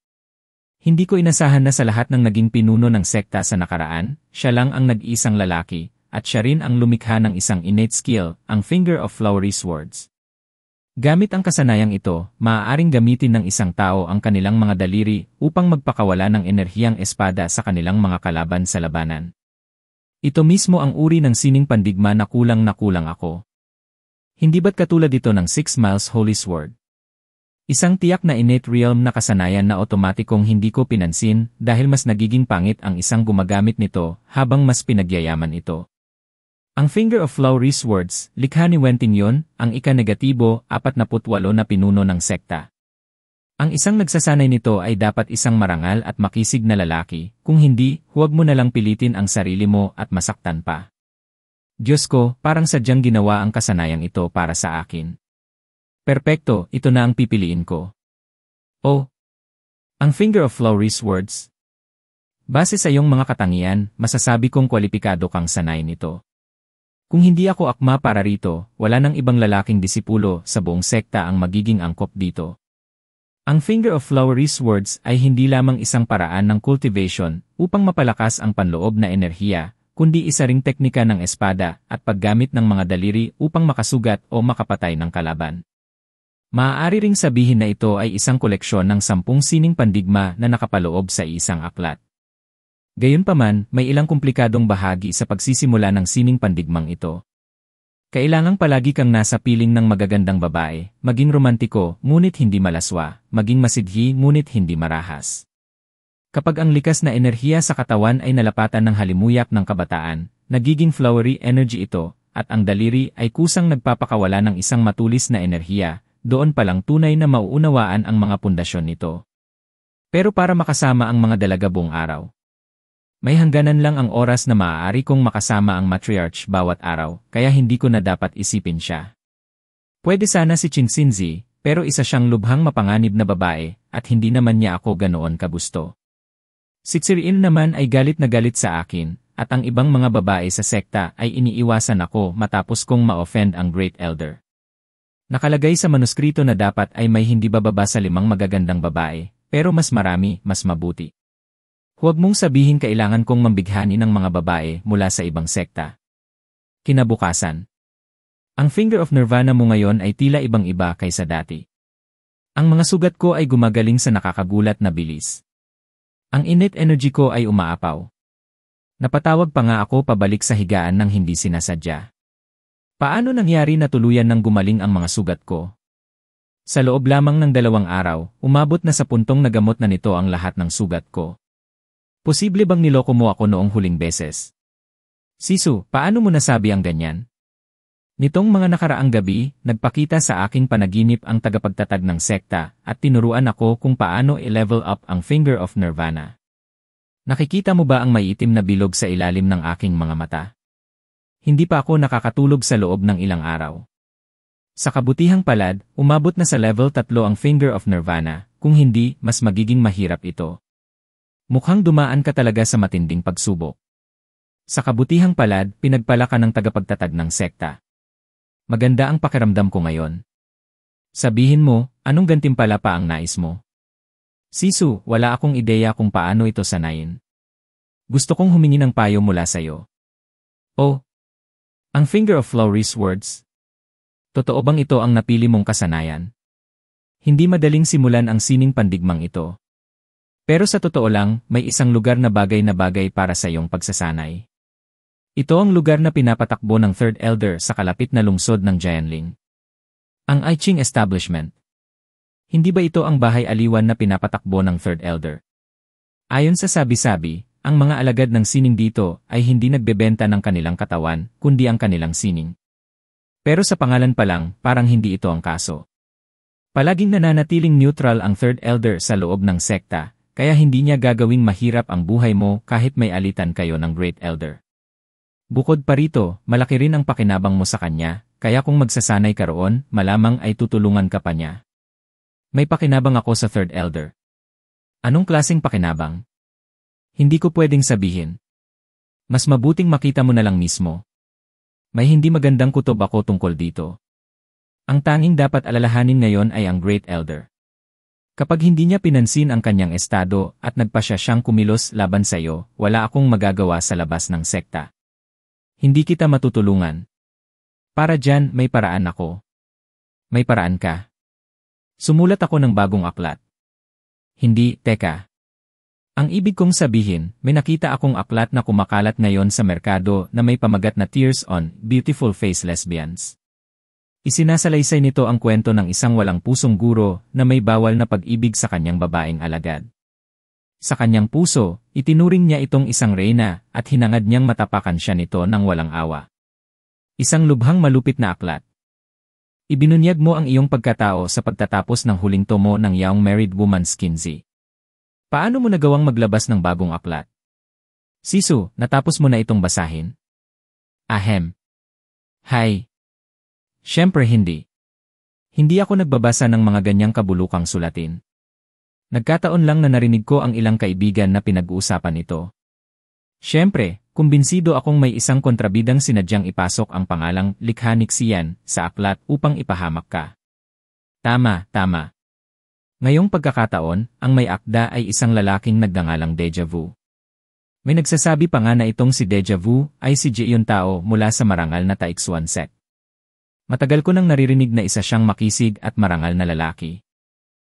Hindi ko inasahan na sa lahat ng naging pinuno ng sekta sa nakaraan, siya lang ang nag-iisang lalaki, at siya rin ang lumikha ng isang innate skill, ang Finger of Flowery's Words. Gamit ang kasanayang ito, maaaring gamitin ng isang tao ang kanilang mga daliri upang magpakawala ng enerhiyang espada sa kanilang mga kalaban sa labanan. Ito mismo ang uri ng sining pandigma na kulang ako. Hindi ba't katulad ito ng 6 Miles Holy Sword? Isang tiyak na innate realm na kasanayan na otomatikong hindi ko pinansin dahil mas nagiging pangit ang isang gumagamit nito habang mas pinagyayaman ito. Ang Finger of Flowery's Words, likha ni Wenting yun, ang ika-48 na pinuno ng sekta. Ang isang nagsasanay nito ay dapat isang marangal at makisig na lalaki, kung hindi, huwag mo nalang pilitin ang sarili mo at masaktan pa. Diyos ko, parang sadyang ginawa ang kasanayang ito para sa akin. Perpekto, ito na ang pipiliin ko. Oh! Ang Finger of Flowery's Words. Base sa iyong mga katangian, masasabi kong kwalipikado kang sanay nito. Kung hindi ako akma para rito, wala nang ibang lalaking disipulo sa buong sekta ang magiging angkop dito. Ang Finger of Flowery Swords ay hindi lamang isang paraan ng cultivation upang mapalakas ang panloob na enerhiya, kundi isa ring teknika ng espada at paggamit ng mga daliri upang makasugat o makapatay ng kalaban. Maaari ring sabihin na ito ay isang koleksyon ng 10 sining pandigma na nakapaloob sa isang aklat. Gayunpaman, may ilang komplikadong bahagi sa pagsisimula ng sining pandigmang ito. Kailangang palagi kang nasa piling ng magagandang babae, maging romantiko ngunit hindi malaswa, maging masidhi ngunit hindi marahas. Kapag ang likas na enerhiya sa katawan ay nalapatan ng halimuyak ng kabataan, nagiging flowery energy ito, at ang daliri ay kusang nagpapakawala ng isang matulis na enerhiya, doon palang tunay na mauunawaan ang mga pundasyon nito. Pero para makasama ang mga dalaga buong araw, may hangganan lang ang oras na maaari kong makasama ang matriarch bawat araw, kaya hindi ko na dapat isipin siya. Pwede sana si Chinsinzi, pero isa siyang lubhang mapanganib na babae, at hindi naman niya ako ganoon kagusto. Si Tsiriin naman ay galit na galit sa akin, at ang ibang mga babae sa sekta ay iniiwasan ako matapos kong ma-offend ang Great Elder. Nakalagay sa manuskrito na dapat ay may hindi bababa sa 5 magagandang babae, pero mas marami, mas mabuti. Huwag mong sabihin kailangan kong mambighani ng mga babae mula sa ibang sekta. Kinabukasan. Ang Finger of Nirvana mo ngayon ay tila ibang-iba kaysa dati. Ang mga sugat ko ay gumagaling sa nakakagulat na bilis. Ang innate energy ko ay umaapaw. Napatawag pa nga ako pabalik sa higaan ng hindi sinasadya. Paano nangyari na tuluyan ng gumaling ang mga sugat ko? Sa loob lamang ng 2 araw, umabot na sa puntong nagamot na nito ang lahat ng sugat ko. Posible bang niloko mo ako noong huling beses? Sisu, paano mo nasabi ang ganyan? Nitong mga nakaraang gabi, nagpakita sa aking panaginip ang tagapagtatag ng sekta at tinuruan ako kung paano i-level up ang Finger of Nirvana. Nakikita mo ba ang maiitim na bilog sa ilalim ng aking mga mata? Hindi pa ako nakakatulog sa loob ng ilang araw. Sa kabutihang palad, umabot na sa level 3 ang Finger of Nirvana, kung hindi, mas magiging mahirap ito. Mukhang dumaan ka talaga sa matinding pagsubok. Sa kabutihang palad, pinagpala ka ng tagapagtatag ng sekta. Maganda ang pakiramdam ko ngayon. Sabihin mo, anong gantimpala pa ang nais mo? Sisu, wala akong ideya kung paano ito sanayin. Gusto kong humingi ng payo mula sa'yo. Oh, ang Finger of Flowery Swords. Totoo bang ito ang napili mong kasanayan? Hindi madaling simulan ang sining pandigmang ito. Pero sa totoo lang, may isang lugar na bagay para sa iyong pagsasanay. Ito ang lugar na pinapatakbo ng Third Elder sa kalapit na lungsod ng Jianling. Ang I Ching Establishment. Hindi ba ito ang bahay aliwan na pinapatakbo ng Third Elder? Ayon sa sabi-sabi, ang mga alagad ng sining dito ay hindi nagbebenta ng kanilang katawan, kundi ang kanilang sining. Pero sa pangalan pa lang, parang hindi ito ang kaso. Palaging nananatiling neutral ang Third Elder sa loob ng sekta, kaya hindi niya gagawing mahirap ang buhay mo kahit may alitan kayo ng Great Elder. Bukod pa rito, malaki rin ang pakinabang mo sa kanya, kaya kung magsasanay ka roon, malamang ay tutulungan ka pa niya. May pakinabang ako sa Third Elder. Anong klaseng pakinabang? Hindi ko pwedeng sabihin. Mas mabuting makita mo na lang mismo. May hindi magandang kutob ako tungkol dito. Ang tanging dapat alalahanin ngayon ay ang Great Elder. Kapag hindi niya pinansin ang kanyang estado at nagpasya siyang kumilos laban sa iyo, wala akong magagawa sa labas ng sekta. Hindi kita matutulungan. Para dyan, may paraan ako. May paraan ka. Sumulat ako ng bagong aklat. Hindi, teka. Ang ibig kong sabihin, may nakita akong aklat na kumakalat ngayon sa merkado na may pamagat na Tears on Beautiful Face Lesbians. Isinasalaysay nito ang kwento ng isang walang pusong guro na may bawal na pag-ibig sa kanyang babaeng alagad. Sa kanyang puso, itinuring niya itong isang reyna at hinangad niyang matapakan siya nito ng walang awa. Isang lubhang malupit na aklat. Ibinunyag mo ang iyong pagkatao sa pagtatapos ng huling tomo ng Young Married Woman's Kinsey. Paano mo nagawang maglabas ng bagong aklat? Sisu, natapos mo na itong basahin? Ahem. Hay. Siyempre hindi. Hindi ako nagbabasa ng mga ganyang kabulukang sulatin. Nagkataon lang na narinig ko ang ilang kaibigan na pinag-uusapan ito. Siyempre, kumbinsido akong may isang kontrabidang sinadyang ipasok ang pangalang Likha ni Xian sa aklat upang ipahamak ka. Tama, tama. Ngayong pagkakataon, ang may akda ay isang lalaking nagngangalang Deja Vu. May nagsasabi pa nga na itong si Deja Vu ay si Ji Yuntao mula sa marangal na Taixuan sect. Matagal ko nang naririnig na isa siyang makisig at marangal na lalaki.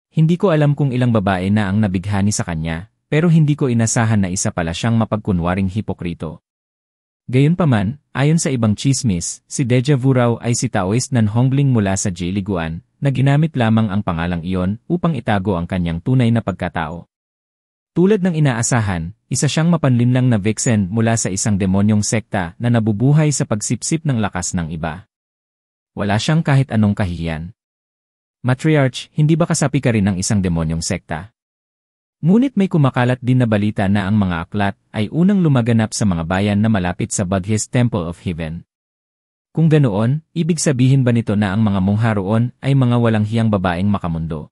Hindi ko alam kung ilang babae na ang nabighani sa kanya, pero hindi ko inasahan na isa pala siyang mapagkunwaring hipokrito. Gayunpaman, ayon sa ibang chismis, si Deja Vu raw ay si Taoist nanhongling mula sa Jeiliguan, na ginamit lamang ang pangalang iyon upang itago ang kanyang tunay na pagkatao. Tulad ng inaasahan, isa siyang mapanlinlang na vixen mula sa isang demonyong sekta na nabubuhay sa pagsipsip ng lakas ng iba. Wala siyang kahit anong kahihiyan. Matriarch, hindi ba kasapi ka rin ng isang demonyong sekta? Ngunit may kumakalat din na balita na ang mga aklat ay unang lumaganap sa mga bayan na malapit sa Buddhist Temple of Heaven. Kung ganoon, ibig sabihin ba nito na ang mga mongha roon ay mga walang hiyang babaeng makamundo?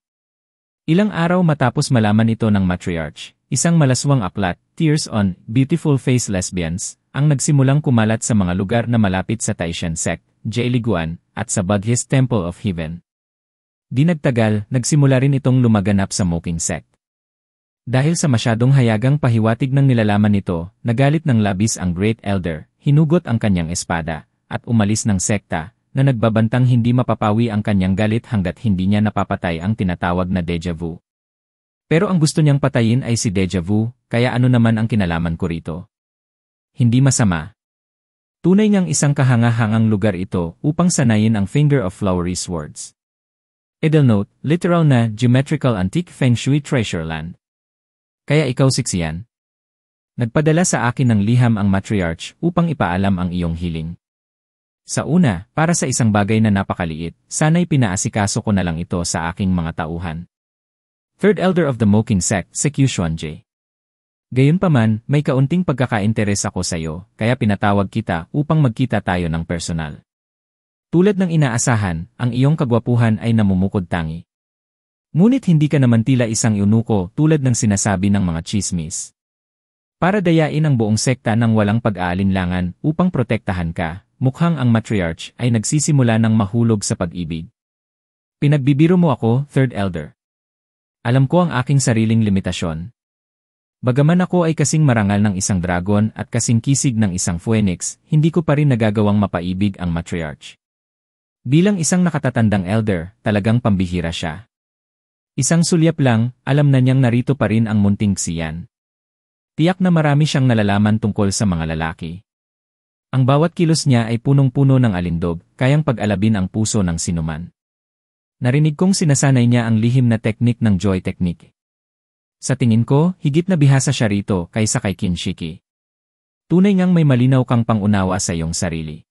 Ilang araw matapos malaman ito ng Matriarch, isang malaswang aklat, Tears on Beautiful Face Lesbians, ang nagsimulang kumalat sa mga lugar na malapit sa Taishan Sect, Jeiliguan, at sa Buddhist Temple of Heaven. Di nagtagal, nagsimula rin itong lumaganap sa Moking Sect. Dahil sa masyadong hayagang pahiwatig ng nilalaman nito, nagalit ng labis ang Great Elder, hinugot ang kanyang espada, at umalis ng sekta, na nagbabantang hindi mapapawi ang kanyang galit hanggat hindi niya napapatay ang tinatawag na Deja Vu. Pero ang gusto niyang patayin ay si Deja Vu, kaya ano naman ang kinalaman ko rito? Hindi masama. Tunay ngang isang kahanga-hangang lugar ito upang sanayin ang Finger of Flowery Swords. Edelnote, literal na Geometrical Antique Feng Shui Treasure Land. Kaya ikaw siksiyan. Nagpadala sa akin ng liham ang Matriarch upang ipaalam ang iyong hiling. Sa una, para sa isang bagay na napakaliit, sana'y pinaasikaso ko na lang ito sa aking mga tauhan. Third Elder of the Moking Sect, Seku Xuanje. Gayunpaman, may kaunting pagkakainteres ako sa iyo, kaya pinatawag kita upang magkita tayo ng personal. Tulad ng inaasahan, ang iyong kagwapuhan ay namumukod tangi. Ngunit hindi ka naman tila isang eunuko tulad ng sinasabi ng mga chismis. Para dayain ang buong sekta ng walang pag-aalinlangan upang protektahan ka, mukhang ang Matriarch ay nagsisimula ng mahulog sa pag-ibig. Pinagbibiro mo ako, Third Elder. Alam ko ang aking sariling limitasyon. Bagaman ako ay kasing marangal ng isang dragon at kasing kisig ng isang phoenix, hindi ko pa rin nagagawang mapaibig ang Matriarch. Bilang isang nakatatandang elder, talagang pambihira siya. Isang sulyap lang, alam na niyang narito pa rin ang munting Xian. Tiyak na marami siyang nalalaman tungkol sa mga lalaki. Ang bawat kilos niya ay punong-puno ng alindog, kayang pag-alabin ang puso ng sinuman. Narinig kong sinasanay niya ang lihim na teknik ng Joy Technique. Sa tingin ko, higit na bihasa siya rito kaysa kay Kinshiki. Tunay ngang may malinaw kang pangunawa sa iyong sarili.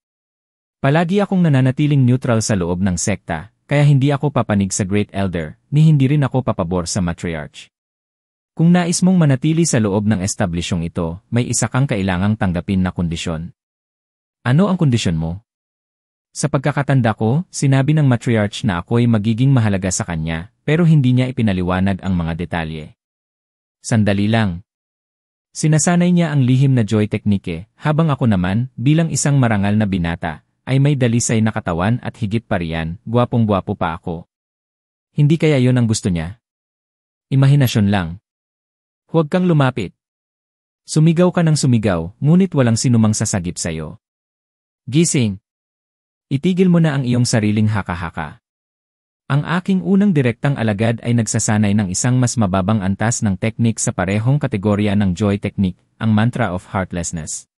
Palagi akong nananatiling neutral sa loob ng sekta, kaya hindi ako papanig sa Great Elder, ni hindi rin ako papabor sa Matriarch. Kung nais mong manatili sa loob ng establisyong ito, may isa kang kailangang tanggapin na kondisyon. Ano ang kondisyon mo? Sa pagkakatanda ko, sinabi ng Matriarch na ako'y magiging mahalaga sa kanya, pero hindi niya ipinaliwanag ang mga detalye. Sandali lang. Sinasanay niya ang lihim na Joy Technique, habang ako naman, bilang isang marangal na binata, ay may dalisay na katawan at higit pa riyan, gwapong-gwapo pa ako. Hindi kaya yon ang gusto niya? Imahinasyon lang. Huwag kang lumapit. Sumigaw ka ng sumigaw, ngunit walang sinumang sasagip sa'yo. Gising! Itigil mo na ang iyong sariling haka-haka. Ang aking unang direktang alagad ay nagsasanay ng isang mas mababang antas ng teknik sa parehong kategorya ng Joy Technique, ang Mantra of Heartlessness.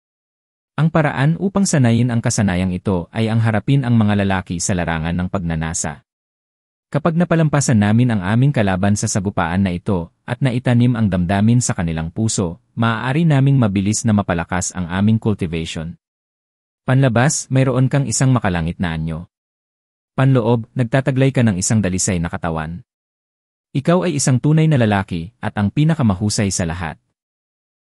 Ang paraan upang sanayin ang kasanayang ito ay ang harapin ang mga lalaki sa larangan ng pagnanasa. Kapag napalampasan namin ang aming kalaban sa sagupaan na ito at naitanim ang damdamin sa kanilang puso, maaari naming mabilis na mapalakas ang aming cultivation. Panlabas, mayroon kang isang makalangit na anyo. Panloob, nagtataglay ka ng isang dalisay na katawan. Ikaw ay isang tunay na lalaki at ang pinakamahusay sa lahat.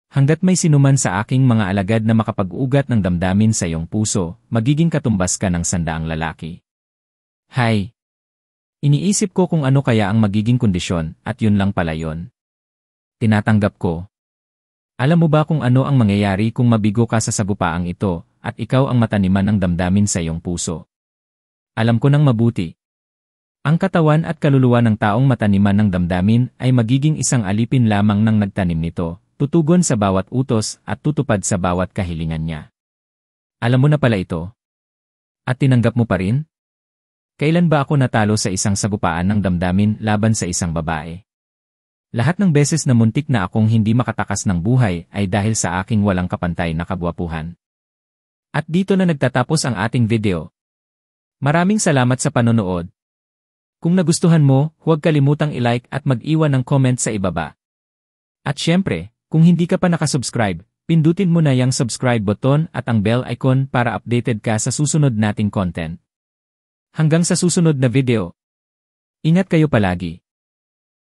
Hanggat may sinuman sa aking mga alagad na makapag-ugat ng damdamin sa iyong puso, magiging katumbas ka ng sandaang lalaki. Hay! Iniisip ko kung ano kaya ang magiging kondisyon at yun lang pala yun. Tinatanggap ko. Alam mo ba kung ano ang mangyayari kung mabigo ka sa sagupaang ito at ikaw ang mataniman ng damdamin sa iyong puso? Alam ko nang mabuti. Ang katawan at kaluluwa ng taong mataniman ng damdamin ay magiging isang alipin lamang ng nagtanim nito, tutugon sa bawat utos at tutupad sa bawat kahilingan niya. Alam mo na pala ito? At tinanggap mo pa rin? Kailan ba ako natalo sa isang sagupaan ng damdamin laban sa isang babae? Lahat ng beses na muntik na akong hindi makatakas ng buhay ay dahil sa aking walang kapantay na kabwapuhan. At dito na nagtatapos ang ating video. Maraming salamat sa panonood. Kung nagustuhan mo, huwag kalimutang i-like at mag-iwan ng comment sa ibaba. At syempre, kung hindi ka pa nakasubscribe, pindutin mo na yung subscribe button at ang bell icon para updated ka sa susunod nating content. Hanggang sa susunod na video. Ingat kayo palagi.